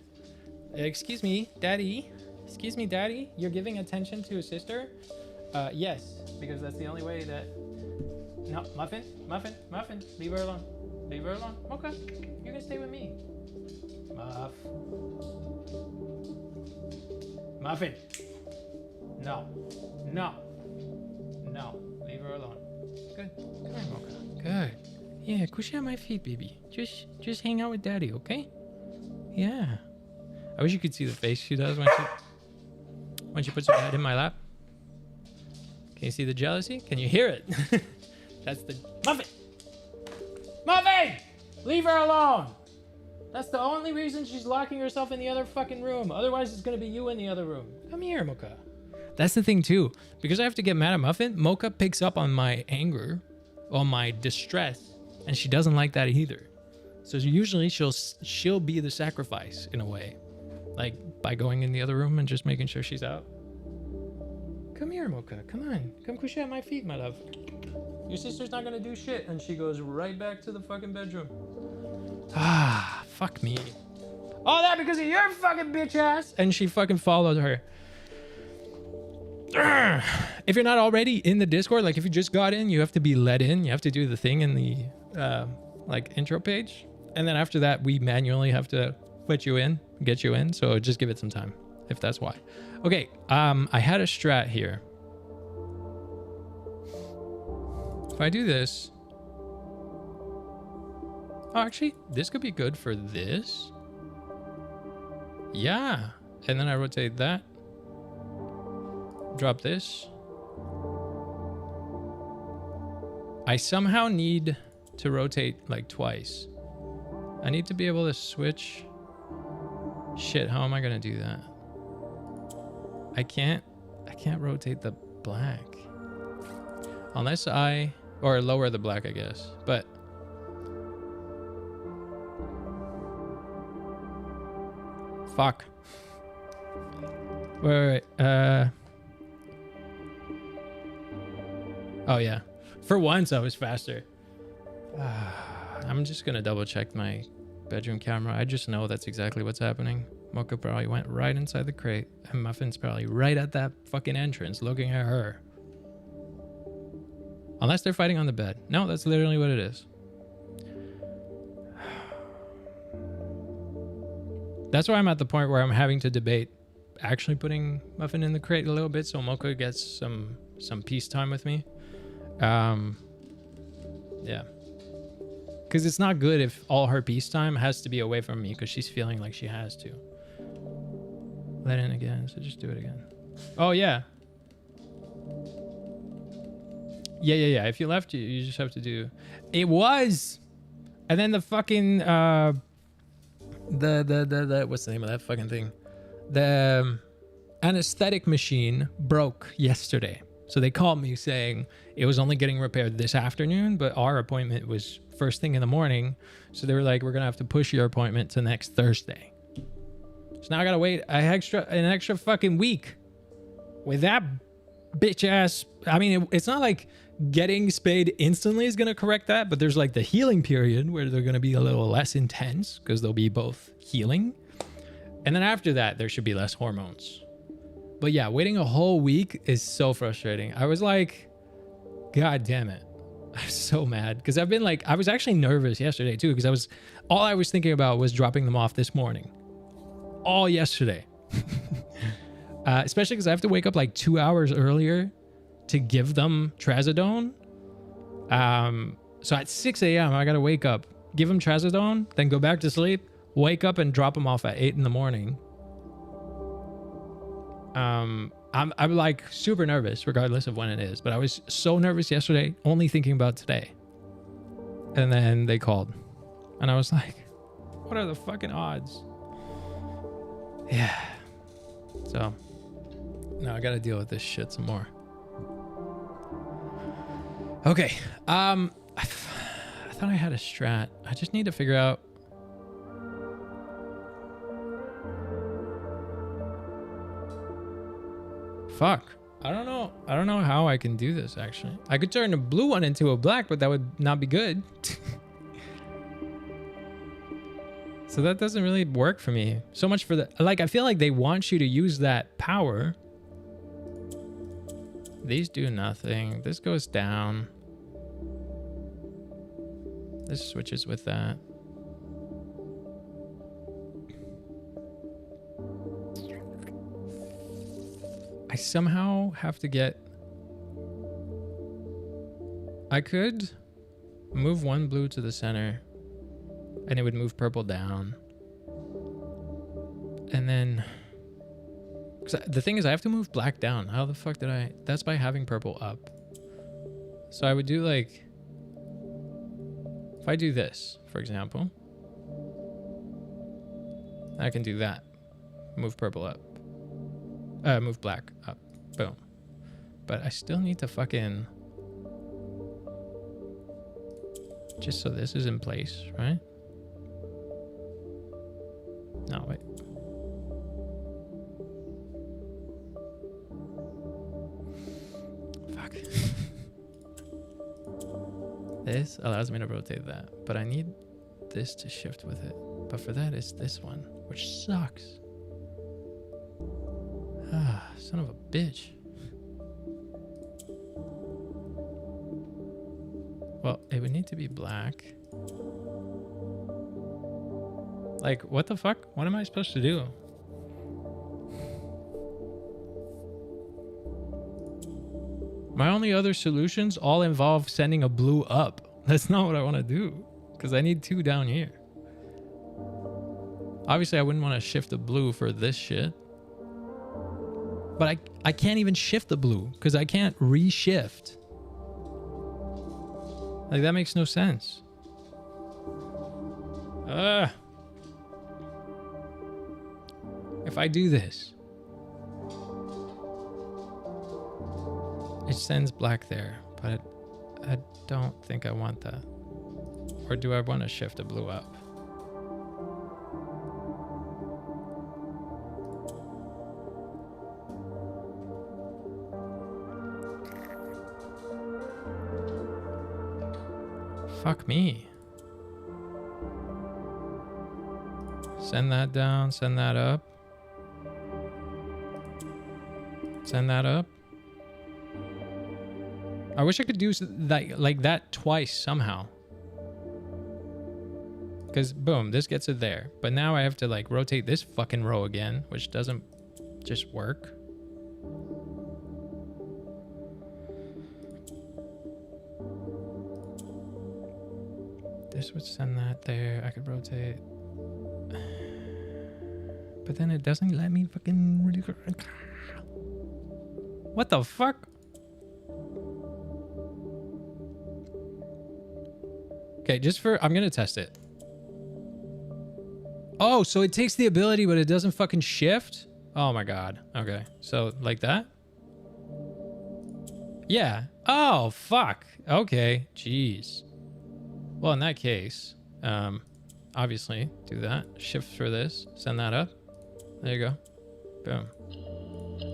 Speaker 4: Excuse me, Daddy. Excuse me, Daddy. You're giving attention to a sister? Yes, because that's the only way that. No, Muffin. Leave her alone. Leave her alone. Mocha, you can stay with me. Muffin. No. Leave her alone. Good. Come here, Mocha. Good. Yeah, couché at my feet, baby. Just hang out with Daddy, okay? Yeah. I wish you could see the face she does when she puts her head in my lap. Can you see the jealousy? Can you hear it? That's the Muffin. Leave her alone. That's the only reason she's locking herself in the other fucking room. Otherwise, it's gonna be you in the other room. Come here, Mocha. That's the thing too. Because I have to get mad at Muffin, Mocha picks up on my anger, on my distress, and she doesn't like that either. So usually she'll be the sacrifice in a way, like by going in the other room and just making sure she's out. Come here, Mocha. Come on. Come couché at my feet, my love. Your sister's not gonna do shit, and she goes right back to the fucking bedroom. Ah, fuck me. All that because of your fucking bitch ass. And she fucking followed her. If you're not already in the Discord, like if you just got in, you have to be let in. You have to do the thing in the like intro page. And then after that, we manually have to put you in, get you in. So just give it some time if that's why. Okay, I had a strat here. If I do this. Oh, actually, this could be good for this. Yeah. And then I rotate that. Drop this. I somehow need to rotate like twice. I need to be able to switch. Shit, how am I gonna do that? I can't rotate the black. Unless or lower the black, I guess. But fuck. Wait. Oh yeah. For once, I was faster. I'm just gonna double check my bedroom camera. I just know that's exactly what's happening. Mocha probably went right inside the crate, and Muffin's probably right at that fucking entrance looking at her. Unless they're fighting on the bed. No, that's literally what it is. That's why I'm at the point where I'm having to debate actually putting Muffin in the crate a little bit so Mocha gets some peace time with me. Yeah. Because it's not good if all her peace time has to be away from me because she's feeling like she has to. Let in again, so just do it again. Oh, yeah. Yeah. If you left, you just have to do... It was! And then the fucking... the what's the name of that fucking thing? The anesthetic machine broke yesterday. So they called me saying it was only getting repaired this afternoon, but our appointment was first thing in the morning. So they were like, we're going to have to push your appointment to next Thursday. So now I got to wait an extra fucking week with that bitch ass. I mean, it's not like getting spayed instantly is going to correct that, but there's like the healing period where they're going to be a little less intense because they'll be both healing. And then after that, there should be less hormones. But yeah, waiting a whole week is so frustrating. I was like, God damn it. I'm so mad because I've been like, I was actually nervous yesterday too because all I was thinking about was dropping them off this morning. All yesterday. Especially because I have to wake up like 2 hours earlier to give them trazodone. So at 6 a.m. I gotta wake up, give them trazodone, then go back to sleep, wake up and drop them off at 8 in the morning. I'm like super nervous regardless of when it is, but I was so nervous yesterday, only thinking about today. And then they called and I was like, what are the fucking odds? Yeah. So now I gotta deal with this shit some more. Okay. I thought I had a strat. I just need to figure out. Fuck. I don't know. I don't know how I can do this actually. I could turn a blue one into a black, but that would not be good. So that doesn't really work for me. So much for the... Like, I feel like they want you to use that power. These do nothing. This goes down. This switches with that. I somehow have to get... I could move one blue to the center. And it would move purple down. And then... the thing is, I have to move black down. How the fuck did I... That's by having purple up. So I would do like... If I do this, for example... I can do that. Move purple up. Move black up. Boom. But I still need to fucking... Just so this is in place, right? No, wait. Fuck. This allows me to rotate that, but I need this to shift with it. But for that, it's this one, which sucks. Ah, son of a bitch. Well, it would need to be black. Like, what the fuck? What am I supposed to do? My only other solutions all involve sending a blue up. That's not what I want to do. Because I need two down here. Obviously, I wouldn't want to shift the blue for this shit. But I can't even shift the blue. Because I can't reshift. Like, that makes no sense. If I do this, it sends black there, but I don't think I want that. Or do I want to shift the blue up? Fuck me. Send that down. Send that up. Send that up. I wish I could do like that twice somehow. Because, boom, this gets it there. But now I have to, like, rotate this fucking row again, which doesn't just work. This would send that there. I could rotate. But then it doesn't let me fucking... What the fuck? Okay, just for... I'm gonna test it. Oh, so it takes the ability, but it doesn't fucking shift? Oh my god. Okay, so like that? Yeah. Oh, fuck. Okay, jeez. Well, in that case, obviously, do that. Shift for this. Send that up. There you go. Boom.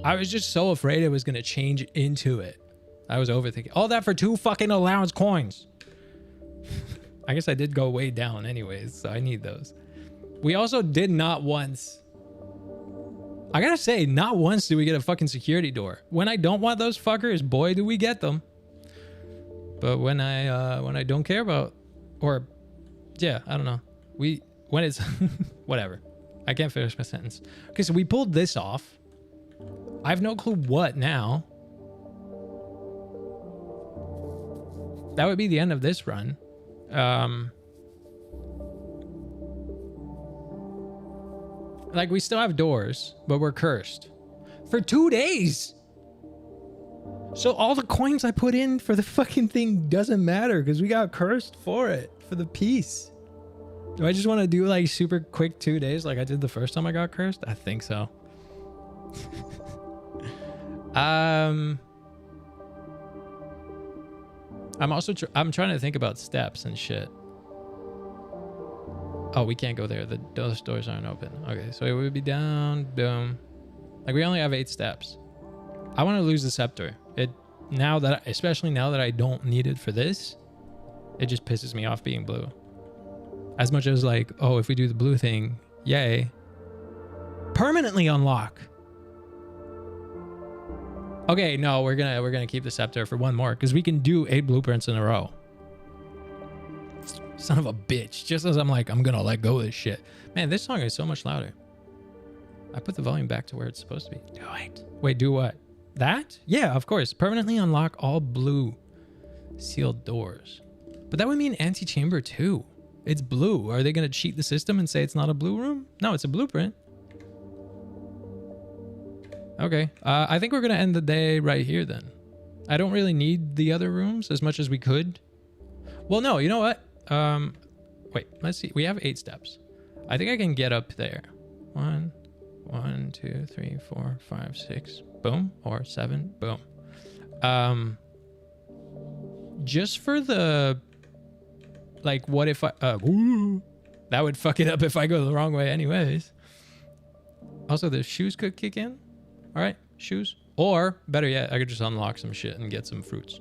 Speaker 4: I was just so afraid it was going to change into it. I was overthinking. All that for 2 fucking allowance coins. I guess I did go way down anyways, so I need those. We also did not once... I gotta say, not once do we get a fucking security door. When I don't want those fuckers, boy, do we get them. But when I don't care about... Or, yeah, I don't know. When it's... whatever. I can't finish my sentence. Okay, so we pulled this off. I have no clue what now. That would be the end of this run. Like, we still have doors, but we're cursed. For 2 days! So all the coins I put in for the fucking thing doesn't matter because we got cursed for it, for the piece. Do I just want to do like super quick 2 days like I did the first time I got cursed? I think so. I'm also I'm trying to think about steps and shit. Oh, we can't go there. Those doors aren't open. Okay, so it would be down, boom. Like, we only have 8 steps. I want to lose the scepter. Especially now that I don't need it for this, it just pisses me off being blue. As much as like, oh, if we do the blue thing, yay. Permanently unlock. Okay, no, we're gonna keep the scepter for 1 more because we can do 8 blueprints in a row. Son of a bitch. Just as I'm like, I'm gonna let go of this shit. Man, this song is so much louder. I put the volume back to where it's supposed to be. Do it. Wait, do what? That? Yeah, of course. Permanently unlock all blue sealed doors. But that would mean antechamber too. It's blue. Are they gonna cheat the system and say it's not a blue room? No, it's a blueprint. Okay. I think we're gonna end the day right here then. I don't really need the other rooms as much as we could. Well, no, you know what? Wait, let's see. We have 8 steps. I think I can get up there. 1, 2, 3, 4, 5, 6. Boom. Or 7. Boom. Just for the... Like, what if I... that would fuck it up if I go the wrong way anyways. Also, the shoes could kick in. All right, shoes. Or, better yet, I could just unlock some shit and get some fruits.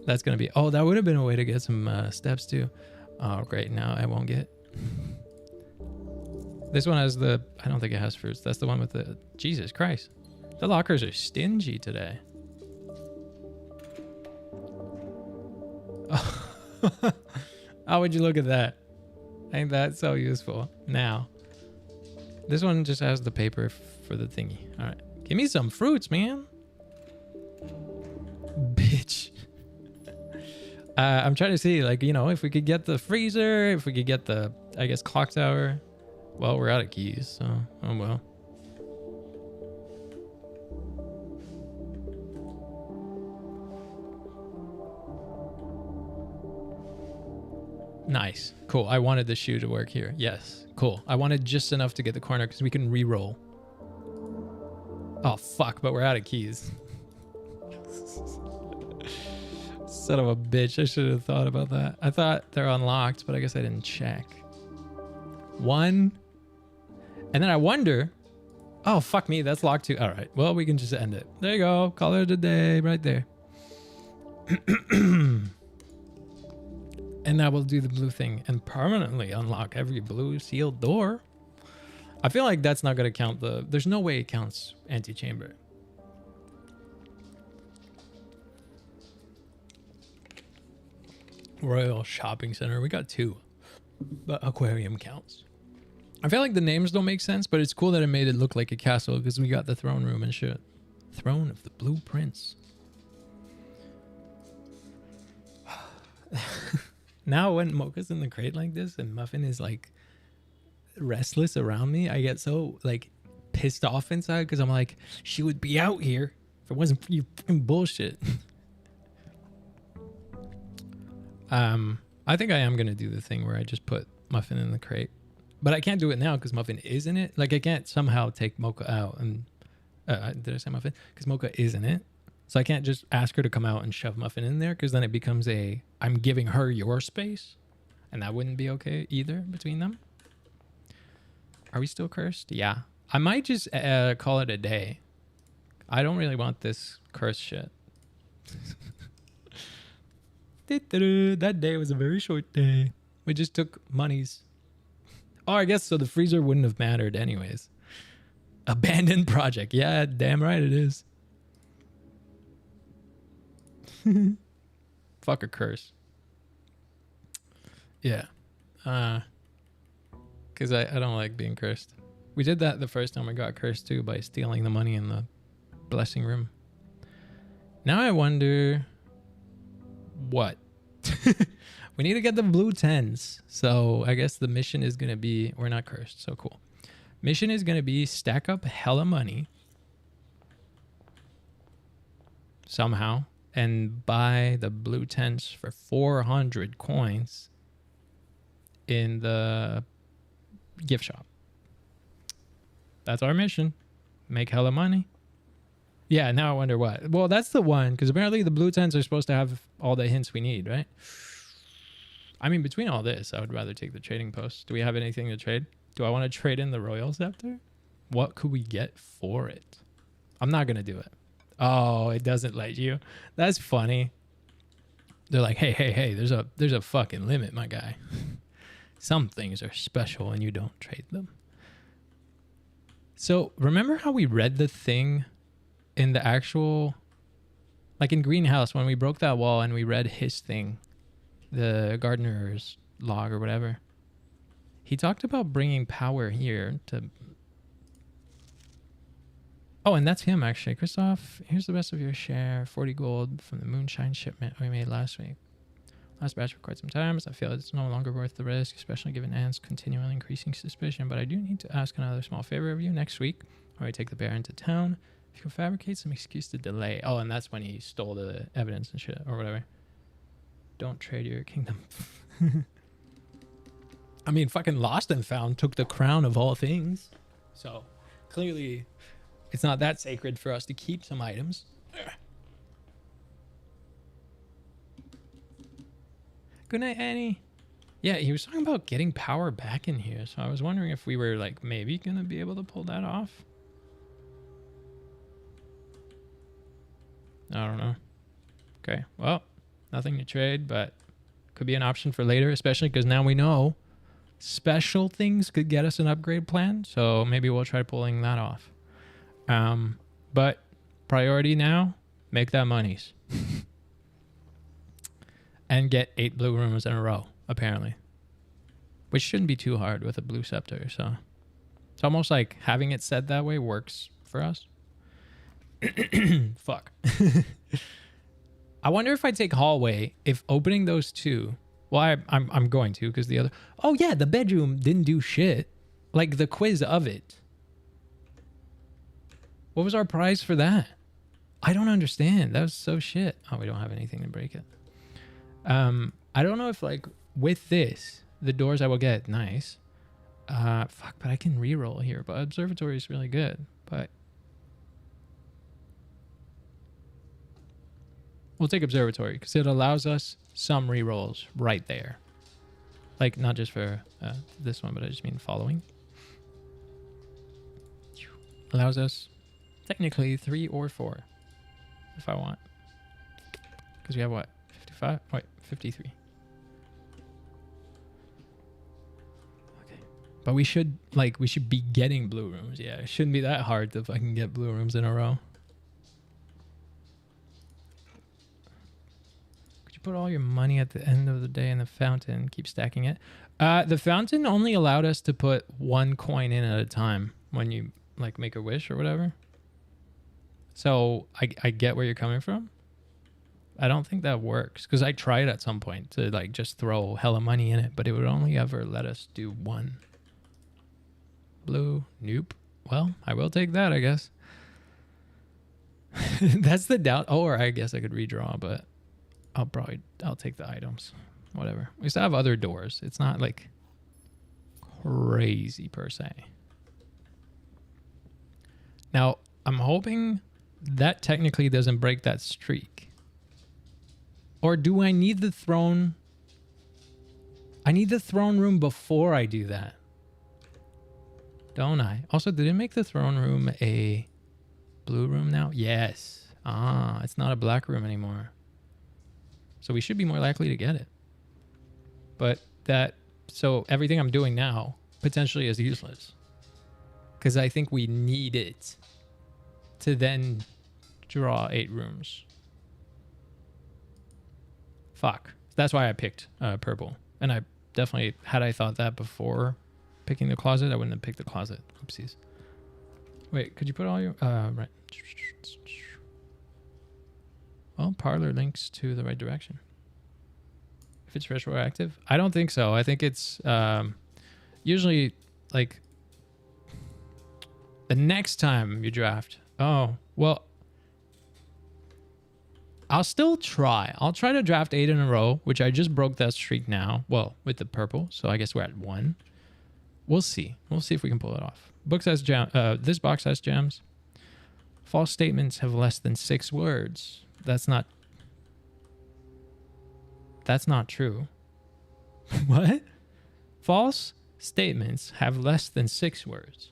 Speaker 4: That's going to be... Oh, that would have been a way to get some steps too. Oh, great. Now I won't get... This one has the... I don't think it has fruits. That's the one with the... Jesus Christ. The lockers are stingy today. How would you look at that? Ain't that so useful? Now. This one just has the paper for the thingy. All right. Give me some fruits, man. Bitch. I'm trying to see, like, you know, if we could get the freezer, if we could get the, I guess, clock tower. Well, we're out of keys, so, oh well. Nice. Cool. I wanted the shoe to work here. Yes. Cool. I wanted just enough to get the corner because we can re-roll. Oh, fuck, but we're out of keys. Son of a bitch. I should have thought about that. I thought they're unlocked, but I guess I didn't check. 1. And then I wonder... Oh, fuck me. That's locked too. All right. Well, we can just end it. There you go. Call it a day right there. And now we'll do the blue thing and permanently unlock every blue sealed door. I feel like that's not gonna count the. There's no way it counts antechamber. Royal Shopping Center. We got 2, but aquarium counts. I feel like the names don't make sense, but it's cool that it made it look like a castle because we got the throne room and shit. Throne of the Blue Prince. Now when Mocha's in the crate like this and Muffin is like restless around me, I get so like pissed off inside because I'm like, she would be out here if it wasn't for you fucking bullshit. I think I am gonna do the thing where I just put Muffin in the crate, but I can't do it now because Muffin is in it. Like I can't somehow take Mocha out and did I say Muffin? Because Mocha is in it, so I can't just ask her to come out and shove Muffin in there because then it becomes a I'm giving her your space, and that wouldn't be okay either between them. Are we still cursed? Yeah, I might just call it a day. I don't really want this curse shit. That day was a very short day. We just took monies. Oh, I guess so the freezer wouldn't have mattered anyways. Abandoned project. Yeah, damn right it is. Fuck a curse. Yeah. Because I don't like being cursed. We did that the first time we got cursed too by stealing the money in the blessing room. Now I wonder... what? We need to get the blue 10s. So I guess the mission is going to be... we're not cursed, so cool. Mission is going to be stack up hella money. Somehow. And buy the blue 10s for 400 coins in the gift shop. That's our mission. Make hella money. Yeah, now I wonder what. Well, that's the one, because apparently the blue 10s are supposed to have all the hints we need, right? I mean, between all this, I would rather take the trading post. Do we have anything to trade? Do I want to trade in the Royal Scepter? What could we get for it? I'm not going to do it. Oh, it doesn't let you. That's funny. They're like, hey, there's a fucking limit, my guy. Some things are special and you don't trade them. So remember how we read the thing in the actual, like in Greenhouse, when we broke that wall and we read his thing, the gardener's log or whatever, he talked about bringing power here to... Oh, and that's him, actually. Christoph, here's the rest of your share. 40 gold from the moonshine shipment we made last week. Last batch for quite some time, as I feel it's no longer worth the risk, especially given Anne's continually increasing suspicion. But I do need to ask another small favor of you next week, when I take the bear into town. If you can fabricate some excuse to delay. Oh, and that's when he stole the evidence and shit, or whatever. Don't trade your kingdom. I mean, fucking Lost and Found took the crown of all things. So, clearly... it's not that sacred for us to keep some items. Good night, Annie. Yeah, he was talking about getting power back in here. So I was wondering if we were like maybe going to be able to pull that off. I don't know. Okay, well, nothing to trade, but could be an option for later, especially because now we know special things could get us an upgrade plan. So maybe we'll try pulling that off. But priority now, make that monies. And get 8 blue rooms in a row, apparently. Which shouldn't be too hard with a blue scepter, so... it's almost like having it said that way works for us. Fuck. I wonder if I take hallway, if opening those two... well, I'm going to, because the other... oh yeah, the bedroom didn't do shit. Like, the quiz of it. What was our prize for that? I don't understand. That was so shit. Oh, we don't have anything to break it. I don't know if, like, with this, the doors I will get, nice. Fuck, but I can reroll here. But observatory is really good. But we'll take observatory because it allows us some rerolls right there. Like, not just for this one, but I just mean following. Allows us... technically 3 or 4 if I want, because we have what, 55? Wait, 53. Okay, But we should be getting blue rooms. Yeah, it shouldn't be that hard to fucking get blue rooms in a row. Could you put all your money at the end of the day in the fountain? Keep stacking it. The fountain only allowed us to put 1 coin in at a time when you like make a wish or whatever. So I get where you're coming from. I don't think that works because I tried at some point to like just throw hella money in it, but it would only ever let us do 1. Blue, nope. Well, I will take that, I guess. That's the doubt. Oh, or I guess I could redraw, but I'll take the items. Whatever. We still have other doors. It's not like crazy per se. Now, I'm hoping that technically doesn't break that streak. Or do I need the throne? I need the throne room before I do that. Don't I? Also, did it make the throne room a blue room now? Yes. Ah, it's not a black room anymore. So we should be more likely to get it. But so everything I'm doing now potentially is useless. Because I think we need it to then draw 8 rooms. Fuck. That's why I picked purple. And I definitely, had I thought that before picking the closet, I wouldn't have picked the closet. Oopsies. Wait, could you put all your... right. Well, parlor links to the right direction. If it's retroactive? I don't think so. I think it's usually like the next time you draft. Oh, well, I'll still try. I'll try to draft 8 in a row, which I just broke that streak now. Well, with the purple. So I guess we're at 1. We'll see. We'll see if we can pull it off. Books has this box has gems. False statements have less than 6 words. That's not true. What? False statements have less than 6 words.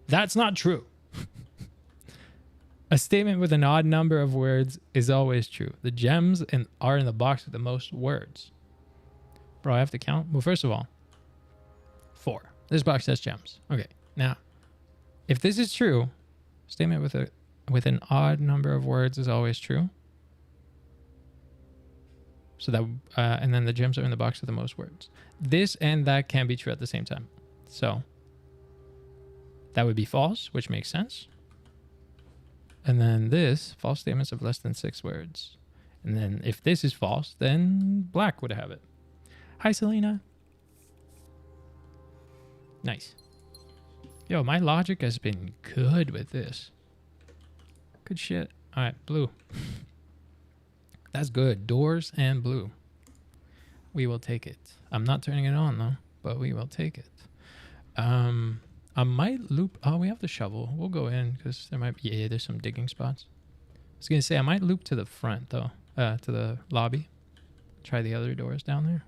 Speaker 4: That's not true. A statement with an odd number of words is always true. The gems are in the box with the most words. Bro, I have to count? Well, first of all, 4. This box has gems. Okay, now, if this is true, statement with an odd number of words is always true. So that, and then the gems are in the box with the most words. This and that can be true at the same time. So that would be false, which makes sense. And then this, false statements of less than 6 words. And then if this is false, then black would have it. Hi, Selena. Nice. Yo, my logic has been good with this. Good shit. All right, blue. That's good. Doors and blue. We will take it. I'm not turning it on, though, but we will take it. I might loop. Oh, we have the shovel. We'll go in because there might be, yeah, there's some digging spots. I was going to say, I might loop to the front, though, to the lobby. Try the other doors down there.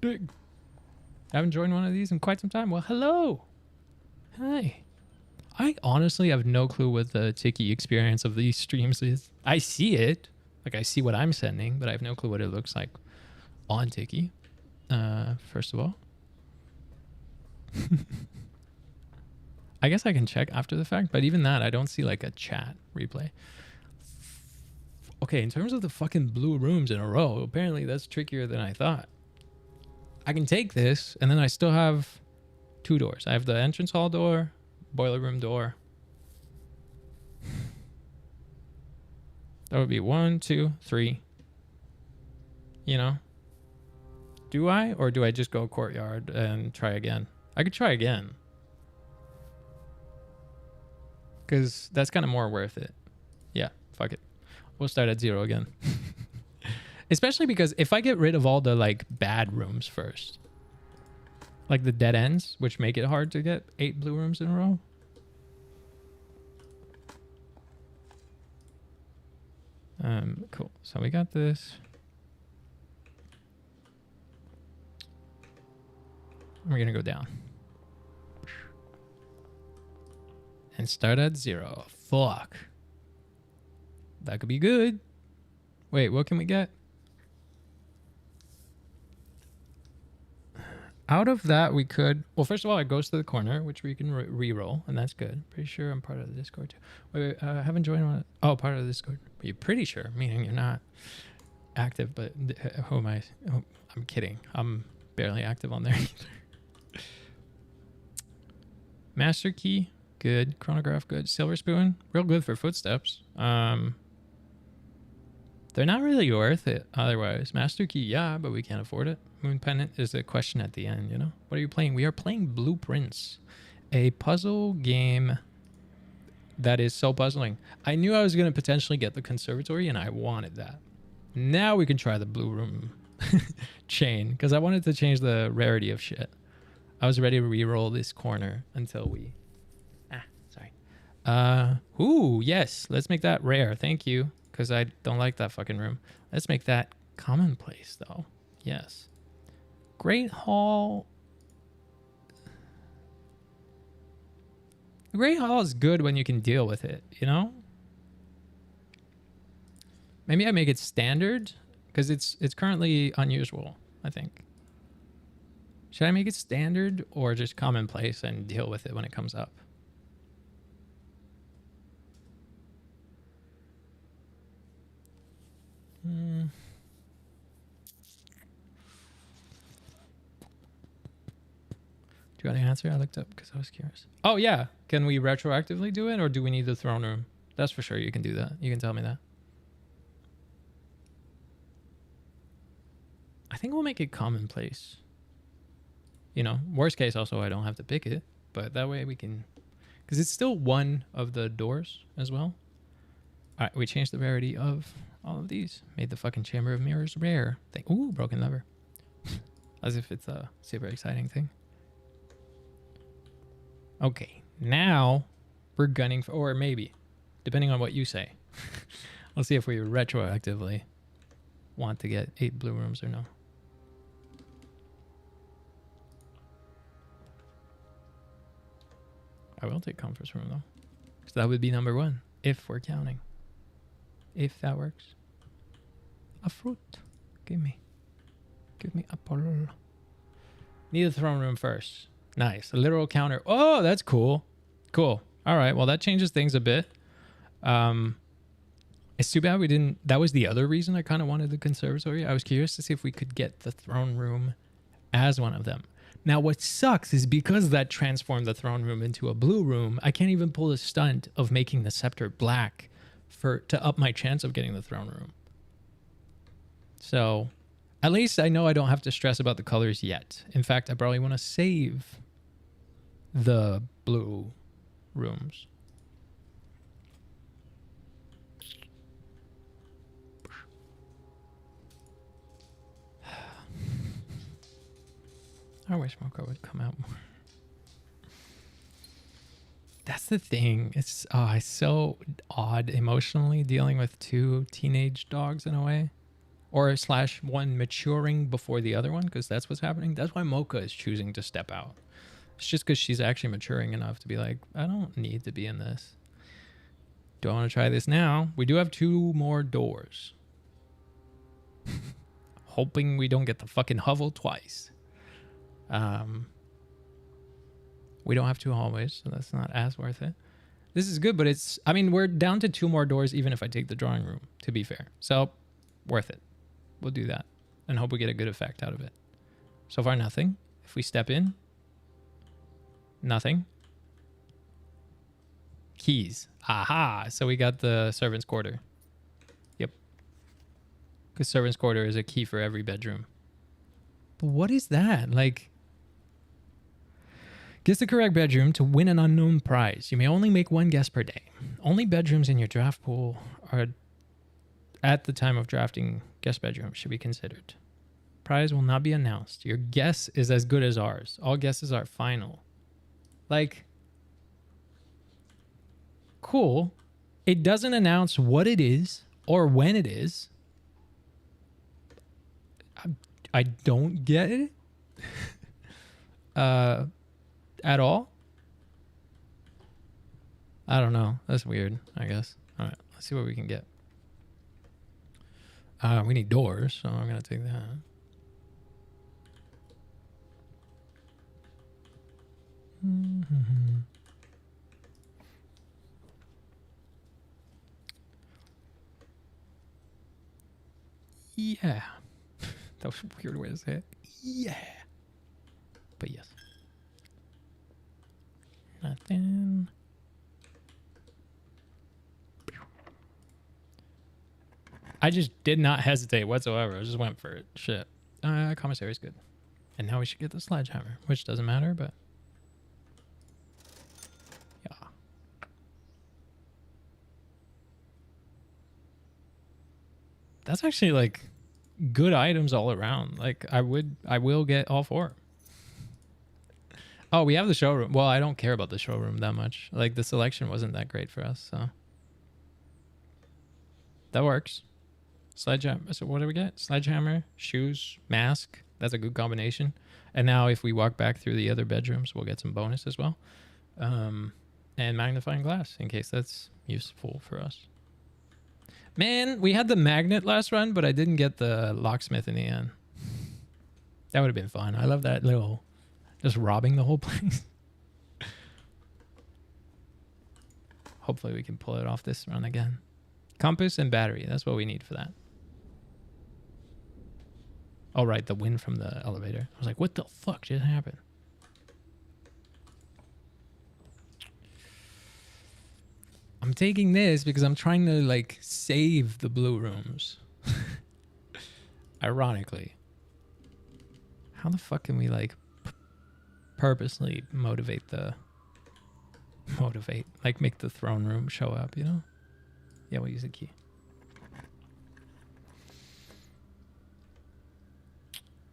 Speaker 4: Dig. I haven't joined one of these in quite some time. Well, hello. Hi. I honestly have no clue what the Tiki experience of these streams is. I see it. Like, I see what I'm sending, but I have no clue what it looks like on Tiki. First of all. I guess I can check after the fact, but even that, I don't see like a chat replay. Okay, in terms of the fucking blue rooms in a row, apparently that's trickier than I thought. I can take this, and then I still have 2 doors. I have the entrance hall door, boiler room door. That would be 1, 2, 3. You know? Do I? Or do I just go courtyard and try again? I could try again. Because that's kind of more worth it. Yeah, fuck it. We'll start at 0 again. Especially because if I get rid of all the like bad rooms first, like the dead ends, which make it hard to get 8 blue rooms in a row. Cool. So we got this. We're gonna go down and start at 0. Fuck. That could be good. Wait, what can we get? Out of that, we could... Well, first of all, it goes to the corner, which we can re-roll, and that's good. Pretty sure I'm part of the Discord, too. Wait, I haven't joined one... Oh, part of the Discord. But you're pretty sure, meaning you're not active, but who am I? Oh, I'm kidding. I'm barely active on there either. Master Key, good. Chronograph, good. Silver Spoon, real good for footsteps. They're not really worth it otherwise. Master Key, yeah, but we can't afford it. Moon Pendant is a question at the end, you know? What are you playing? We are playing Blueprints, a puzzle game that is so puzzling. I knew I was going to potentially get the conservatory, and I wanted that. Now we can try the blue room chain, because I wanted to change the rarity of shit. I was ready to re-roll this corner until we... sorry. Ooh, yes. Let's make that rare. Thank you. Because I don't like that fucking room. Let's make that commonplace, though. Yes. Great Hall. Great Hall is good when you can deal with it, you know? Maybe I make it standard, because it's currently unusual, I think. Should I make it standard or just commonplace and deal with it when it comes up? Do you got the answer? I looked up because I was curious. Oh, yeah. Can we retroactively do it, or do we need the throne room? That's for sure. You can do that. You can tell me that. I think we'll make it commonplace. You know, worst case also I don't have to pick it, but that way we can... Because it's still one of the doors as well. All right, we changed the rarity of all of these. Made the fucking Chamber of Mirrors rare. Ooh, broken lever. As if it's a super exciting thing. Okay, now we're gunning for... Or maybe, depending on what you say. Let's see if we retroactively want to get 8 blue rooms or no. I will take Conference Room, though. Because that would be number 1, if we're counting. If that works. A fruit. Give me apple. Need a throne room first. Nice. A literal counter. Oh, that's cool. Cool. All right. Well, that changes things a bit. It's too bad we didn't... That was the other reason I kind of wanted the conservatory. I was curious to see if we could get the throne room as one of them. Now, what sucks is because that transformed the throne room into a blue room, I can't even pull the stunt of making the scepter black to up my chance of getting the throne room. So, at least I know I don't have to stress about the colors yet. In fact, I probably want to save the blue rooms. I wish Mocha would come out more. That's the thing. It's so odd emotionally dealing with 2 teenage dogs in a way. Or / one maturing before the other one, because that's what's happening. That's why Mocha is choosing to step out. It's just because she's actually maturing enough to be like, I don't need to be in this. Do I want to try this now? We do have 2 more doors. Hoping we don't get the fucking hovel twice. We don't have 2 hallways, so that's not as worth it. This is good, but it's... I mean, we're down to 2 more doors even if I take the drawing room, to be fair. So, worth it. We'll do that and hope we get a good effect out of it. So far, nothing. If we step in, nothing. Keys. Aha! So we got the servant's quarter. Yep. Because servant's quarter is a key for every bedroom. But what is that? Like... Guess the correct bedroom to win an unknown prize. You may only make 1 guess per day. Only bedrooms in your draft pool are at the time of drafting guest bedrooms should be considered. Prize will not be announced. Your guess is as good as ours. All guesses are final. Like, cool. It doesn't announce what it is or when it is. I don't get it. At all? I don't know. That's weird, I guess. All right, let's see what we can get. We need doors, so I'm going to take that. Yeah. That was a weird way to say it. Yeah. But yes. Nothing. I just did not hesitate whatsoever. I just went for it. Shit. Commissary is good. And now we should get the sledgehammer, which doesn't matter, but yeah. That's actually like good items all around. Like I will get all four. Oh, we have the showroom. Well, I don't care about the showroom that much. Like the selection wasn't that great for us, so that works. Sledgehammer. So what do we get? Sledgehammer, shoes, mask. That's a good combination. And now if we walk back through the other bedrooms, we'll get some bonus as well. And magnifying glass in case that's useful for us. Man, we had the magnet last run, but I didn't get the locksmith in the end. That would have been fun. I love that little, just robbing the whole place. Hopefully we can pull it off this run again. Compass and battery. That's what we need for that. Oh, right. The wind from the elevator. I was like, what the fuck just happened? I'm taking this because I'm trying to, like, save the blue rooms. Ironically. How the fuck can we, like, purposely motivate, like, make the throne room show up, you know? Yeah, we'll use the key.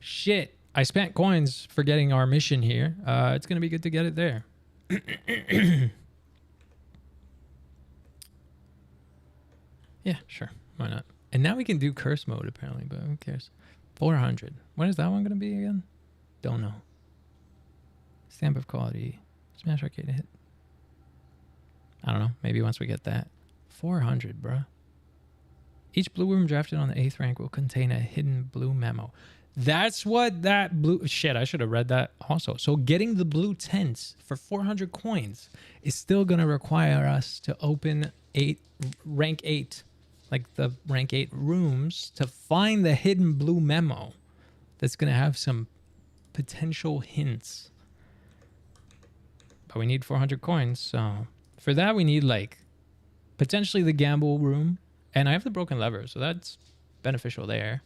Speaker 4: Shit. I spent coins for getting our mission here. It's going to be good to get it there. Yeah, sure. Why not? And now we can do curse mode, apparently, but who cares? 400. When is that one going to be again? Don't know. Stamp of quality. Smash arcade hit. I don't know. Maybe once we get that. 400, bruh. Each blue room drafted on the 8th rank will contain a hidden blue memo. That's what that blue... Shit, I should have read that also. So getting the blue tents for 400 coins is still going to require us to open rank 8, like the rank 8 rooms, to find the hidden blue memo that's going to have some potential hints. But we need 400 coins, so... For that, we need, like, potentially the gamble room. And I have the broken lever, so that's beneficial there.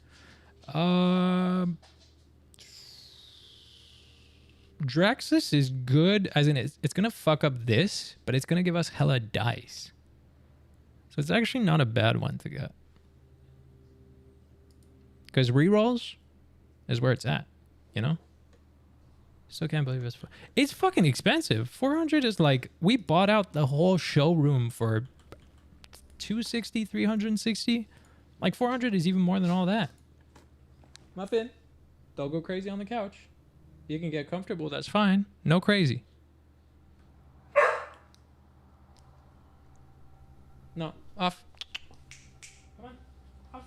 Speaker 4: Draxus is good, as in it's going to fuck up this, but it's going to give us hella dice. So it's actually not a bad one to get. Because rerolls is where it's at, you know? Still can't believe it's fucking expensive. 400 is like, we bought out the whole showroom for 260, 360. Like 400 is even more than all that. Muffin, don't go crazy on the couch. You can get comfortable, that's fine. No crazy. No, off. Come on, off.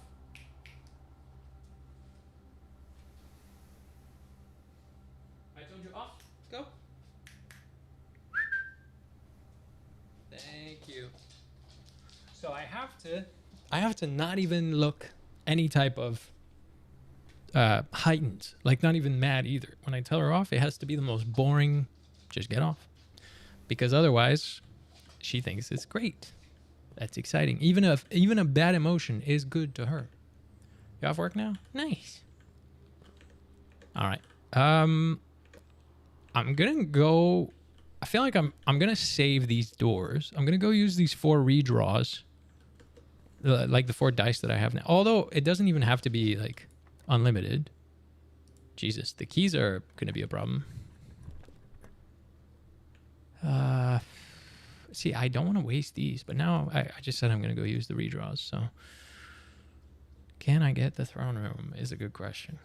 Speaker 4: I told you off. Go. Thank you. So I have to not even look any type of heightened, like not even mad either. When I tell her off, it has to be the most boring, just get off. Because otherwise, she thinks it's great. That's exciting. Even a bad emotion is good to her. You off work now? Nice. All right. I'm gonna go. I feel like I'm gonna save these doors. I'm gonna go use these 4 redraws, like the 4 dice that I have now. Although it doesn't even have to be like unlimited. Jesus, the keys are gonna be a problem. See, I don't want to waste these, but now I just said I'm gonna go use the redraws. So, can I get the throne room? Is a good question.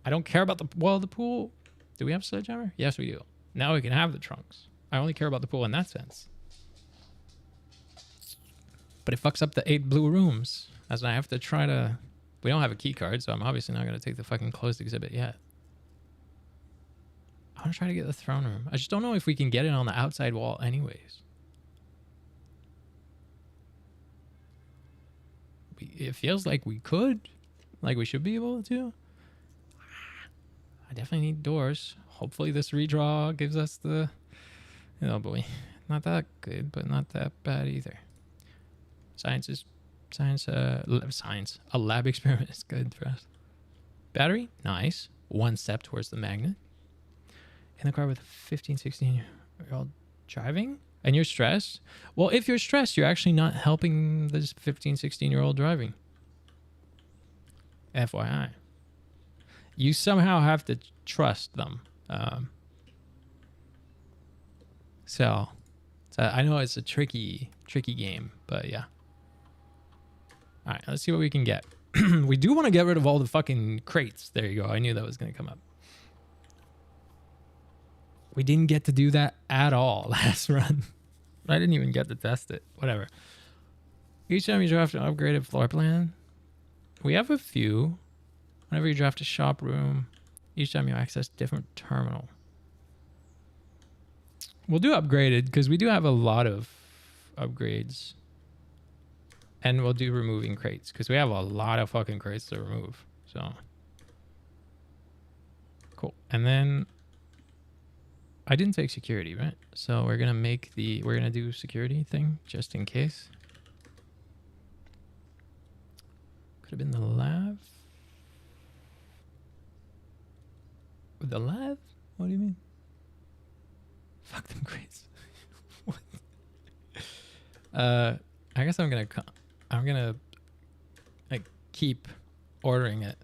Speaker 4: I don't care about the pool. Do we have a sledgehammer? Yes, we do. Now we can have the trunks. I only care about the pool in that sense. But it fucks up the 8 blue rooms, as I have to try to... We don't have a key card, so I'm obviously not going to take the fucking closed exhibit yet. I want to try to get the throne room. I just don't know if we can get it on the outside wall anyways. It feels like we could. Like we should be able to. I definitely need doors. Hopefully this redraw gives us the... Oh boy. Not that good, but not that bad either. Science. A lab experiment is good for us. Battery? Nice. 1 step towards the magnet. In the car with 15, 16-year-old driving? And you're stressed? Well, if you're stressed, you're actually not helping this 15, 16-year-old driving. FYI. You somehow have to trust them. So I know it's a tricky game, but yeah. All right, let's see what we can get. We do want to get rid of all the fucking crates. There you go. I knew that was going to come up. We didn't get to do that at all last run. I didn't even get to test it. Whatever. Each time you draft an upgraded floor plan, we have a few. Whenever you draft a shop room, each time you access different terminal. We'll do upgraded because we do have a lot of upgrades. And we'll do removing crates because we have a lot of fucking crates to remove. So cool. And then I didn't take security, right? So we're gonna do security thing just in case. Could have been the lab. The lab? What do you mean? Fuck them crates. What? I guess I'm gonna like keep ordering it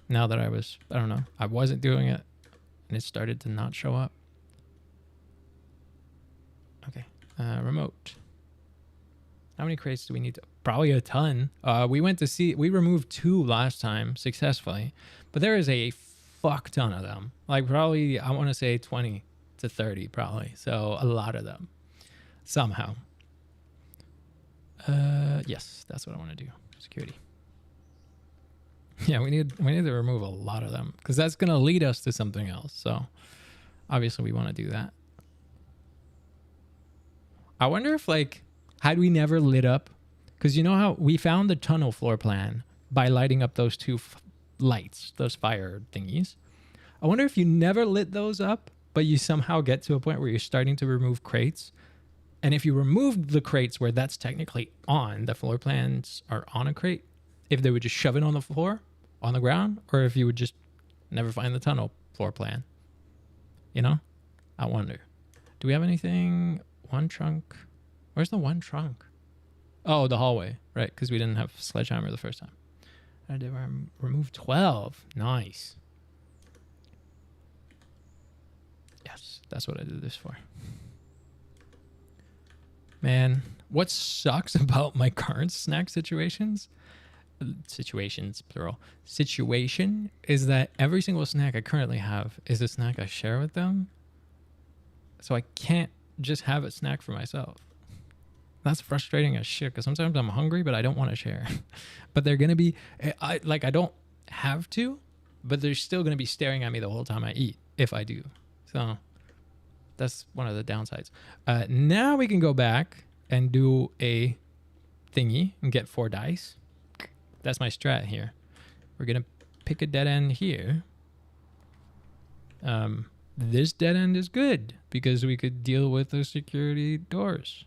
Speaker 4: now that I wasn't doing it and it started to not show up. Okay. Remote. How many crates do we need to? Probably a ton. We removed 2 last time successfully, but there is a fuck ton of them. Like probably, I want to say 20 to 30 probably. So a lot of them somehow. Yes, that's what I want to do. Security. Yeah, we need to remove a lot of them because that's going to lead us to something else. So obviously we want to do that. I wonder if had we never lit up, because you know how we found the tunnel floor plan by lighting up those 2 lights, those fire thingies. I wonder if you never lit those up, but you somehow get to a point where you're starting to remove crates. And if you removed the crates where that's technically on, the floor plans are on a crate, if they would just shove it on the floor, on the ground, or if you would just never find the tunnel floor plan. You know? I wonder. Do we have anything? 1 trunk. Where's the 1 trunk? Oh, the hallway, right? Because we didn't have sledgehammer the first time. I did remove 12. Nice. Yes, that's what I did this for. Man, what sucks about my current snack situation is that every single snack I currently have is a snack I share with them. So I can't just have a snack for myself. That's frustrating as shit because sometimes I'm hungry, but I don't want to share. But they're going to be, I don't have to, but they're still going to be staring at me the whole time I eat if I do. So that's one of the downsides. Now we can go back and do a thingy and get 4 dice. That's my strat here. We're going to pick a dead end here. This dead end is good because we could deal with the security doors.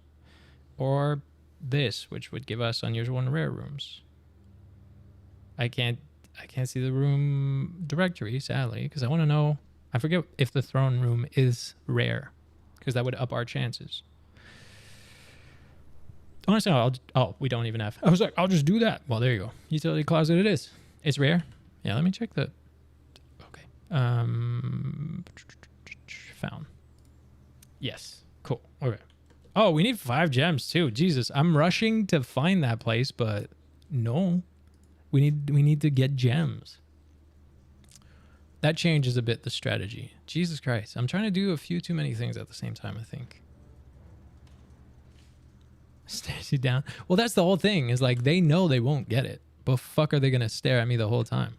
Speaker 4: Or this, which would give us unusual and rare rooms. I can't see the room directory, sadly, because I want to know. I forget if the throne room is rare, because that would up our chances. Honestly, we don't even have. I was like, I'll just do that. Well, there you go. Utility closet it is. It's rare. Yeah, let me check the. Okay. Found. Yes. Cool. Okay. Oh, we need 5 gems too. Jesus, I'm rushing to find that place, but no. We need to get gems. That changes a bit the strategy. Jesus Christ. I'm trying to do a few too many things at the same time, I think. Stares you down. Well, that's the whole thing, is like they know they won't get it. But fuck are they going to stare at me the whole time?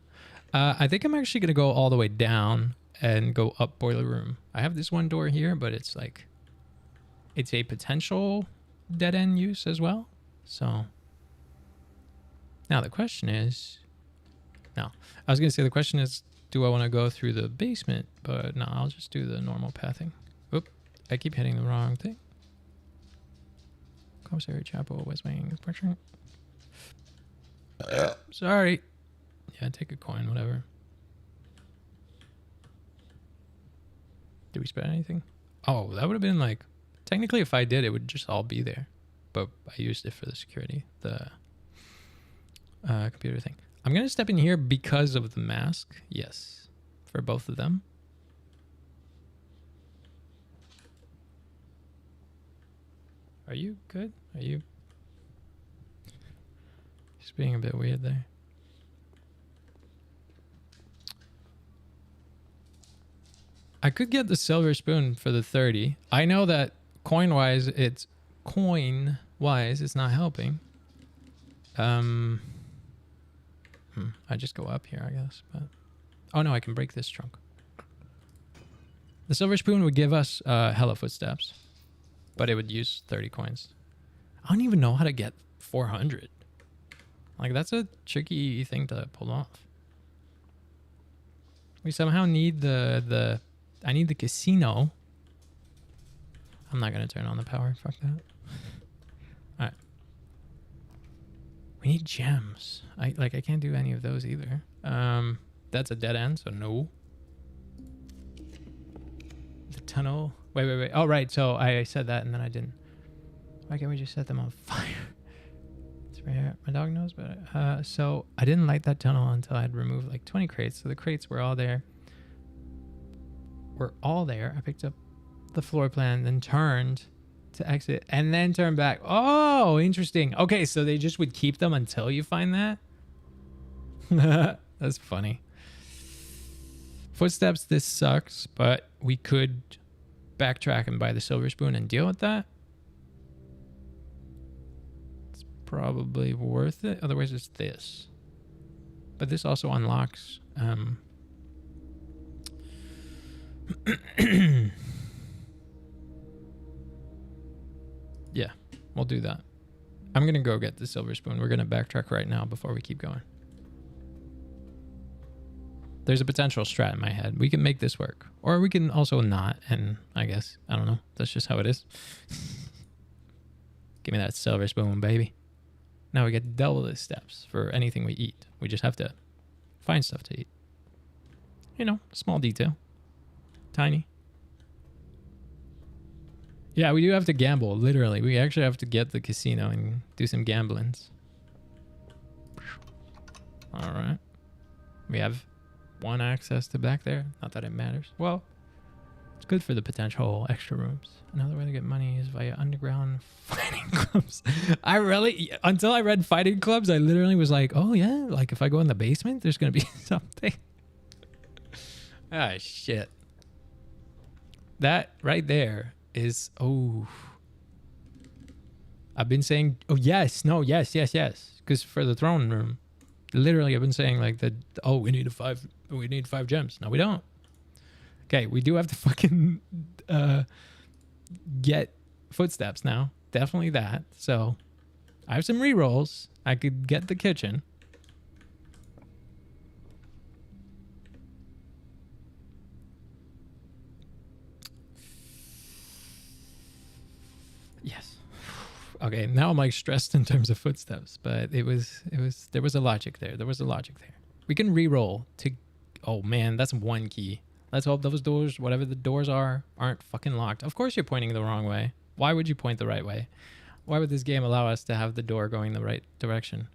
Speaker 4: I think I'm actually going to go all the way down and go up boiler room. I have this one door here, but it's like, it's a potential dead end use as well. So now the question is, no, I was going to say the question is, do I want to go through the basement? But no, I'll just do the normal pathing. Oop, I keep hitting the wrong thing. Commissary Chapel, West Wing, portrait. Sorry. Yeah, take a coin, whatever. Did we spend anything? Oh, that would have been like, technically if I did, it would just all be there. But I used it for the security, the computer thing. I'm going to step in here because of the mask. Yes, for both of them. Are you good? Are you just being a bit weird there? I could get the silver spoon for the 30. I know that coin-wise, it's not helping. I just go up here, I guess. But oh no, I can break this trunk. The silver spoon would give us hella footsteps, but it would use 30 coins. I don't even know how to get 400. Like, that's a tricky thing to pull off. We somehow need I need the casino. I'm not gonna turn on the power. Fuck that. All right. We need gems. I can't do any of those either. That's a dead end, so no. The tunnel. Wait. Oh, right. So I said that and then I didn't. Why can't we just set them on fire? It's right here. My dog knows about it. So I didn't light that tunnel until I'd removed like 20 crates. So the crates were all there. I picked up the floor plan, then turned to exit, and then turned back. Oh, interesting. Okay, so they just would keep them until you find that? That's funny. Footsteps, this sucks, but we could backtrack and buy the silver spoon and deal with that. It's probably worth it. Otherwise, it's this. But this also unlocks... yeah, we'll do that. I'm gonna go get the silver spoon. We're gonna backtrack right now before we keep going. There's a potential strat in my head. We can make this work, or we can also not, and I guess, I don't know, that's just how it is. Give me that silver spoon, baby. Now we get double the steps for anything we eat. We just have to find stuff to eat. You know, small detail. Tiny. Yeah, we do have to gamble, literally. We actually have to get the casino and do some gamblings. All right. We have one access to back there. Not that it matters. Well, it's good for the potential extra rooms. Another way to get money is via underground fighting clubs. I really, until I read fighting clubs, I literally was like, oh yeah, like if I go in the basement, there's going to be something. Ah, shit. That right there is, oh. I've been saying, oh yes, no, yes. Because for the throne room, literally I've been saying like that, oh, we need 5 gems. No, we don't. Okay, we do have to fucking get footsteps now. Definitely that. So I have some rerolls. I could get the kitchen. Yes. Okay, now I'm like stressed in terms of footsteps, but there was a logic there. We can re-roll to, oh man, that's one key. Let's hope those doors, whatever the doors are, aren't fucking locked. Of course you're pointing the wrong way. Why would you point the right way? Why would this game allow us to have the door going the right direction?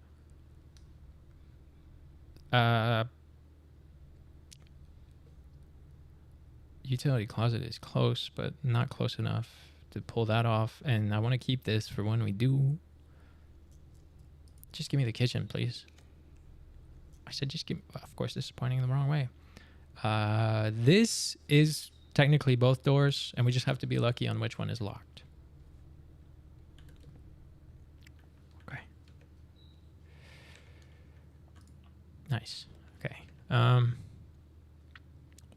Speaker 4: Utility closet is close, but not close enough to pull that off, and I want to keep this for when we do. Just give me the kitchen, please. I said just give me, of course this is pointing the wrong way. This is technically both doors, and we just have to be lucky on which one is locked. Okay. Nice. Okay.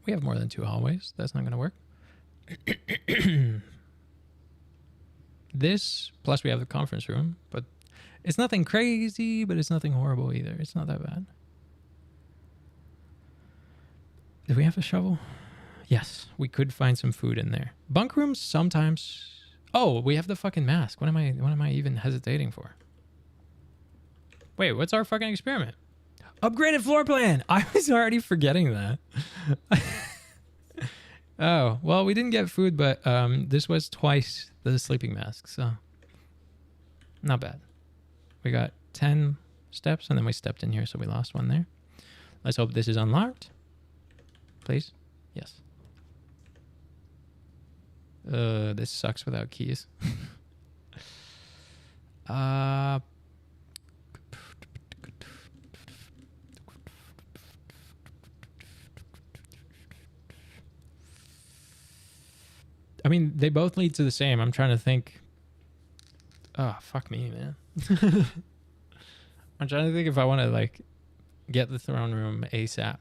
Speaker 4: We have more than 2 hallways. That's not going to work. This, plus we have the conference room, but it's nothing crazy, but it's nothing horrible either. It's not that bad. Do we have a shovel? Yes, we could find some food in there. Bunk rooms sometimes. Oh, we have the fucking mask. What am I even hesitating for? Wait, what's our fucking experiment? Upgraded floor plan. I was already forgetting that. Oh, well, we didn't get food, but this was twice the sleeping mask, so not bad. We got 10 steps, and then we stepped in here, so we lost one there. Let's hope this is unlocked. Please? Yes. This sucks without keys. I mean, they both lead to the same. I'm trying to think. Oh, fuck me, man. I'm trying to think if I want to, like, get the throne room ASAP.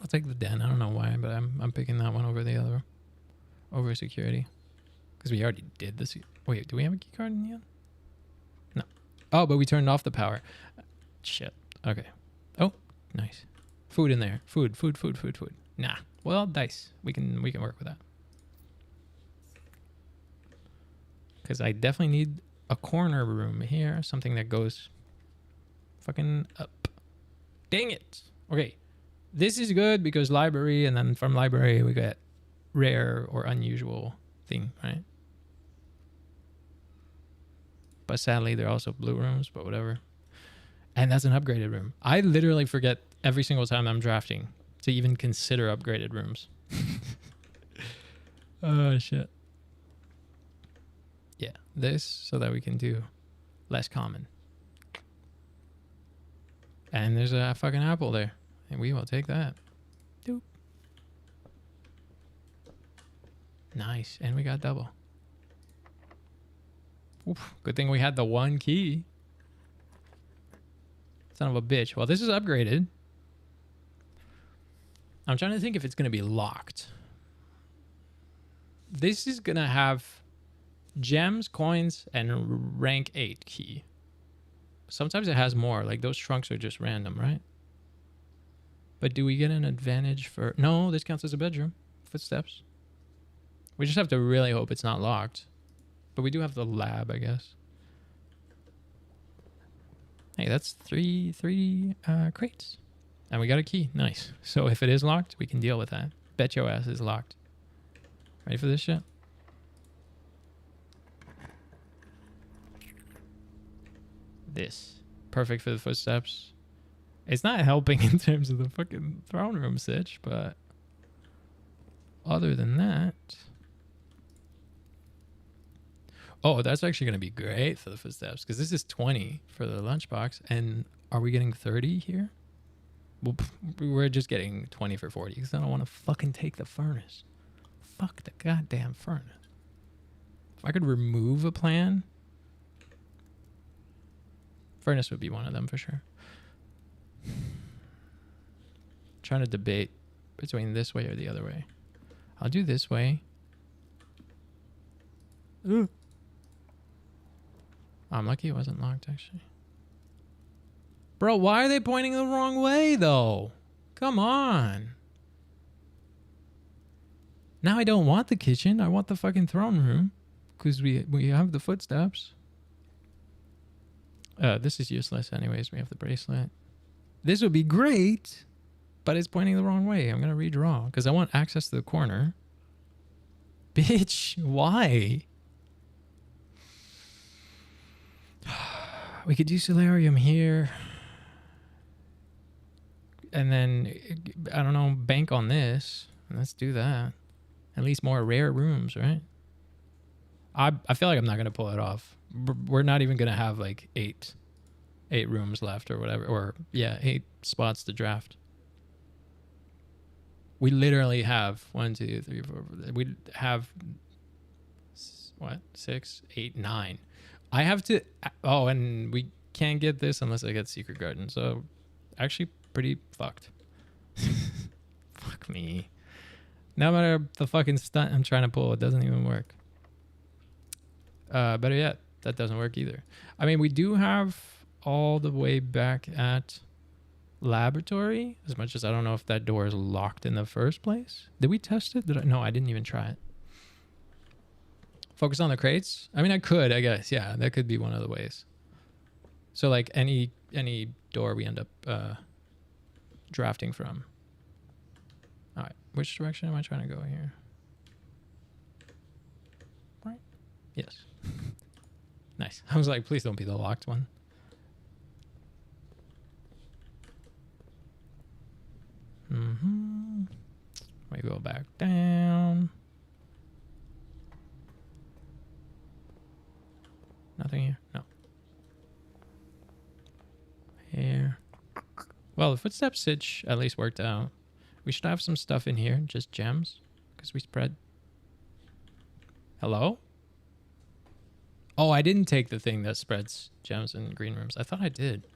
Speaker 4: I'll take the den. I don't know why, but I'm picking that one over the other. Over security. Because we already did this. Wait, do we have a key card in the end? No. Oh, but we turned off the power. Shit. Okay. Oh, nice. Food in there. Food. Nah. Well, dice. We can work with that. Because I definitely need a corner room here. Something that goes fucking up. Dang it. Okay. This is good because library, and then from library we get rare or unusual thing, right? But sadly, there are also blue rooms, but whatever. And that's an upgraded room. I literally forget every single time I'm drafting to even consider upgraded rooms. Oh, shit. Yeah, this so that we can do less common. And there's a fucking apple there. And we will take that. Doop. Nice. And we got double. Oof. Good thing we had the one key. Son of a bitch. Well, this is upgraded. I'm trying to think if it's going to be locked. This is going to have gems, coins, and rank 8 key. Sometimes it has more. Like those trunks are just random, right? But do we get an advantage for... No, this counts as a bedroom. Footsteps. We just have to really hope it's not locked. But we do have the lab, I guess. Hey, that's three crates. And we got a key. Nice. So if it is locked, we can deal with that. Bet your ass is locked. Ready for this shit? This. Perfect for the footsteps. It's not helping in terms of the fucking throne room sitch, but other than that... Oh, that's actually going to be great for the footsteps because this is 20 for the lunchbox. And are we getting 30 here? Well, we're just getting 20 for 40 because I don't want to fucking take the furnace. Fuck the goddamn furnace. If I could remove a plan, furnace would be one of them for sure. Trying to debate between this way or the other way. I'll do this way. Ooh. I'm lucky it wasn't locked, actually. Bro, why are they pointing the wrong way, though? Come on. Now I don't want the kitchen. I want the fucking throne room. Because we have the footsteps. This is useless anyways. We have the bracelet. This would be great, but it's pointing the wrong way. I'm going to redraw because I want access to the corner. Bitch, why? We could do solarium here. And then, I don't know, bank on this. Let's do that. At least more rare rooms, right? I feel like I'm not going to pull it off. We're not even going to have like eight rooms left or whatever. Or, yeah, 8 spots to draft. We literally have 1, 2, 3, 4. We have, what? 6, 8, 9. I have to... Oh, and we can't get this unless I get Secret Garden. So, actually pretty fucked. Fuck me. No matter the fucking stunt I'm trying to pull, it doesn't even work. Better yet, that doesn't work either. I mean, we do have all the way back at laboratory, as much as I don't know if that door is locked in the first place. Did we test it? No, I didn't even try it. Focus on the crates? I mean, I could, I guess. Yeah, that could be one of the ways. So like any door we end up drafting from. All right, which direction am I trying to go here? Right? Yes. Nice. I was like, please don't be the locked one. Mm-hmm. We go back down. Nothing here? No. Here. Well, the footstep stitch at least worked out. We should have some stuff in here, just gems, because we spread. Hello? Oh, I didn't take the thing that spreads gems in green rooms. I thought I did.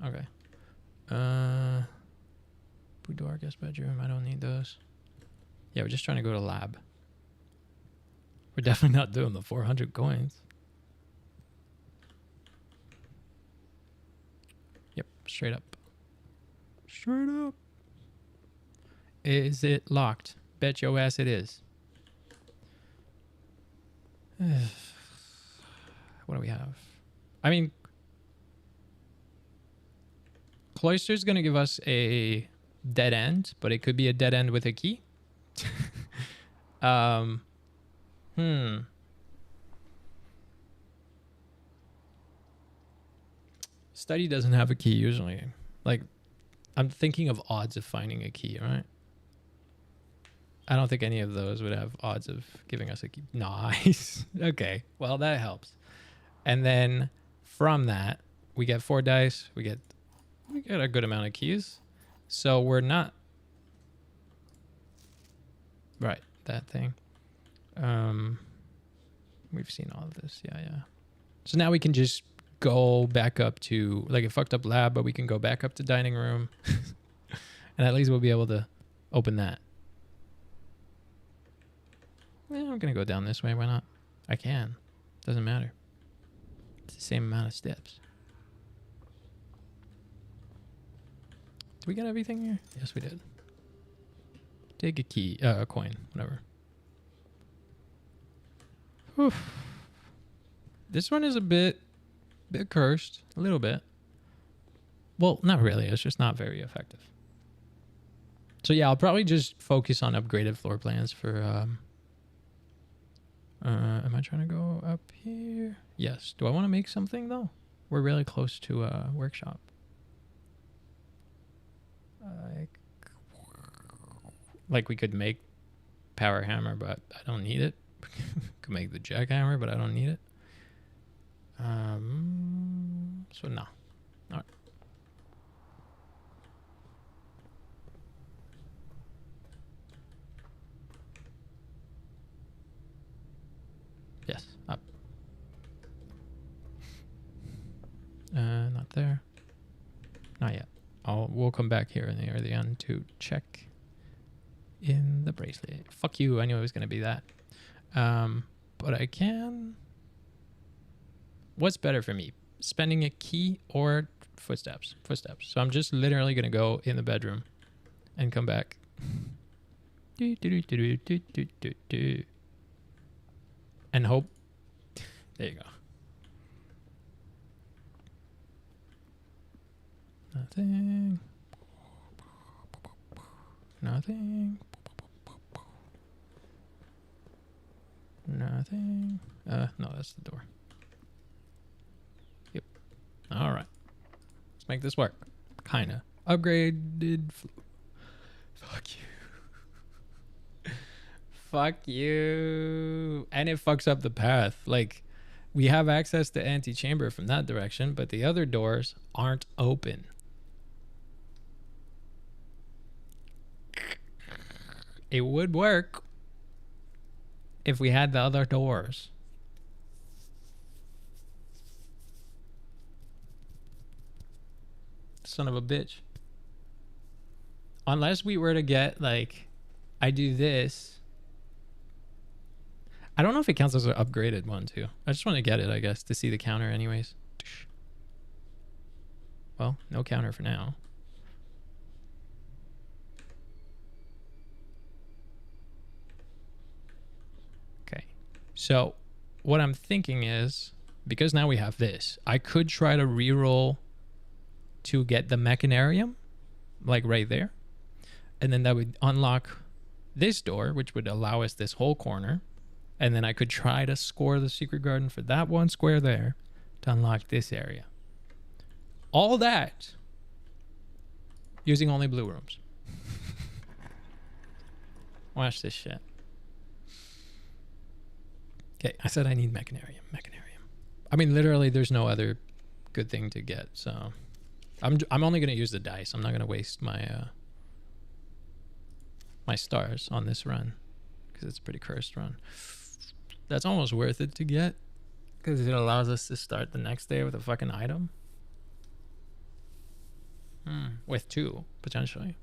Speaker 4: Okay. Boudoir, guest bedroom. I don't need those. Yeah, we're just trying to go to lab. We're definitely not doing the 400 coins. Yep, straight up. Straight up. Is it locked? Bet your ass it is. What do we have? I mean, Cloister's going to give us a dead end, but it could be a dead end with a key. Study doesn't have a key usually. Like, I'm thinking of odds of finding a key, right? I don't think any of those would have odds of giving us a key. Nice. Okay. Well, that helps. And then from that, we get 4 dice. We get a good amount of keys. So we're not... Right. That thing. We've seen all of this. Yeah. So now we can just go back up to... Like, it fucked up lab, but we can go back up to dining room. And at least we'll be able to open that. Well, I'm going to go down this way. Why not? I can. Doesn't matter. It's the same amount of steps. Did we get everything here? Yes, we did. Take a key, a coin, whatever. Whew. This one is a bit cursed. A little bit. Well, not really. It's just not very effective. So yeah, I'll probably just focus on upgraded floor plans for... am I trying to go up here? Yes. Do I want to make something though? We're really close to a workshop. Like we could make power hammer, but I don't need it. Could make the jackhammer, but I don't need it. So no. All right. Yes, up. Not there. Not yet. We'll come back here in the end to check in the bracelet. Fuck you, I knew it was going to be that. But I can... What's better for me? Spending a key or footsteps? Footsteps. So I'm just literally going to go in the bedroom and come back. And hope. There you go. Nothing. Nothing. Nothing. No, that's the door. Yep. All right. Let's make this work. Kinda. Upgraded. Fuck you. Fuck you. And it fucks up the path. Like, we have access to antechamber from that direction, but the other doors aren't open. It would work if we had the other doors. Son of a bitch. unless we were to get like, I do this. I don't know if it counts as an upgraded one too. I just want to get it, I guess, to see the counter anyways. Well, no counter for now. Okay. So what I'm thinking is, because now we have this, I could try to reroll to get the mechanarium, like right there. And then that would unlock this door, which would allow us this whole corner. And then I could try to score the secret garden for that one square there to unlock this area. All that using only blue rooms. Watch this shit. Okay, I said I need mechanarium. I mean, literally, there's no other good thing to get, so I'm only gonna use the dice. I'm not gonna waste my my stars on this run because it's a pretty cursed run. That's almost worth it to get because it allows us to start the next day with a fucking item. With 2 potentially,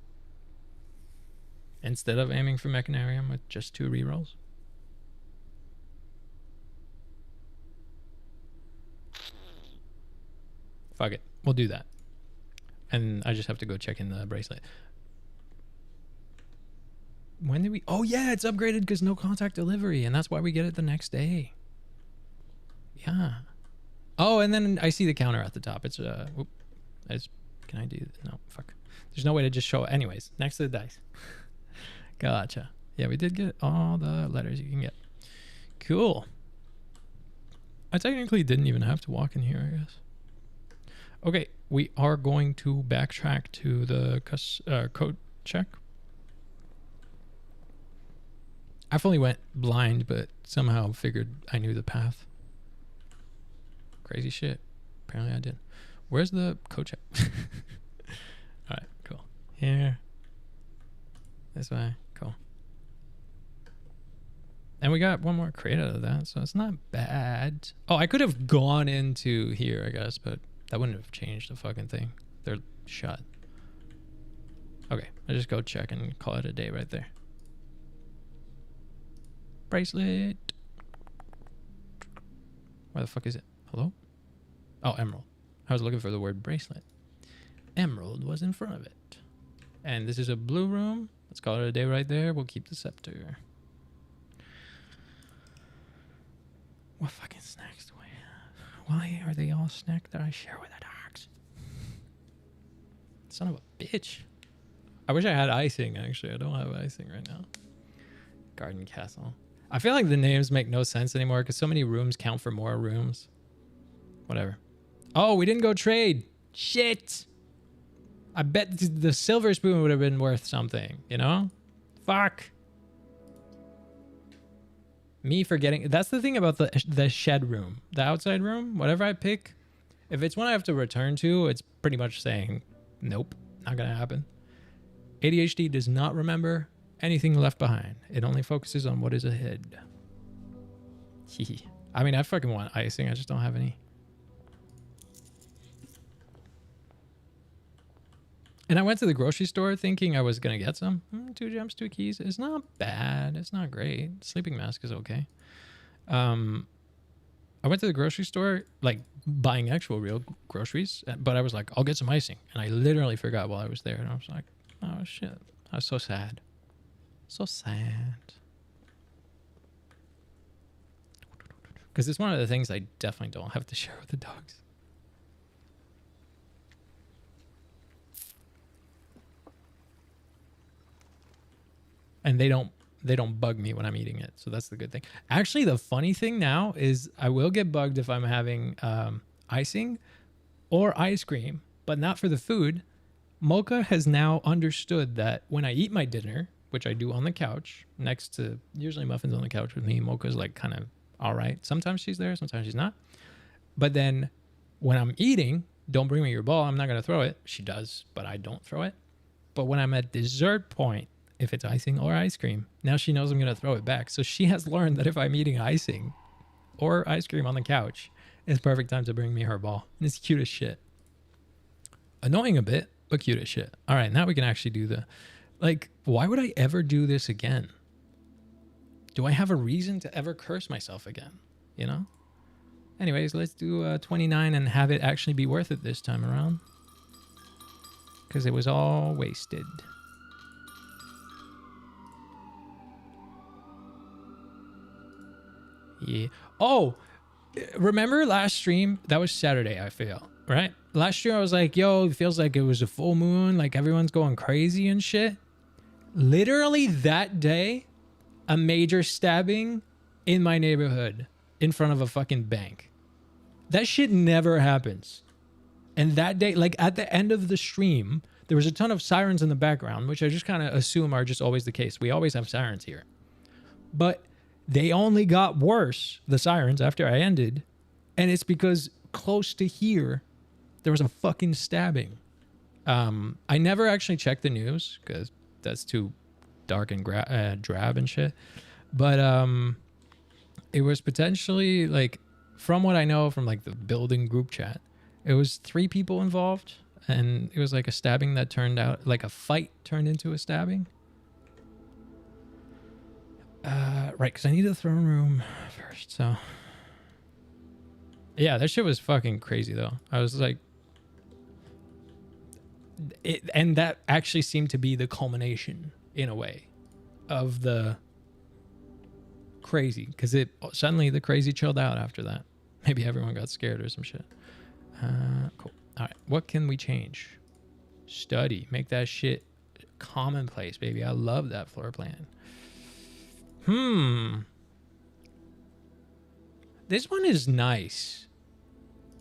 Speaker 4: instead of aiming for mechanarium with just 2 rerolls. Fuck it, we'll do that. And I just have to go check in the bracelet. When did we? Oh yeah, it's upgraded because no contact delivery, and that's why we get it the next day. Yeah. Oh, and then I see the counter at the top. It's can I do? No, fuck. There's no way to just show it. Anyways, next to the dice. Gotcha. Yeah, we did get all the letters you can get. Cool. I technically didn't even have to walk in here, I guess. Okay, we are going to backtrack to the code check. I fully went blind, but somehow figured I knew the path. Crazy shit. Apparently I did. Where's the code check? All right, cool. Here. This way. Cool. And we got one more crate out of that, so it's not bad. Oh, I could have gone into here, I guess, but that wouldn't have changed the fucking thing. They're shut. Okay, I just go check and call it a day right there. Bracelet. Where the fuck is it? Hello? Oh, emerald. I was looking for the word bracelet. Emerald was in front of it. And this is a blue room. Let's call it a day right there. We'll keep the scepter. What fucking snacks do I have? Why are they all snacks that I share with the dogs? Son of a bitch. I wish I had icing, actually. I don't have icing right now. Garden Castle. I feel like the names make no sense anymore because so many rooms count for more rooms. Whatever. Oh, we didn't go trade. Shit. I bet the silver spoon would have been worth something, you know? Fuck. Me forgetting. That's the thing about the shed room. The outside room, whatever I pick, if it's one I have to return to, it's pretty much saying, nope, not going to happen. ADHD does not remember anything left behind. It only focuses on what is ahead. I mean, I fucking want icing. I just don't have any. And I went to the grocery store thinking I was going to get some. 2 gems, 2 keys. It's not bad. It's not great. Sleeping mask is okay. I went to the grocery store, like buying actual real groceries, but I was like, I'll get some icing. And I literally forgot while I was there. And I was like, oh shit. I was so sad. So sad. Because it's one of the things I definitely don't have to share with the dogs. And they don't bug me when I'm eating it. So that's the good thing. Actually, the funny thing now is I will get bugged if I'm having icing or ice cream, but not for the food. Mocha has now understood that when I eat my dinner, which I do on the couch, next to usually Muffin's on the couch with me, Mocha's like kind of all right. Sometimes she's there, sometimes she's not. But then when I'm eating, don't bring me your ball. I'm not going to throw it. She does, but I don't throw it. But when I'm at dessert point, if it's icing or ice cream, now she knows I'm going to throw it back. So she has learned that if I'm eating icing or ice cream on the couch, it's perfect time to bring me her ball. And it's cute as shit. Annoying a bit, but cute as shit. All right, now we can actually do Like, why would I ever do this again? Do I have a reason to ever curse myself again? You know? Anyways, let's do 29 and have it actually be worth it this time around. Because it was all wasted. Yeah. Oh, remember last stream? That was Saturday, I feel. Right? Last year I was like, yo, it feels like it was a full moon. Like everyone's going crazy and shit. Literally that day, a major stabbing in my neighborhood in front of a fucking bank. That shit never happens. And that day, like at the end of the stream, there was a ton of sirens in the background, which I just kind of assume are just always the case. We always have sirens here. But they only got worse, the sirens, after I ended. And it's because close to here, there was a fucking stabbing. I never actually checked the news because that's too dark and drab and shit. But it was potentially, like, from what I know from like the building group chat, it was 3 people involved, and it was like a stabbing that turned out, like a fight turned into a stabbing. Right, because I need the throne room first, so. Yeah, that shit was fucking crazy though. I was like, and that actually seemed to be the culmination, in a way, of the crazy, because it suddenly the crazy chilled out after that. Maybe everyone got scared or some shit. Cool. All right, what can we change? Study, make that shit commonplace, baby. I love that floor plan. This one is nice.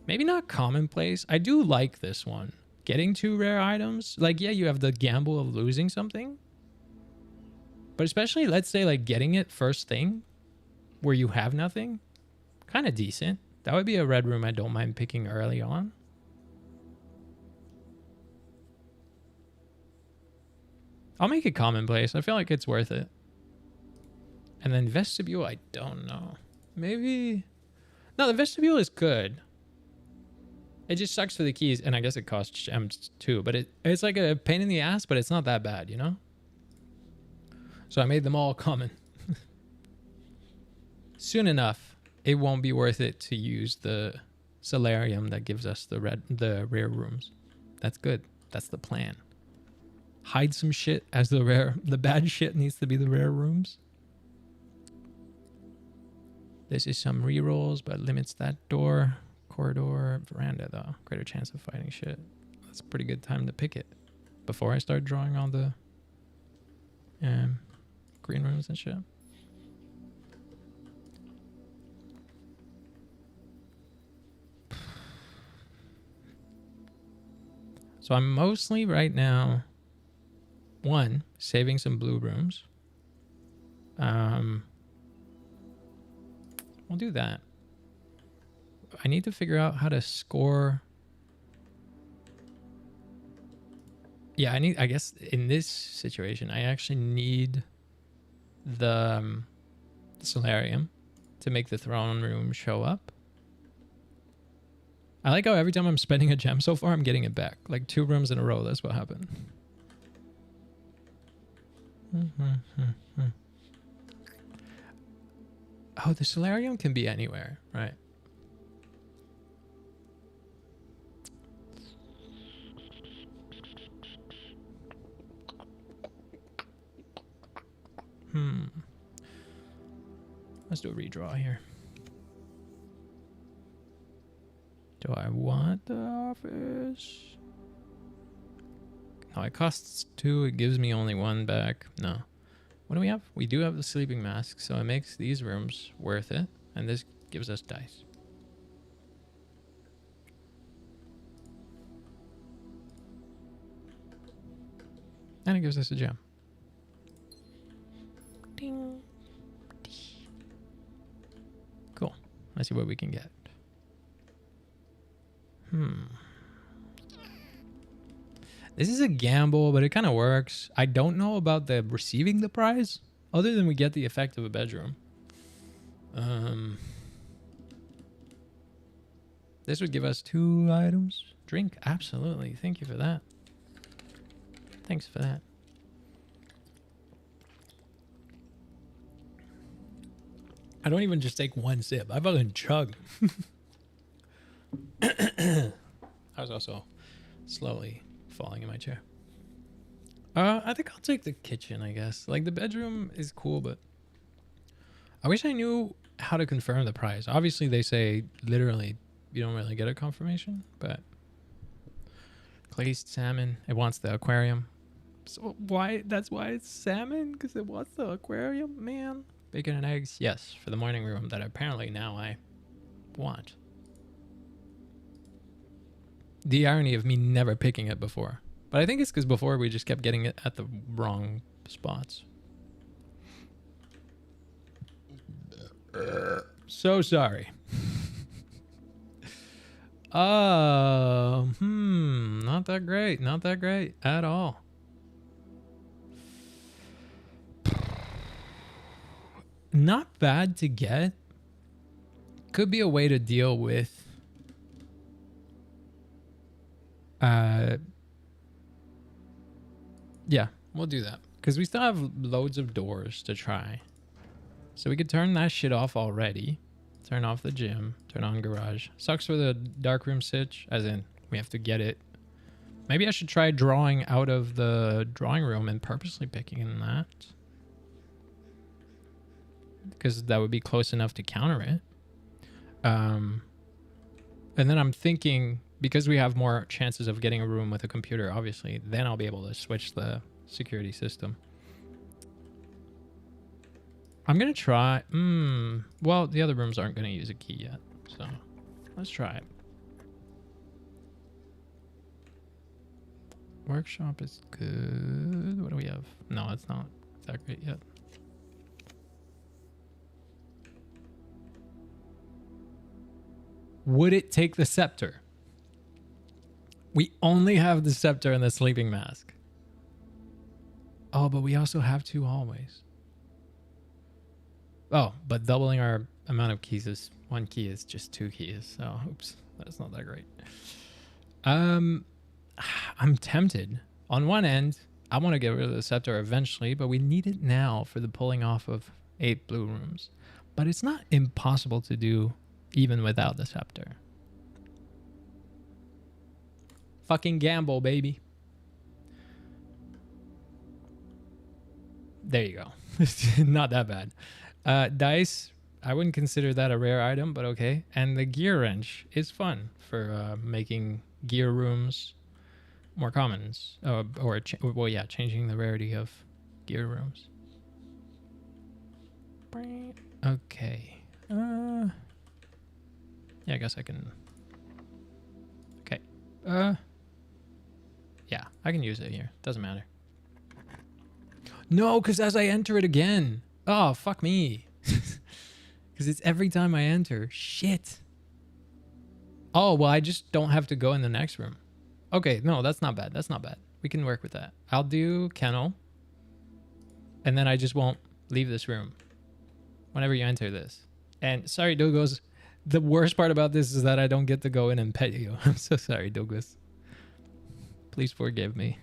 Speaker 4: Maybe not commonplace. I do like this one. Getting 2 rare items. Like, yeah, you have the gamble of losing something. But especially, let's say, like, getting it first thing where you have nothing. Kind of decent. That would be a red room I don't mind picking early on. I'll make it commonplace. I feel like it's worth it. And then vestibule, I don't know. Maybe... No, the vestibule is good. It just sucks for the keys, and I guess it costs gems too. But it's like a pain in the ass, but it's not that bad, you know? So I made them all common. Soon enough, it won't be worth it to use the solarium that gives us the rare rooms. That's good. That's the plan. Hide some shit as the bad shit needs to be the rare rooms. This is some rerolls, but limits that door. Corridor, veranda, though. Greater chance of fighting shit. That's a pretty good time to pick it. Before I start drawing all the green rooms and shit. So I'm mostly right now, 1, saving some blue rooms. We'll do that. I need to figure out how to score. Yeah, I guess in this situation, I actually need the solarium to make the throne room show up. I like how every time I'm spending a gem so far, I'm getting it back. Like 2 rooms in a row, that's what happened. Oh, the solarium can be anywhere, right? Let's do a redraw here. Do I want the office? No, it costs 2. It gives me only 1 back. No. What do we have? We do have the sleeping mask, so it makes these rooms worth it. And this gives us dice. And it gives us a gem. Ding. Cool. Let's see what we can get. This is a gamble, but it kind of works. I don't know about the receiving the prize, other than we get the effect of a bedroom. This would give us 2 items. Drink, absolutely. Thank you for that. Thanks for that. I don't even just take one sip. I fucking chug. I was also slowly falling in my chair. I think I'll take the kitchen, I guess. Like, the bedroom is cool, but I wish I knew how to confirm the price. Obviously, they say literally you don't really get a confirmation, but glazed salmon, it wants the aquarium. So why? That's why it's salmon? Because it wants the aquarium, man. Bacon and eggs, yes, for the morning room that apparently now I want. The irony of me never picking it before. But I think it's because before we just kept getting it at the wrong spots. So sorry. Not that great. Not that great at all. Not bad to get. Could be a way to deal with yeah, we'll do that. Because we still have loads of doors to try. So we could turn that shit off already. Turn off the gym. Turn on garage. Sucks for the darkroom sitch. As in, we have to get it. Maybe I should try drawing out of the drawing room and purposely picking in that. Because that would be close enough to counter it. And then I'm thinking, because we have more chances of getting a room with a computer, obviously, then I'll be able to switch the security system. I'm going to try... well, the other rooms aren't going to use a key yet, so let's try it. Workshop is good. What do we have? No, it's not that great yet. Would it take the scepter? We only have the scepter and the sleeping mask. Oh, but we also have 2 hallways. Oh, but doubling our amount of keys is 1 key is just 2 keys. So, oops, that's not that great. I'm tempted. On one end, I want to get rid of the scepter eventually, but we need it now for the pulling off of 8 blue rooms. But it's not impossible to do even without the scepter. Fucking gamble, baby. There you go. Not that bad. Dice, I wouldn't consider that a rare item, but okay. And the gear wrench is fun for making gear rooms more commons. Well, yeah, changing the rarity of gear rooms. Okay. Yeah, I guess I can... Okay. Yeah, I can use it here. Doesn't matter. No, because as I enter it again. Oh, fuck me. Because it's every time I enter. Shit. Oh, well, I just don't have to go in the next room. Okay, no, that's not bad. That's not bad. We can work with that. I'll do kennel. And then I just won't leave this room whenever you enter this. And sorry, Douglas. The worst part about this is that I don't get to go in and pet you. I'm so sorry, Douglas. Please forgive me.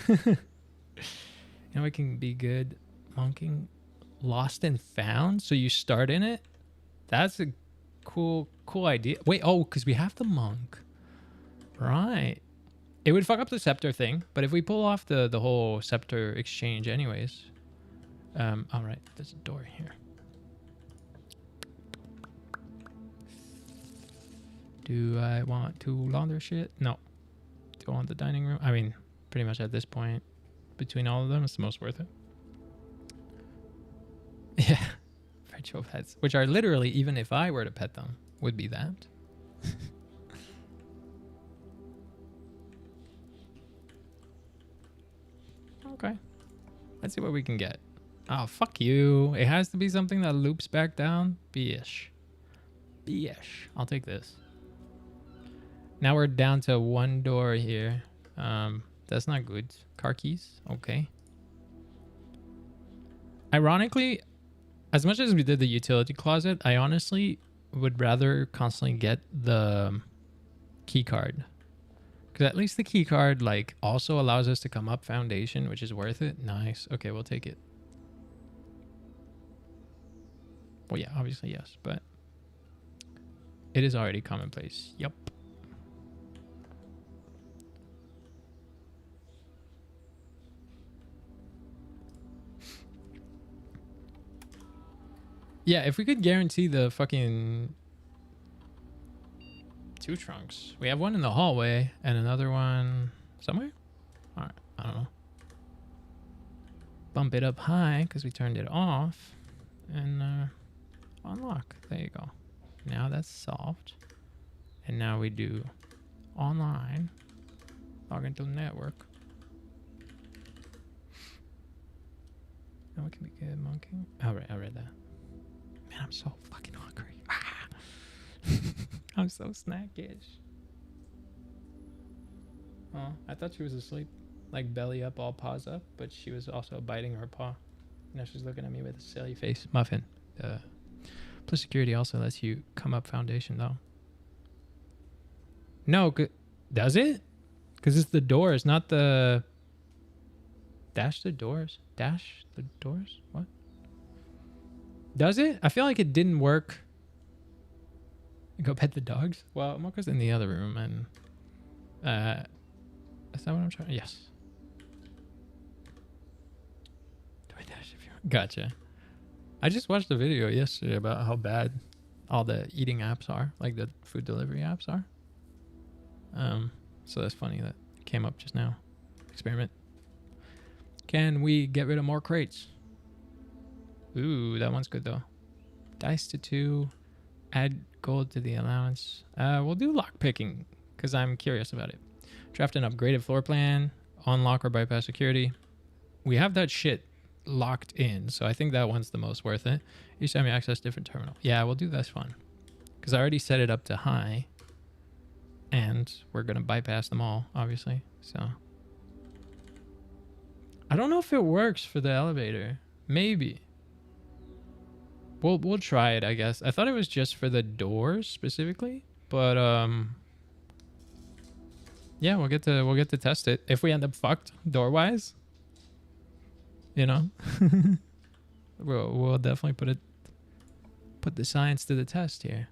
Speaker 4: You know, it can be good. Monking Lost and Found. So you start in it? That's a cool idea. Wait, oh, because we have the monk. Right. It would fuck up the scepter thing, but if we pull off the whole scepter exchange anyways. All right, there's a door here. Do I want to launder shit? No. Do I want the dining room? I mean, pretty much at this point, between all of them, it's the most worth it. Yeah. Virtual pets, which are literally, even if I were to pet them, would be that. Okay. Let's see what we can get. Oh, fuck you. It has to be something that loops back down. Bish. Bish. I'll take this. Now we're down to 1 door here. That's not good. Car keys. Okay. Ironically, as much as we did the utility closet, I honestly would rather constantly get the key card. Because at least the key card like also allows us to come up foundation, which is worth it. Nice. Okay, we'll take it. Well, yeah, obviously yes, but it is already commonplace. Yup. Yeah, if we could guarantee the fucking 2 trunks. We have one in the hallway and another one somewhere? Alright, I don't know. Bump it up high because we turned it off. And unlock. There you go. Now that's solved. And now we do online. Log into the network. Now we can be good monkey. Alright, I read that. Man, I'm so fucking hungry. I'm so snackish. Oh, I thought she was asleep. Like belly up, all paws up, but she was also biting her paw. Now she's looking at me with a silly face. Muffin. Plus security also lets you come up foundation though. No, does it? Because it's the doors, not the... Dash the doors? Dash the doors? What? Does it? I feel like it didn't work. Go pet the dogs? Well, Mocha's in the other room and... is that what I'm trying? Yes. Do I dash if you want? Gotcha. I just watched a video yesterday about how bad all the eating apps are, like the food delivery apps are. So that's funny that came up just now. Experiment. Can we get rid of more crates? Ooh, that one's good though. Dice to 2. Add gold to the allowance. We'll do lock picking because I'm curious about it. Draft an upgraded floor plan. Unlock or bypass security. We have that shit locked in, so I think that one's the most worth it. Each time you access different terminal. Yeah, we'll do this one because I already set it up to high, and we're gonna bypass them all, obviously. So I don't know if it works for the elevator. Maybe. We'll try it, I guess. I thought it was just for the doors specifically, but yeah, we'll get to test it. If we end up fucked door wise, you know, we'll definitely put the science to the test here.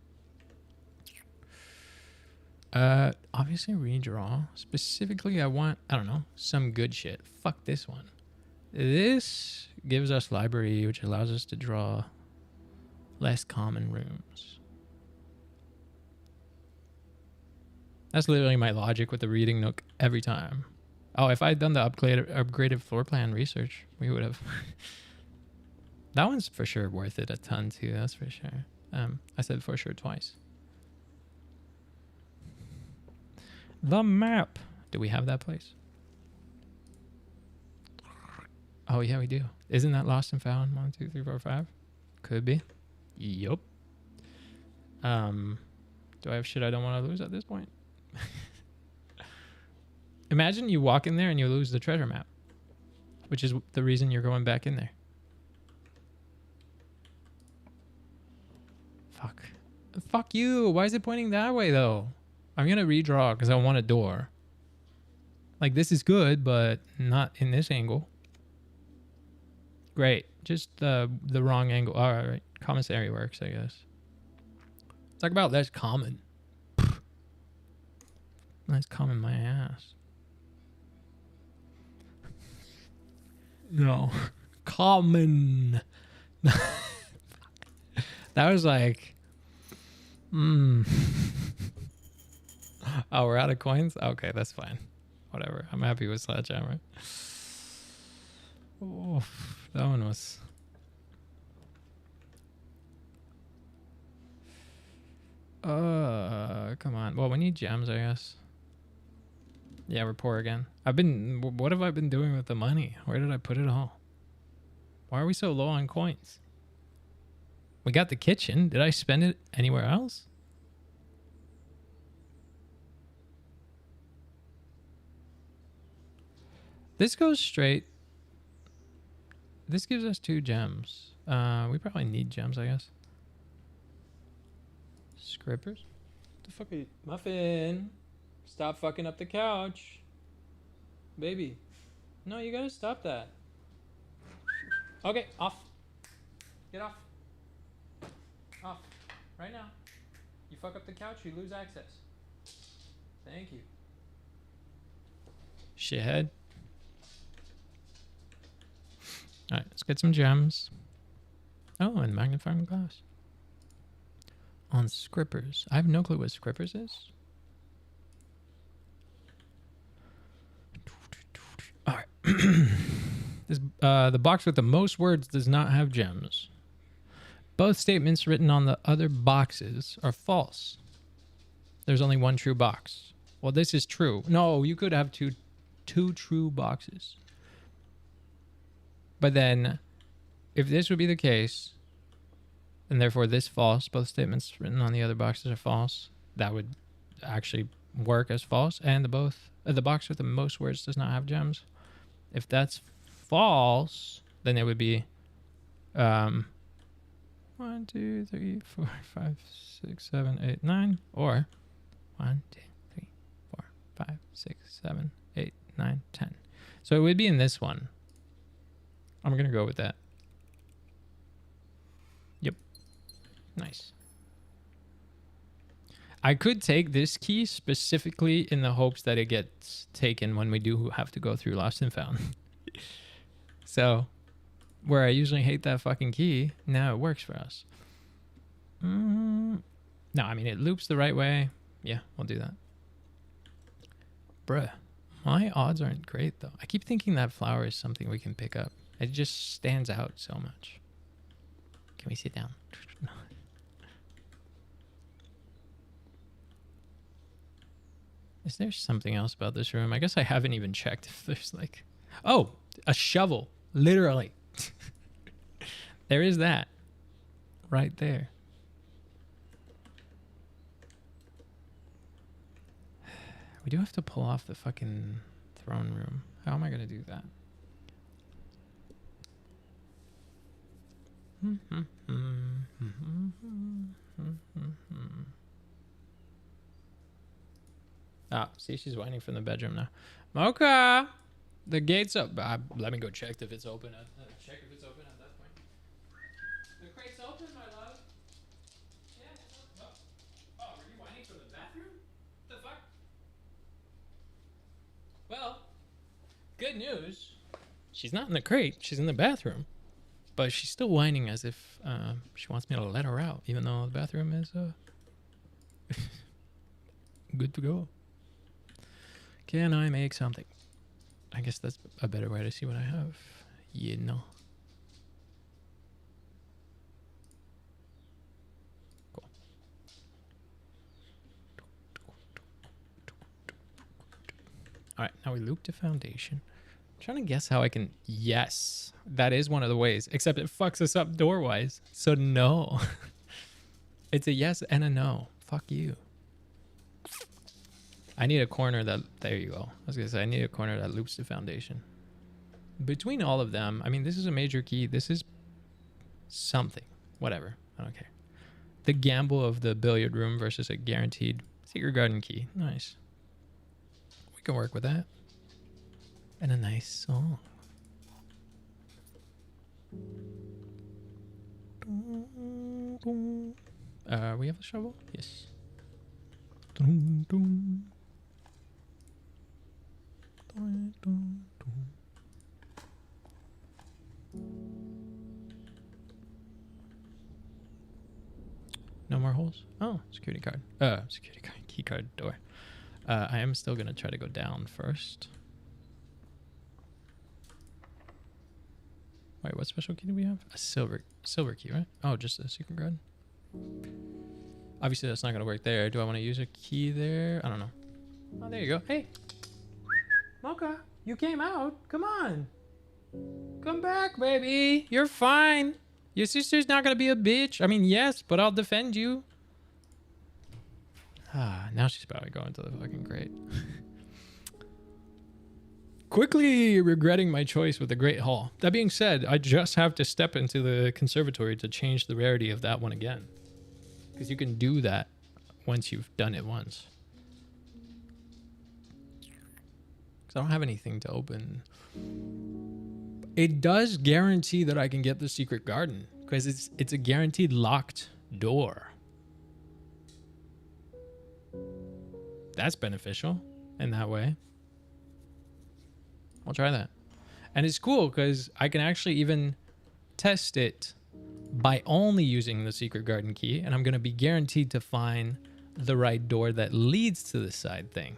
Speaker 4: Obviously redraw. Specifically, I don't know, some good shit. Fuck this one. This gives us library, which allows us to draw less common rooms. That's literally my logic with the reading nook every time. Oh, if I'd done the upgraded floor plan research, we would have. That one's for sure worth it a ton too, that's for sure. I said for sure twice. The map. Do we have that place? Oh yeah, we do. Isn't that lost and found? 1, 2, 3, 4, 5? Could be. Yup. Do I have shit I don't want to lose at this point? Imagine you walk in there and you lose the treasure map, which is the reason you're going back in there. Fuck. Fuck you. Why is it pointing that way though? I'm going to redraw because I want a door. Like this is good, but not in this angle. Great. Just the wrong angle. All right. Commissary works, I guess. Talk about that's common. That's common my ass. No. Common. That was like... Oh, we're out of coins? Okay, that's fine. Whatever. I'm happy with Sledgehammer. Oh, that one was... come on. Well, we need gems, I guess. Yeah, we're poor again. What have I been doing with the money? Where did I put it all? Why are we so low on coins? We got the kitchen. Did I spend it anywhere else? This goes straight. This gives us 2 gems. We probably need gems, I guess. Scrippers? What the fuck are you? Muffin! Stop fucking up the couch. Baby. No, you gotta stop that. Okay, off. Get off. Off. Right now. You fuck up the couch, you lose access. Thank you. Shithead. Alright, let's get some gems. Oh, and magnifying glass. On Scrippers. I have no clue what Scrippers is. Alright. This, the box with the most words does not have gems. Both statements written on the other boxes are false. There's only one true box. Well, this is true. No, you could have two true boxes. But then, if this would be the case, and therefore this false, both statements written on the other boxes are false, that would actually work as false. And the box with the most words does not have gems. If that's false, then it would be 1, 2, 3, 4, 5, 6, 7, 8, 9, or 1, 2, 3, 4, 5, 6, 7, 8, 9, 10. So it would be in this one. I'm gonna go with that. Yep. Nice. I could take this key specifically in the hopes that it gets taken when we do have to go through Lost and Found. So, where I usually hate that fucking key, now it works for us. No, I mean, it loops the right way. Yeah, we'll do that. Bruh, my odds aren't great, though. I keep thinking that flower is something we can pick up. It just stands out so much. Can we sit down? Is there something else about this room? I guess I haven't even checked if there's like... Oh, a shovel. Literally. There is that. Right there. We do have to pull off the fucking throne room. How am I going to do that? Ah, see, she's whining from the bedroom now. Mocha! The gate's up. Let me go check if it's open. Check if it's open at that point. The crate's open, my love. Yeah, it's open. Oh, were you whining from the bathroom? What the fuck? Well, good news. She's not in the crate. She's in the bathroom. But she's still whining as if she wants me to let her out, even though the bathroom is good to go. Can I make something? I guess that's a better way to see what I have. You know. Cool. All right, now we loop the foundation. I'm trying to guess how I can... Yes, that is one of the ways, except it fucks us up door-wise. So no. It's a yes and a no. Fuck you. I need a corner that... There you go. I was going to say, I need a corner that loops the foundation. Between all of them, I mean, this is a major key. This is something. Whatever. I don't care. The gamble of the billiard room versus a guaranteed secret garden key. Nice. We can work with that. And a nice song. We have a shovel? Yes. No more holes? Oh, security card. Security card. Key card door. I am still gonna try to go down first. Wait, what special key do we have? A silver key, right? Oh, just a secret garden. Obviously, that's not gonna work there. Do I want to use a key there? I don't know. Oh, there you go. Hey, Mocha, you came out. Come on, come back, baby. You're fine. Your sister's not gonna be a bitch. I mean, yes, but I'll defend you. Ah, now she's about to go into the fucking crate. Quickly regretting my choice with the Great Hall. That being said, I just have to step into the conservatory to change the rarity of that one again. Because you can do that once you've done it once. Because I don't have anything to open. It does guarantee that I can get the secret garden. Because it's a guaranteed locked door. That's beneficial in that way. I'll try that. And it's cool because I can actually even test it by only using the secret garden key, and I'm going to be guaranteed to find the right door that leads to the side thing.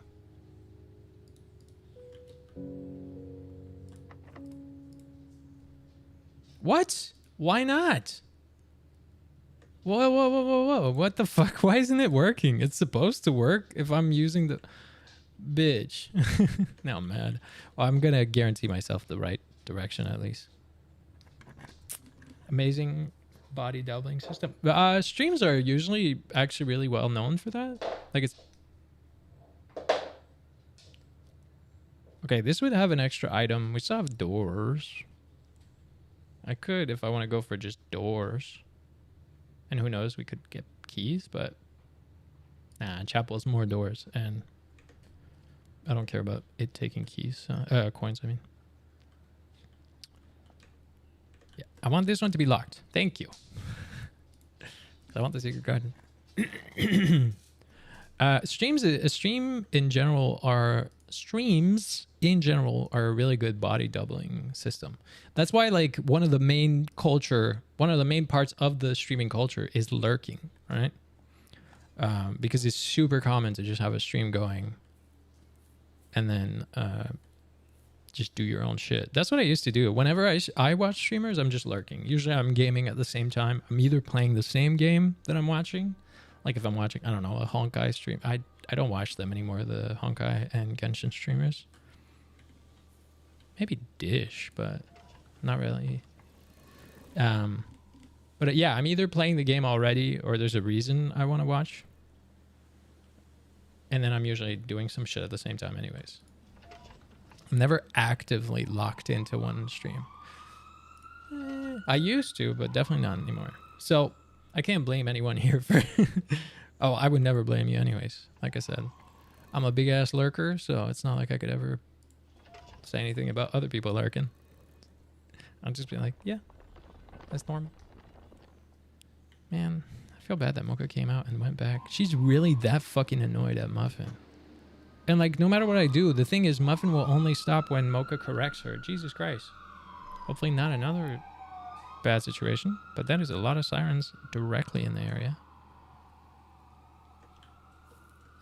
Speaker 4: What? Why not? Whoa, whoa, whoa, whoa, whoa. What the fuck? Why isn't it working? It's supposed to work if I'm using the... Bitch. Now I'm mad. Well, I'm going to guarantee myself the right direction at least. Amazing body doubling system. Streams are usually actually really well known for that. Like it's... Okay, this would have an extra item. We still have doors. I could if I want to go for just doors. And who knows, we could get keys, but... Nah, Chapel's more doors, and... I don't care about it taking keys. Coins, I mean. Yeah, I want this one to be locked. Thank you. I want the secret garden. Streams in general are a really good body doubling system. That's why like one of the main parts of the streaming culture is lurking, right? Because it's super common to just have a stream going and then just do your own shit. That's what I used to do. Whenever I watch streamers, I'm just lurking. Usually I'm gaming at the same time. I'm either playing the same game that I'm watching. Like if I'm watching, I don't know, a Honkai stream. I don't watch them anymore, the Honkai and Genshin streamers. Maybe Dish, but not really. But yeah, I'm either playing the game already or there's a reason I want to watch. And then I'm usually doing some shit at the same time anyways. I'm never actively locked into one stream. I used to, but definitely not anymore. So I can't blame anyone here for... Oh, I would never blame you anyways. Like I said, I'm a big ass lurker, so it's not like I could ever say anything about other people lurking. I'll just be like, yeah, that's normal. Man, I feel bad that Mocha came out and went back. She's really that fucking annoyed at Muffin. And like, no matter what I do, the thing is Muffin will only stop when Mocha corrects her. Jesus Christ. Hopefully not another bad situation, but that is a lot of sirens directly in the area.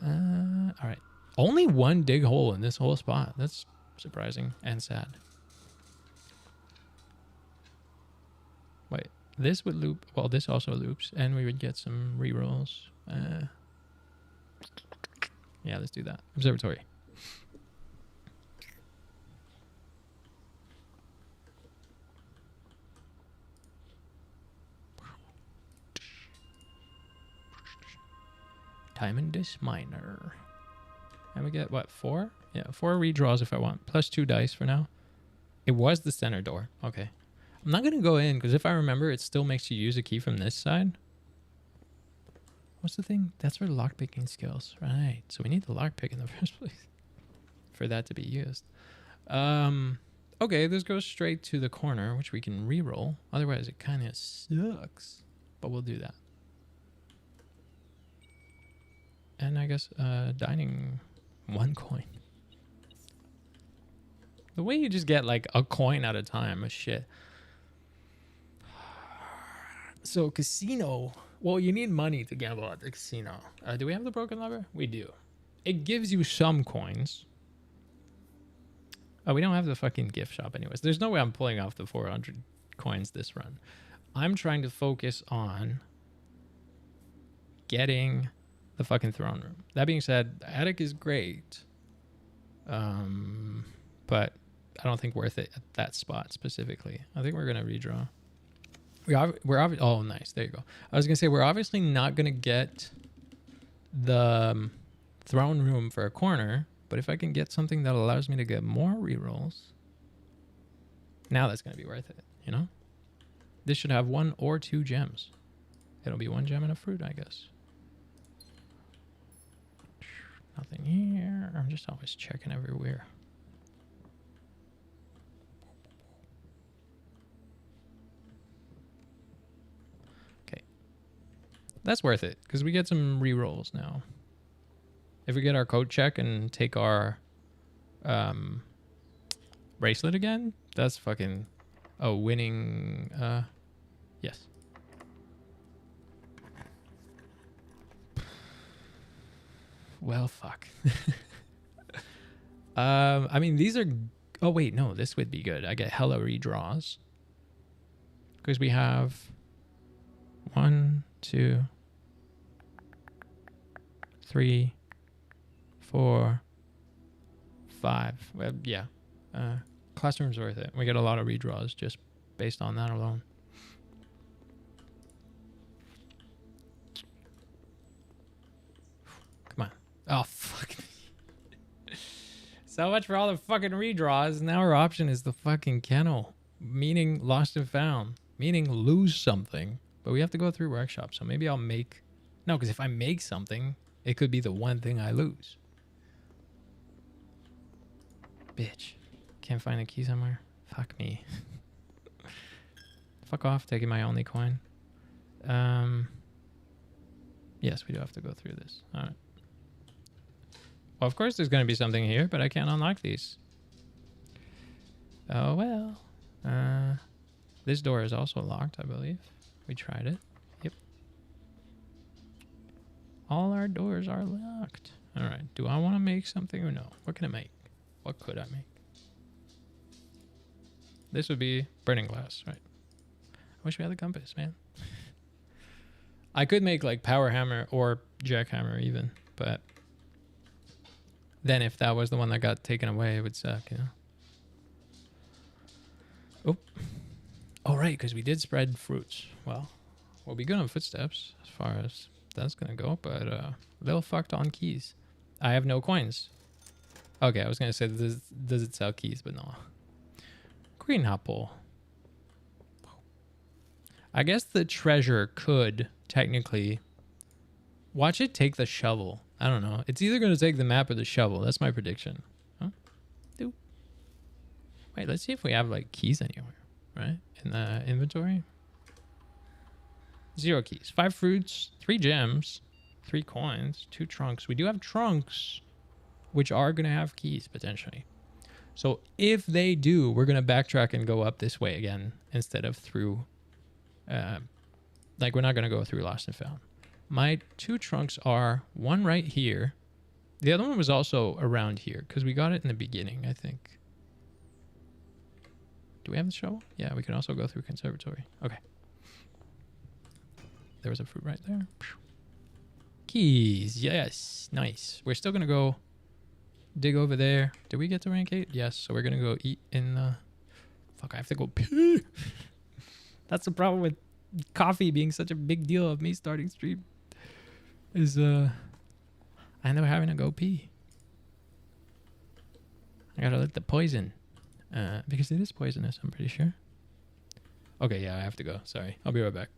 Speaker 4: All right. Only one dig hole in this whole spot. That's surprising and sad. Wait, this would loop. Well, this also loops, and we would get some rerolls. Yeah, let's do that. Observatory. Diamond Dish Miner. And we get, what, 4? Yeah, 4 redraws if I want. Plus 2 dice for now. It was the center door. Okay. I'm not going to go in, because if I remember, it still makes you use a key from this side. What's the thing? That's for lockpicking skills. Right. So we need the lockpick in the first place for that to be used. Okay, this goes straight to the corner, which we can reroll. Otherwise, it kind of sucks. But we'll do that. And I guess dining 1 coin. The way you just get like a coin at a time is shit. So casino. Well, you need money to gamble at the casino. Do we have the broken lever? We do. It gives you some coins. Oh, we don't have the fucking gift shop anyways. There's no way I'm pulling off the 400 coins this run. I'm trying to focus on getting the fucking throne room. That being said, the attic is great. But I don't think worth it at that spot specifically. I think we're going to redraw. We're oh, nice. There you go. I was going to say, we're obviously not going to get the throne room for a corner, but if I can get something that allows me to get more rerolls, now that's going to be worth it, you know? This should have 1 or 2 gems. It'll be 1 gem and a fruit, I guess. Nothing here. I'm just always checking everywhere. That's worth it because we get some rerolls now. If we get our code check and take our bracelet again, that's fucking a winning. Yes. Well, fuck. I mean, these are. Oh wait, no, this would be good. I get hella redraws because we have 1, 2, 3, 4, 5. Well, yeah. Classroom's worth it. We get a lot of redraws just based on that alone. Come on. Oh, fuck. So much for all the fucking redraws. Now our option is the fucking kennel, meaning lost and found, meaning lose something. But we have to go through workshop. So maybe I'll make... No, because if I make something, it could be the one thing I lose. Bitch. Can't find a key somewhere. Fuck me. Fuck off, taking my only coin. Yes, we do have to go through this. All right. Well, of course there's going to be something here, but I can't unlock these. Oh, well. This door is also locked, I believe. We tried it. Yep. All our doors are locked. All right. Do I want to make something or no? What can I make? What could I make? This would be burning glass, right? I wish we had the compass, man. I could make like power hammer or jackhammer even, but then if that was the one that got taken away, it would suck, you know? Oh. Oh, right, because we did spread fruits. Well, we'll be good on footsteps as far as that's going to go, but little fucked on keys. I have no coins. Okay, I was going to say, does it sell keys? But no. Green apple. I guess the treasure could technically... Watch it take the shovel. I don't know. It's either going to take the map or the shovel. That's my prediction. Huh? Doop. Wait, let's see if we have like keys anywhere, right? In the inventory. 0 keys. 5 fruits, 3 gems, 3 coins, 2 trunks. We do have trunks, which are going to have keys potentially. So if they do, we're going to backtrack and go up this way again instead of through, like we're not going to go through lost and found. My 2 trunks are one right here. The other one was also around here because we got it in the beginning, I think. Do we have the shovel? Yeah, we can also go through conservatory. Okay. There was a fruit right there. Keys. Yes. Nice. We're still going to go dig over there. Did we get to rank 8? Yes. So we're going to go eat in the... Fuck, I have to go pee. That's the problem with coffee being such a big deal of me starting stream. Is I end up having to go pee. I gotta let the poison. Because it is poisonous, I'm pretty sure. Okay, yeah, I have to go. Sorry. I'll be right back.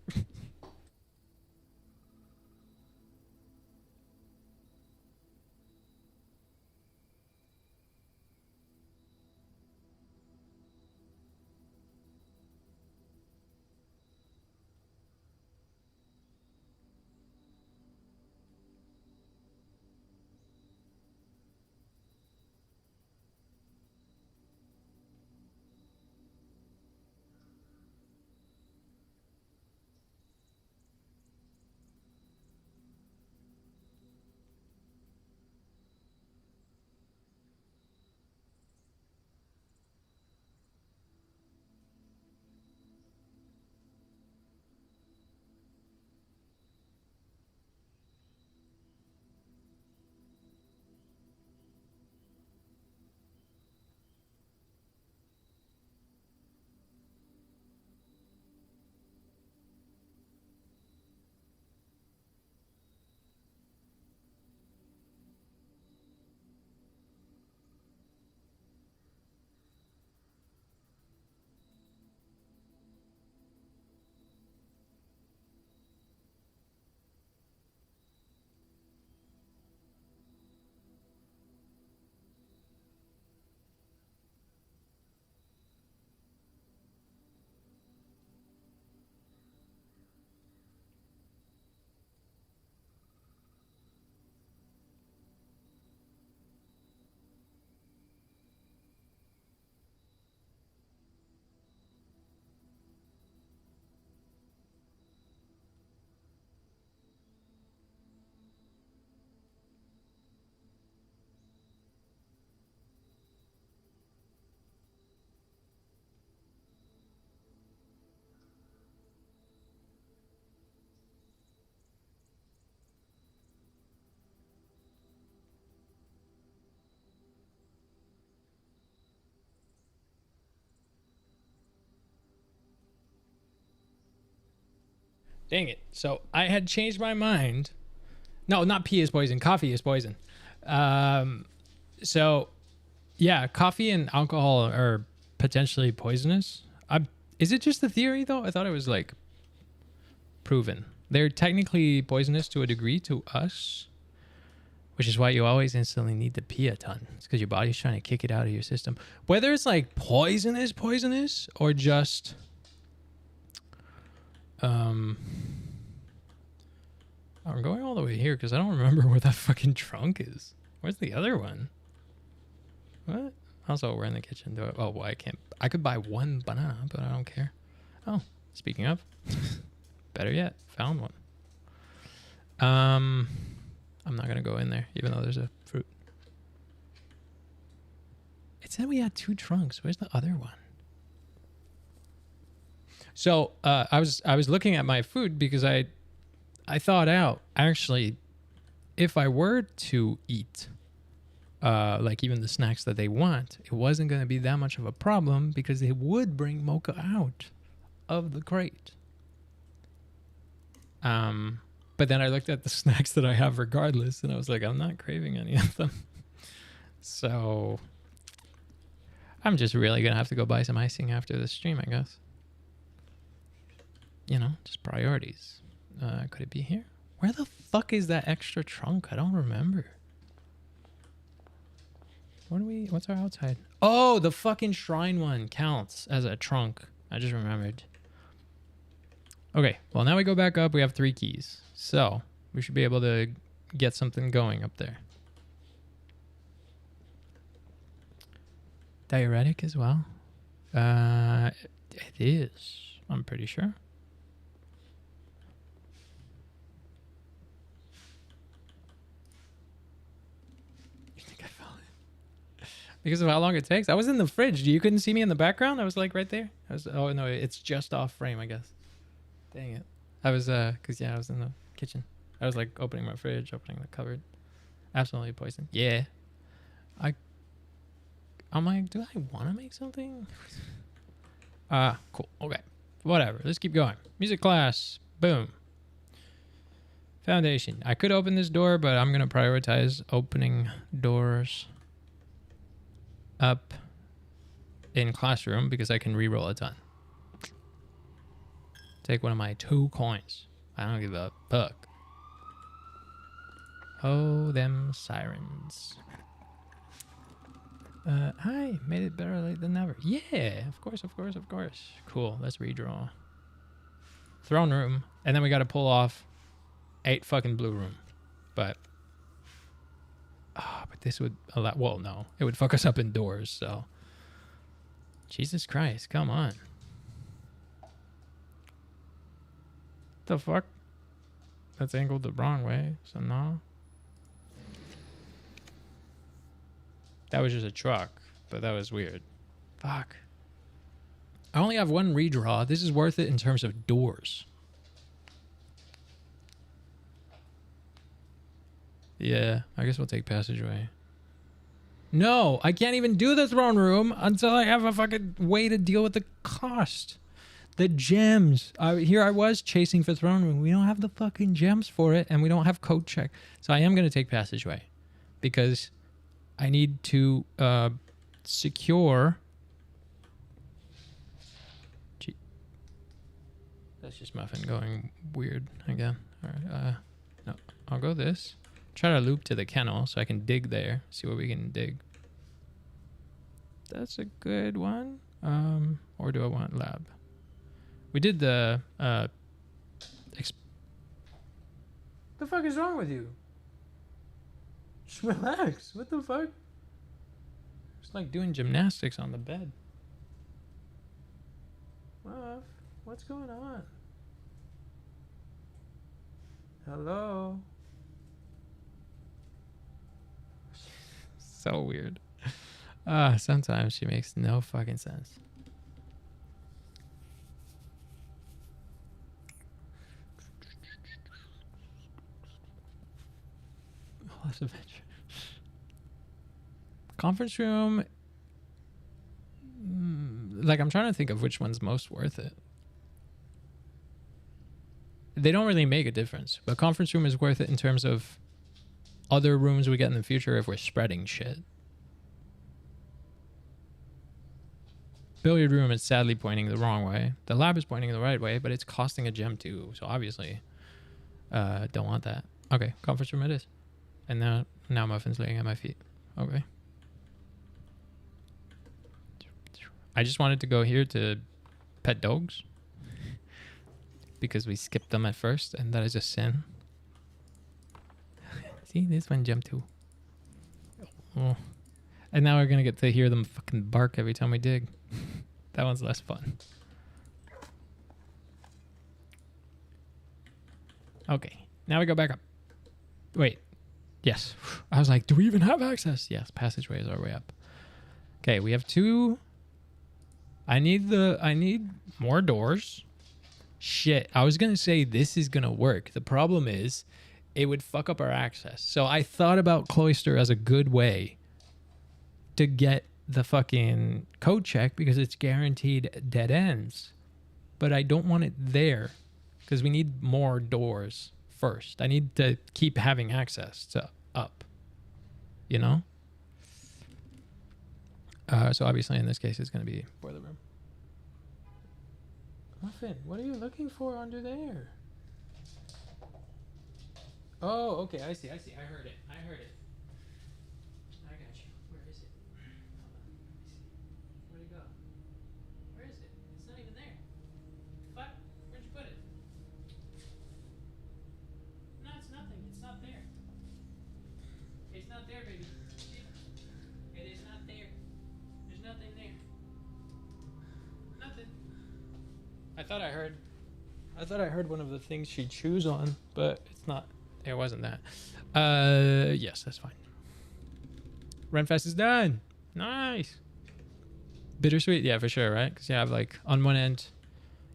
Speaker 4: Dang it. So I had changed my mind. No, not pee is poison. Coffee is poison. So yeah, coffee and alcohol are potentially poisonous. Is it just a theory though? I thought it was like proven. They're technically poisonous to a degree to us, which is why you always instantly need to pee a ton. It's because your body's trying to kick it out of your system. Whether it's like poisonous, or just I'm going all the way here because I don't remember where that fucking trunk is. Where's the other one? What? Also, we're in the kitchen. Oh, well, I can't. I could buy one banana, but I don't care. Oh, speaking of, better yet, found one. I'm not gonna go in there, even though there's a fruit. It said we had 2 trunks. Where's the other one? So I was looking at my food because I thought out, actually, if I were to eat like even the snacks that they want, it wasn't going to be that much of a problem because they would bring mocha out of the crate. But then I looked at the snacks that I have regardless, and I was like, I'm not craving any of them. So I'm just really going to have to go buy some icing after the stream, I guess. You know, just priorities. Could it be here? Where the fuck is that extra trunk? I don't remember. What's our outside? Oh, the fucking shrine one counts as a trunk. I just remembered. Okay, well now we go back up. We have 3 keys. So we should be able to get something going up there. Diuretic as well? It is. I'm pretty sure. Because of how long it takes. I was in the fridge. You couldn't see me in the background? I was like right there. Oh no, it's just off frame, I guess. Dang it. I was cause yeah, I was in the kitchen. I was like opening my fridge, opening the cupboard. Absolutely poison. Yeah. I'm like, do I want to make something? Cool. Okay. Whatever. Let's keep going. Music class. Boom. Foundation. I could open this door, but I'm gonna prioritize opening doors up in classroom because I can reroll a ton. Take one of my 2 coins. I don't give a fuck. Oh, them sirens. Hi, made it better late than never. Yeah, of course. Cool, let's redraw. Throne room, and then we gotta pull off 8 fucking blue room. But this would allow, well, no, it would fuck us up indoors, so. Jesus Christ, come on. The fuck? That's angled the wrong way, so no. That was just a truck, but that was weird. Fuck. I only have 1 redraw. This is worth it in terms of doors. Yeah, I guess we'll take passageway. No, I can't even do the throne room until I have a fucking way to deal with the cost. The gems. Here I was chasing for throne room. We don't have the fucking gems for it, and we don't have code check. So I am going to take passageway because I need to secure. Gee. That's just Muffin going weird again. All right. No, I'll go this. Try to loop to the kennel so I can dig there. See what we can dig. That's a good one. Or do I want lab? We did the the fuck is wrong with you? Just relax. What the fuck? It's like doing gymnastics on the bed. What's going on? Hello? So weird. Sometimes she makes no fucking sense. Last adventure. Conference room. Like, I'm trying to think of which one's most worth it. they don't really make a difference. But conference room is worth it in terms of other rooms we get in the future if we're spreading shit. Billiard room is sadly pointing the wrong way. The lab is pointing the right way, but it's costing a gem too. So obviously, don't want that. Okay, conference room it is. And now Muffin's laying at my feet. Okay. I just wanted to go here to pet dogs because we skipped them at first, and that is a sin. See, this one jumped too. Oh. And now we're gonna get to hear them fucking bark every time we dig. That one's less fun. Okay, now we go back up. Wait, yes. I was like, do we even have access? Yes, passageway is our way up. Okay, we have 2. I need more doors. Shit, I was gonna say this is gonna work. The problem is, it would fuck up our access. So I thought about Cloister as a good way to get the fucking code check because it's guaranteed dead ends. But I don't want it there because we need more doors first. I need to keep having access to up, you know? So obviously in this case it's going to be boiler room. Muffin, what are you looking for under there? Oh, okay, I see. I heard it. I got you. Where is it? Hold on. Let me see. Where'd it go? Where is it? It's not even there. What? Where'd you put it? No, it's nothing. It's not there. It's not there, baby. It is not there. There's nothing there. Nothing. I thought I heard one of the things she chews on, but it's not. It wasn't that. Yes, that's fine. Renfest is done. Nice. Bittersweet, yeah, for sure, right? Because you have like on one end,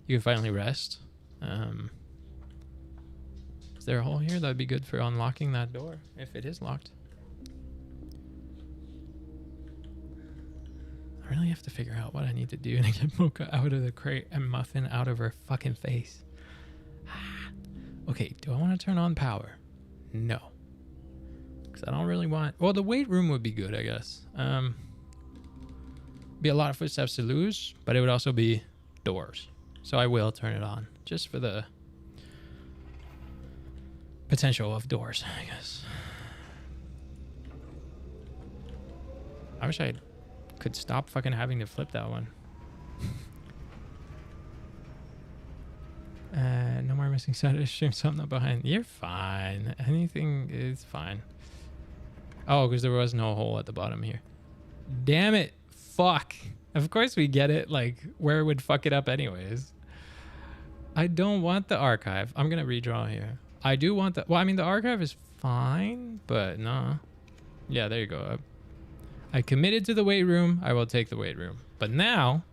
Speaker 4: you can finally rest. Is there a hole here? That'd be good for unlocking that door if it is locked. I really have to figure out what I need to do to get Mocha out of the crate and Muffin out of her fucking face. Okay, do I want to turn on power? No. Because I don't really want... Well, the weight room would be good, I guess. Be a lot of footsteps to lose, but it would also be doors. So I will turn it on, just for the potential of doors, I guess. I wish I could stop fucking having to flip that one. No more missing side stream. Something up behind. You're fine. Anything is fine. Oh, because there was no hole at the bottom here. Damn it. Fuck. Of course we get it. Like, where would fuck it up anyways? I don't want the archive. I'm going to redraw here. I do want the... Well, I mean, the archive is fine, but nah. Yeah, there you go. I committed to the weight room. I will take the weight room. But now,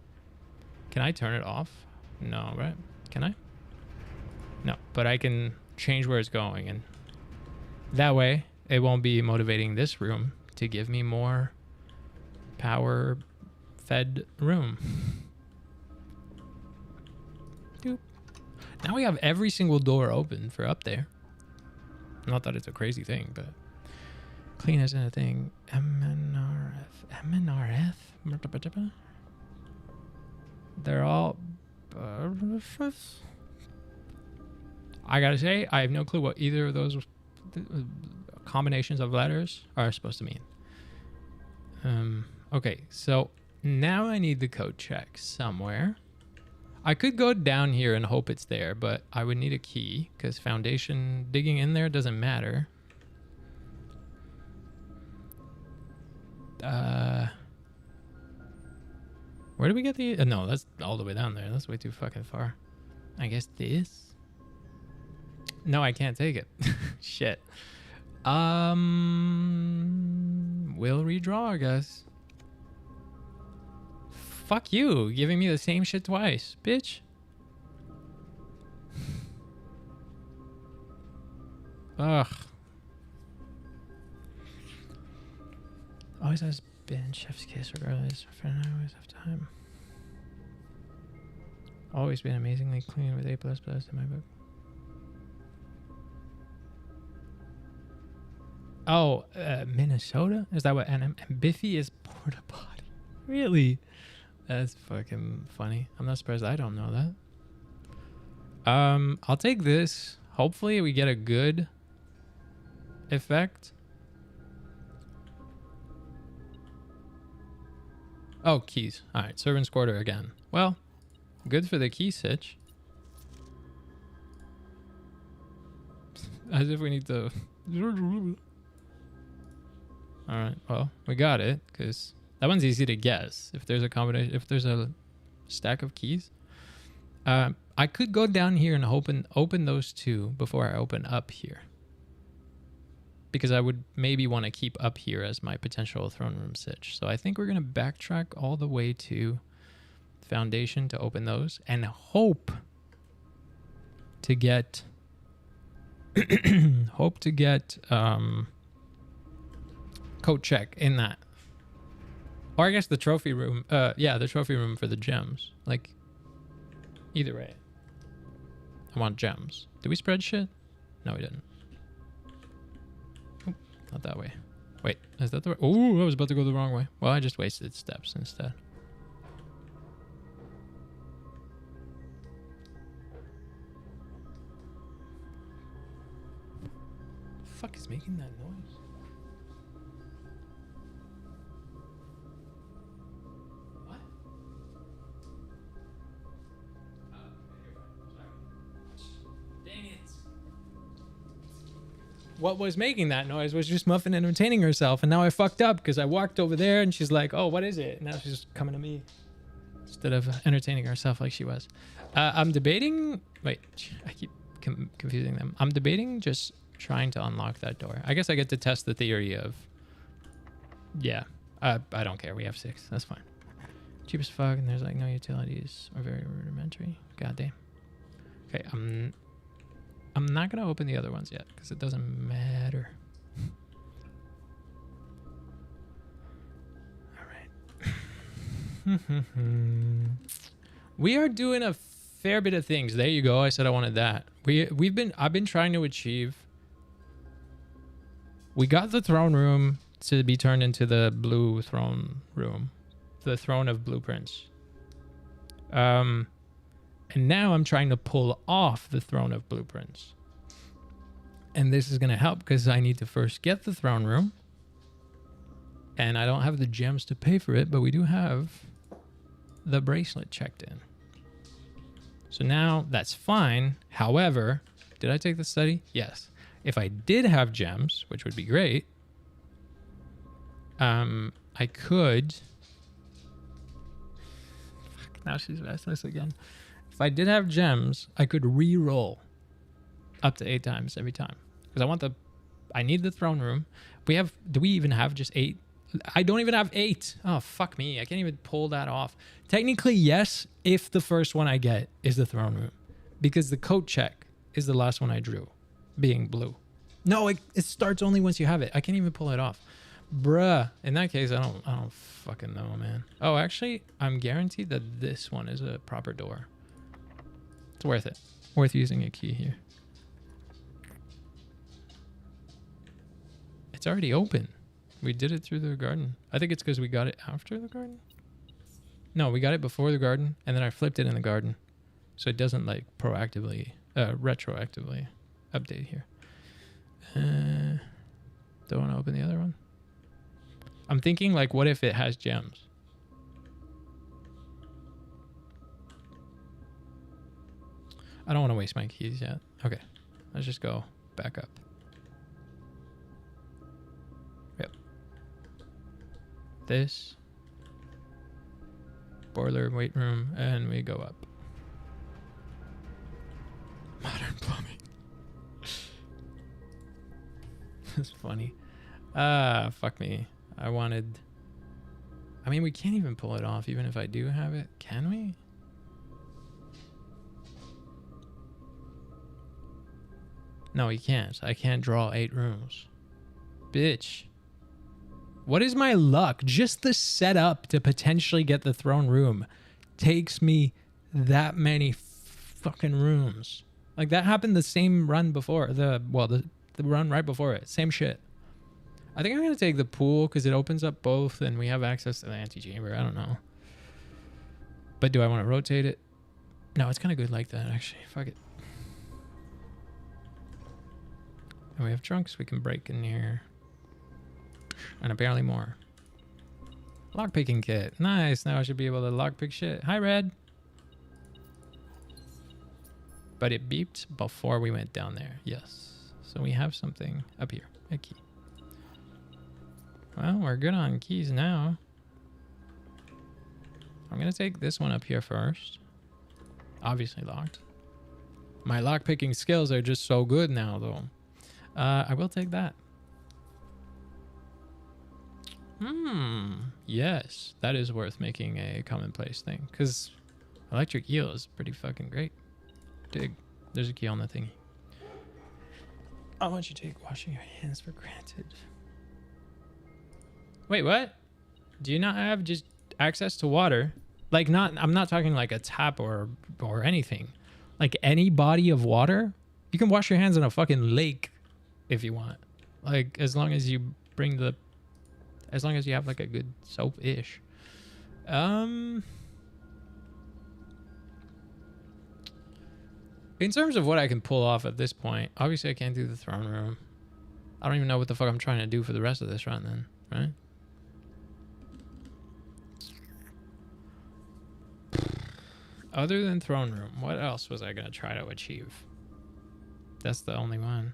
Speaker 4: can I turn it off? No, right? Can I? No, but I can change where it's going, and that way it won't be motivating this room to give me more power fed room. Doop. Now we have every single door open for up there. Not that it's a crazy thing, but clean isn't a thing. MNRF? They're all... I gotta say, I have no clue what either of those combinations of letters are supposed to mean. Okay, so now I need the code check somewhere. I could go down here and hope it's there, but I would need a key because foundation digging in there doesn't matter. Where do we get the... no, that's all the way down there. That's way too fucking far. I guess this... No, I can't take it. Shit. We'll redraw, I guess. Fuck you, giving me the same shit twice, bitch. Ugh. Always has been chef's kiss regardless. For now, I always have time. Always been amazingly clean with A++ in my book. Oh, Minnesota? Is that what? And Biffy is porta potty. Really? That's fucking funny. I'm not surprised I don't know that. I'll take this. Hopefully we get a good effect. Oh, keys. All right, servant's quarter again. Well, good for the key sitch. As if we need to... All right, well, we got it, because that one's easy to guess. If there's a combination, if there's a stack of keys. I could go down here and open those two before I open up here. Because I would maybe want to keep up here as my potential throne room sitch. So I think we're going to backtrack all the way to foundation to open those and hope to get coat check in that. Or I guess the trophy room. Yeah, the trophy room for the gems. Like, either way. I want gems. Did we spread shit? No, we didn't. Not that way. Wait, is that the way? Oh, I was about to go the wrong way. Well, I just wasted steps instead. The fuck is making that noise? What? Dang it. What was making that noise was just Muffin entertaining herself, and now I fucked up because I walked over there and she's like, oh, what is it? And now she's just coming to me instead of entertaining herself like she was. I'm debating... Wait, I keep confusing them. I'm debating just trying to unlock that door. I guess I get to test the theory of... Yeah, I don't care. We have 6. That's fine. Cheap as fuck, and there's like no utilities or very rudimentary. God damn. Okay, I'm not going to open the other ones yet because it doesn't matter. All right. We are doing a fair bit of things. There you go. I said I wanted that. I've been trying to achieve. We got the throne room to be turned into the blue throne room, the throne of blueprints. And now I'm trying to pull off the throne of blueprints. And this is going to help because I need to first get the throne room. And I don't have the gems to pay for it, but we do have the bracelet checked in. So now that's fine. However, did I take the study? Yes. If I did have gems, which would be great, I could... Fuck, now she's restless again. If I did have gems, I could re-roll up to 8 times every time. Because I need the throne room. Do we even have just 8? I don't even have 8. Oh, fuck me. I can't even pull that off. Technically, yes, if the first one I get is the throne room. Because the coat check is the last one I drew, being blue. No, it starts only once you have it. I can't even pull it off. Bruh. In that case, I don't fucking know, man. Oh, actually, I'm guaranteed that this one is a proper door. It's worth it. Worth using a key here. It's already open. We did it through the garden. I think it's because we got it after the garden. No, we got it before the garden, and then I flipped it in the garden. So it doesn't like retroactively update here. Don't want to open the other one. I'm thinking like, what if it has gems? I don't want to waste my keys yet. Okay, let's just go back up. Yep. This. Boiler, weight room, and we go up. Modern plumbing. That's funny. Fuck me. I mean, we can't even pull it off, even if I do have it. Can we? No, we can't. I can't draw 8 rooms. Bitch. What is my luck? Just the setup to potentially get the throne room takes me that many fucking rooms. Like, that happened the same run before. The run right before it. Same shit. I think I'm going to take the pool because it opens up both and we have access to the antechamber. I don't know. But do I want to rotate it? No, it's kind of good like that, actually. Fuck it. And we have trunks we can break in here. And apparently more. Lockpicking kit. Nice. Now I should be able to lockpick shit. Hi, Red. But it beeped before we went down there. Yes. So we have something up here. A key. Well, we're good on keys now. I'm going to take this one up here first. Obviously locked. My lockpicking skills are just so good now, though. I will take that. Yes, that is worth making a commonplace thing. Because electric eel is pretty fucking great. Dig. There's a key on the thingy. I want you to take washing your hands for granted. Wait, what? Do you not have just access to water? Like, I'm not talking like a tap or anything. Like any body of water? You can wash your hands in a fucking lake if you want. Like, as long as you bring the... As long as you have like a good soap-ish. In terms of what I can pull off at this point, obviously I can't do the throne room. I don't even know what the fuck I'm trying to do for the rest of this run then, right? Other than throne room, what else was I going to try to achieve? That's the only one.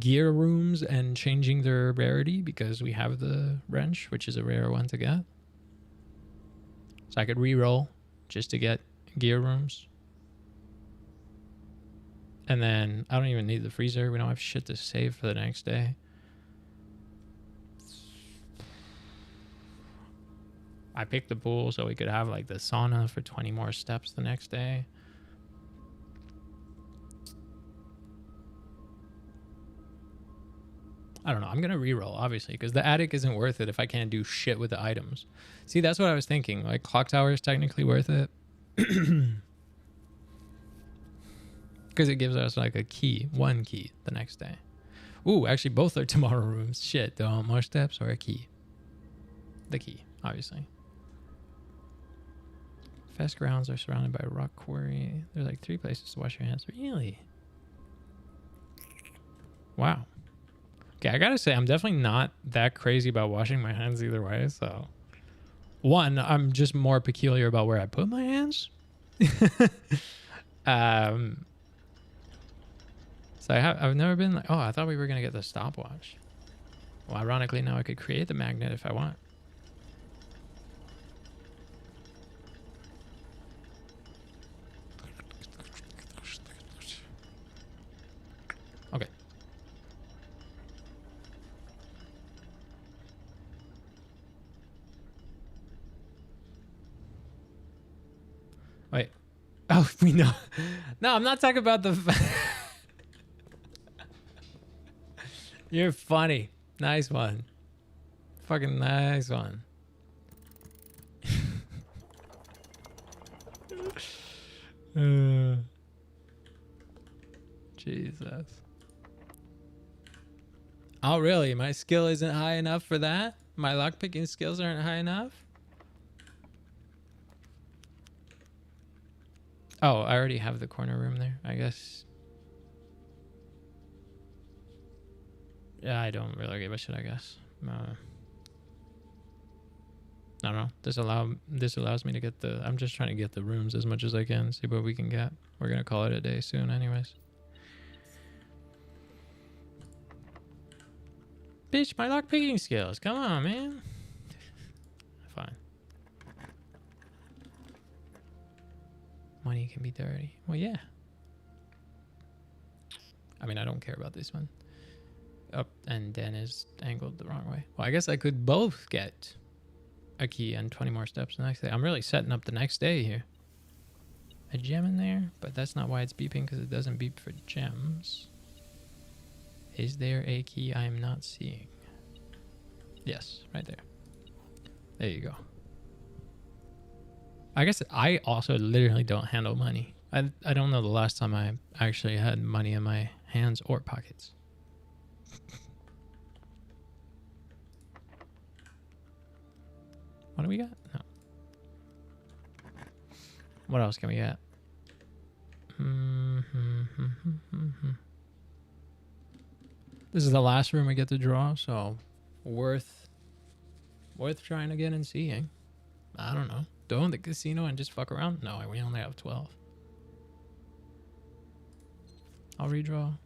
Speaker 4: Gear rooms and changing their rarity because we have the wrench, which is a rare one to get. So I could re-roll just to get gear rooms. And then I don't even need the freezer. We don't have shit to save for the next day. I picked the pool so we could have like the sauna for 20 more steps the next day. I don't know. I'm going to reroll, obviously, because the attic isn't worth it if I can't do shit with the items. See, that's what I was thinking. Like, clock tower is technically worth it. Because it gives us like a key, one key the next day. Ooh, actually both are tomorrow rooms. Shit, though. More steps or a key? The key, obviously. Fest grounds are surrounded by a rock quarry. There's like 3 places to wash your hands. Really? Wow. Okay, I gotta say, I'm definitely not that crazy about washing my hands either way, so... One, I'm just more peculiar about where I put my hands. So I've never been like... Oh, I thought we were gonna get the stopwatch. Well, ironically, now I could create the magnet if I want. Okay. Wait. Oh, we know. No, I'm not talking about the... You're funny. Nice one. Fucking nice one. Jesus. Oh, really? My skill isn't high enough for that? My lockpicking skills aren't high enough? Oh, I already have the corner room there, I guess. Yeah, I don't really give a shit, I guess. I don't know. This allows me to get the... I'm just trying to get the rooms as much as I can. See what we can get. We're going to call it a day soon anyways. Bitch, my lockpicking skills. Come on, man. Fine. Money can be dirty. Well, yeah. I mean, I don't care about this one. Up and then is angled the wrong way. Well, I guess I could both get a key and 20 more steps the next day. I'm really setting up the next day here. A gem in there, but that's not why it's beeping, because it doesn't beep for gems. Is there a key I am not seeing? Yes, right there. There you go. I guess I also literally don't handle money. I don't know the last time I actually had money in my hands or pockets. What do we got? No. What else can we get? This is the last room we get to draw, so worth trying again and seeing. I don't know. Go in the casino and just fuck around? No, we only have 12. I'll redraw.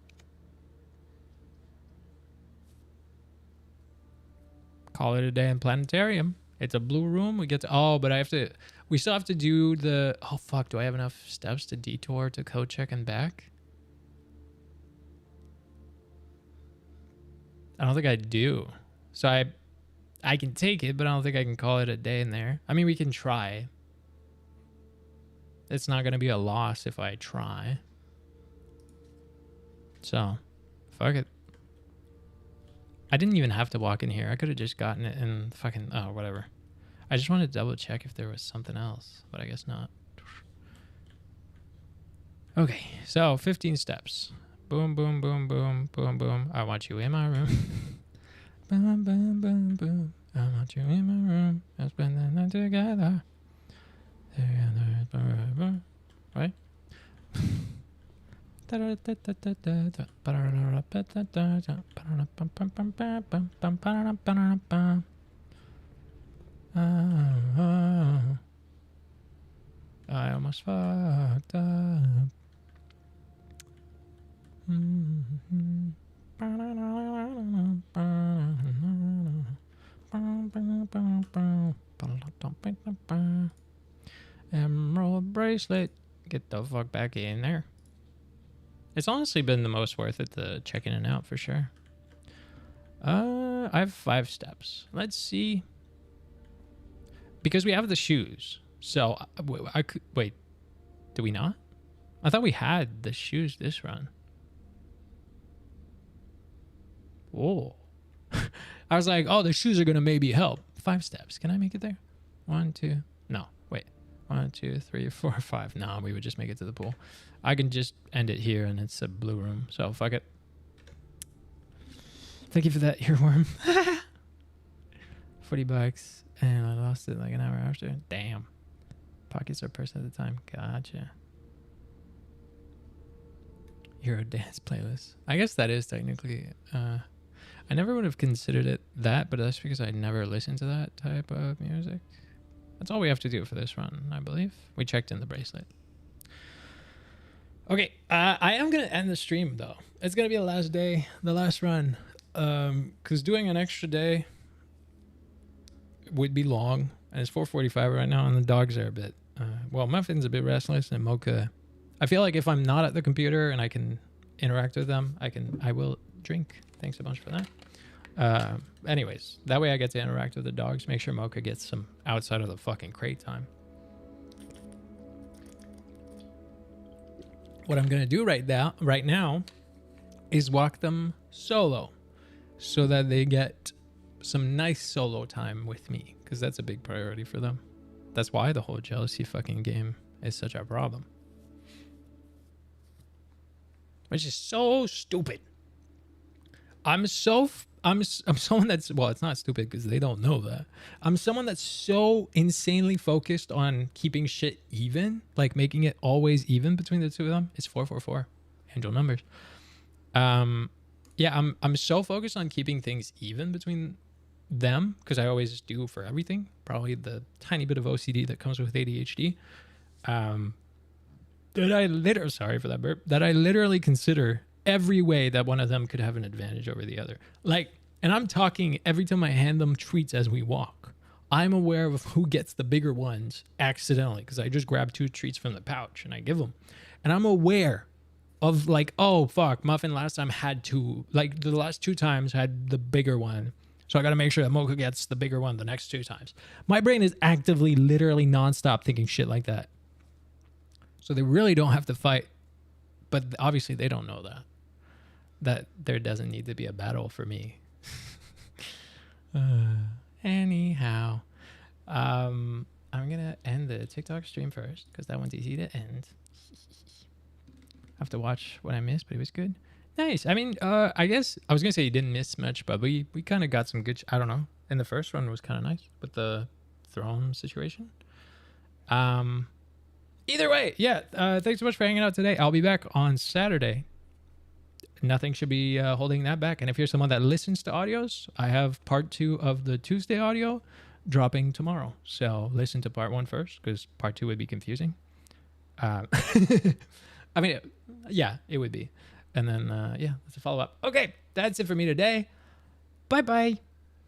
Speaker 4: Call it a day in planetarium. It's a blue room. We get to, oh, but we still have to do the, oh fuck, do I have enough steps to detour to code check and back? I don't think I do. So I can take it, but I don't think I can call it a day in there. I mean, we can try. It's not going to be a loss if I try. So, fuck it. I didn't even have to walk in here. I could have just gotten it and fucking, oh, whatever. I just wanted to double check if there was something else, but I guess not. Okay, so 15 steps. Boom, boom, boom, boom, boom, boom. I want you in my room. Boom, boom, boom, boom. I want you in my room. Let's spend the night together. Right? I almost fucked up. Emerald bracelet. Get the fuck back in there. It's honestly been the most worth it to check in and out for sure. I have 5 steps. Let's see. Because we have the shoes. So I could wait. Do we not? I thought we had the shoes this run. Whoa. I was like, oh, the shoes are gonna maybe help. 5 steps. Can I make it there? 1, 2. No, wait. 1, 2, 3, 4, 5. No, we would just make it to the pool. I can just end it here and it's a blue room. So fuck it. Thank you for that earworm. $40 and I lost it like an hour after. Damn. Pockets are person at a time. Gotcha. Euro dance playlist. I guess that is technically I never would have considered it that, but that's because I never listened to that type of music. That's all we have to do for this run, I believe. We checked in the bracelet. Okay, I am going to end the stream, though. It's going to be the last day, the last run. Because doing an extra day would be long. And it's 4:45 right now, and the dogs are a bit... well, Muffin's a bit restless, and Mocha... I feel like if I'm not at the computer and I can interact with them, I will drink. Thanks a bunch for that. Anyways, that way I get to interact with the dogs. Make sure Mocha gets some outside of the fucking crate time. What I'm going to do right now is walk them solo so that they get some nice solo time with me, because that's a big priority for them. That's why the whole jealousy fucking game is such a problem. Which is so stupid. I'm someone that's, well, it's not stupid because they don't know that. I'm someone that's so insanely focused on keeping shit even, like making it always even between the two of them. It's 444, angel numbers. Yeah, I'm so focused on keeping things even between them because I always do for everything. Probably the tiny bit of OCD that comes with ADHD. Sorry for that burp. That I literally consider every way that one of them could have an advantage over the other. Like, and I'm talking every time I hand them treats as we walk. I'm aware of who gets the bigger ones accidentally because I just grab 2 treats from the pouch and I give them. And I'm aware of like, oh, fuck, Muffin last time had 2, like the last 2 times had the bigger one. So I got to make sure that Mocha gets the bigger one the next 2 times. My brain is actively, literally nonstop thinking shit like that. So they really don't have to fight. But obviously they don't know that there doesn't need to be a battle for me. Anyhow, I'm gonna end the TikTok stream first because that one's easy to end. I have to watch what I missed, but it was good. Nice. I mean, I guess I was gonna say you didn't miss much, but we kind of got some good. I don't know. And the first one was kind of nice, but the throne situation. Either way, yeah. Thanks so much for hanging out today. I'll be back on Saturday. Nothing should be holding that back. And if you're someone that listens to audios, I have part 2 of the Tuesday audio dropping tomorrow. So listen to part 1 first, because part 2 would be confusing. I mean, yeah, it would be. And then, yeah, that's a follow-up. Okay, that's it for me today. Bye-bye.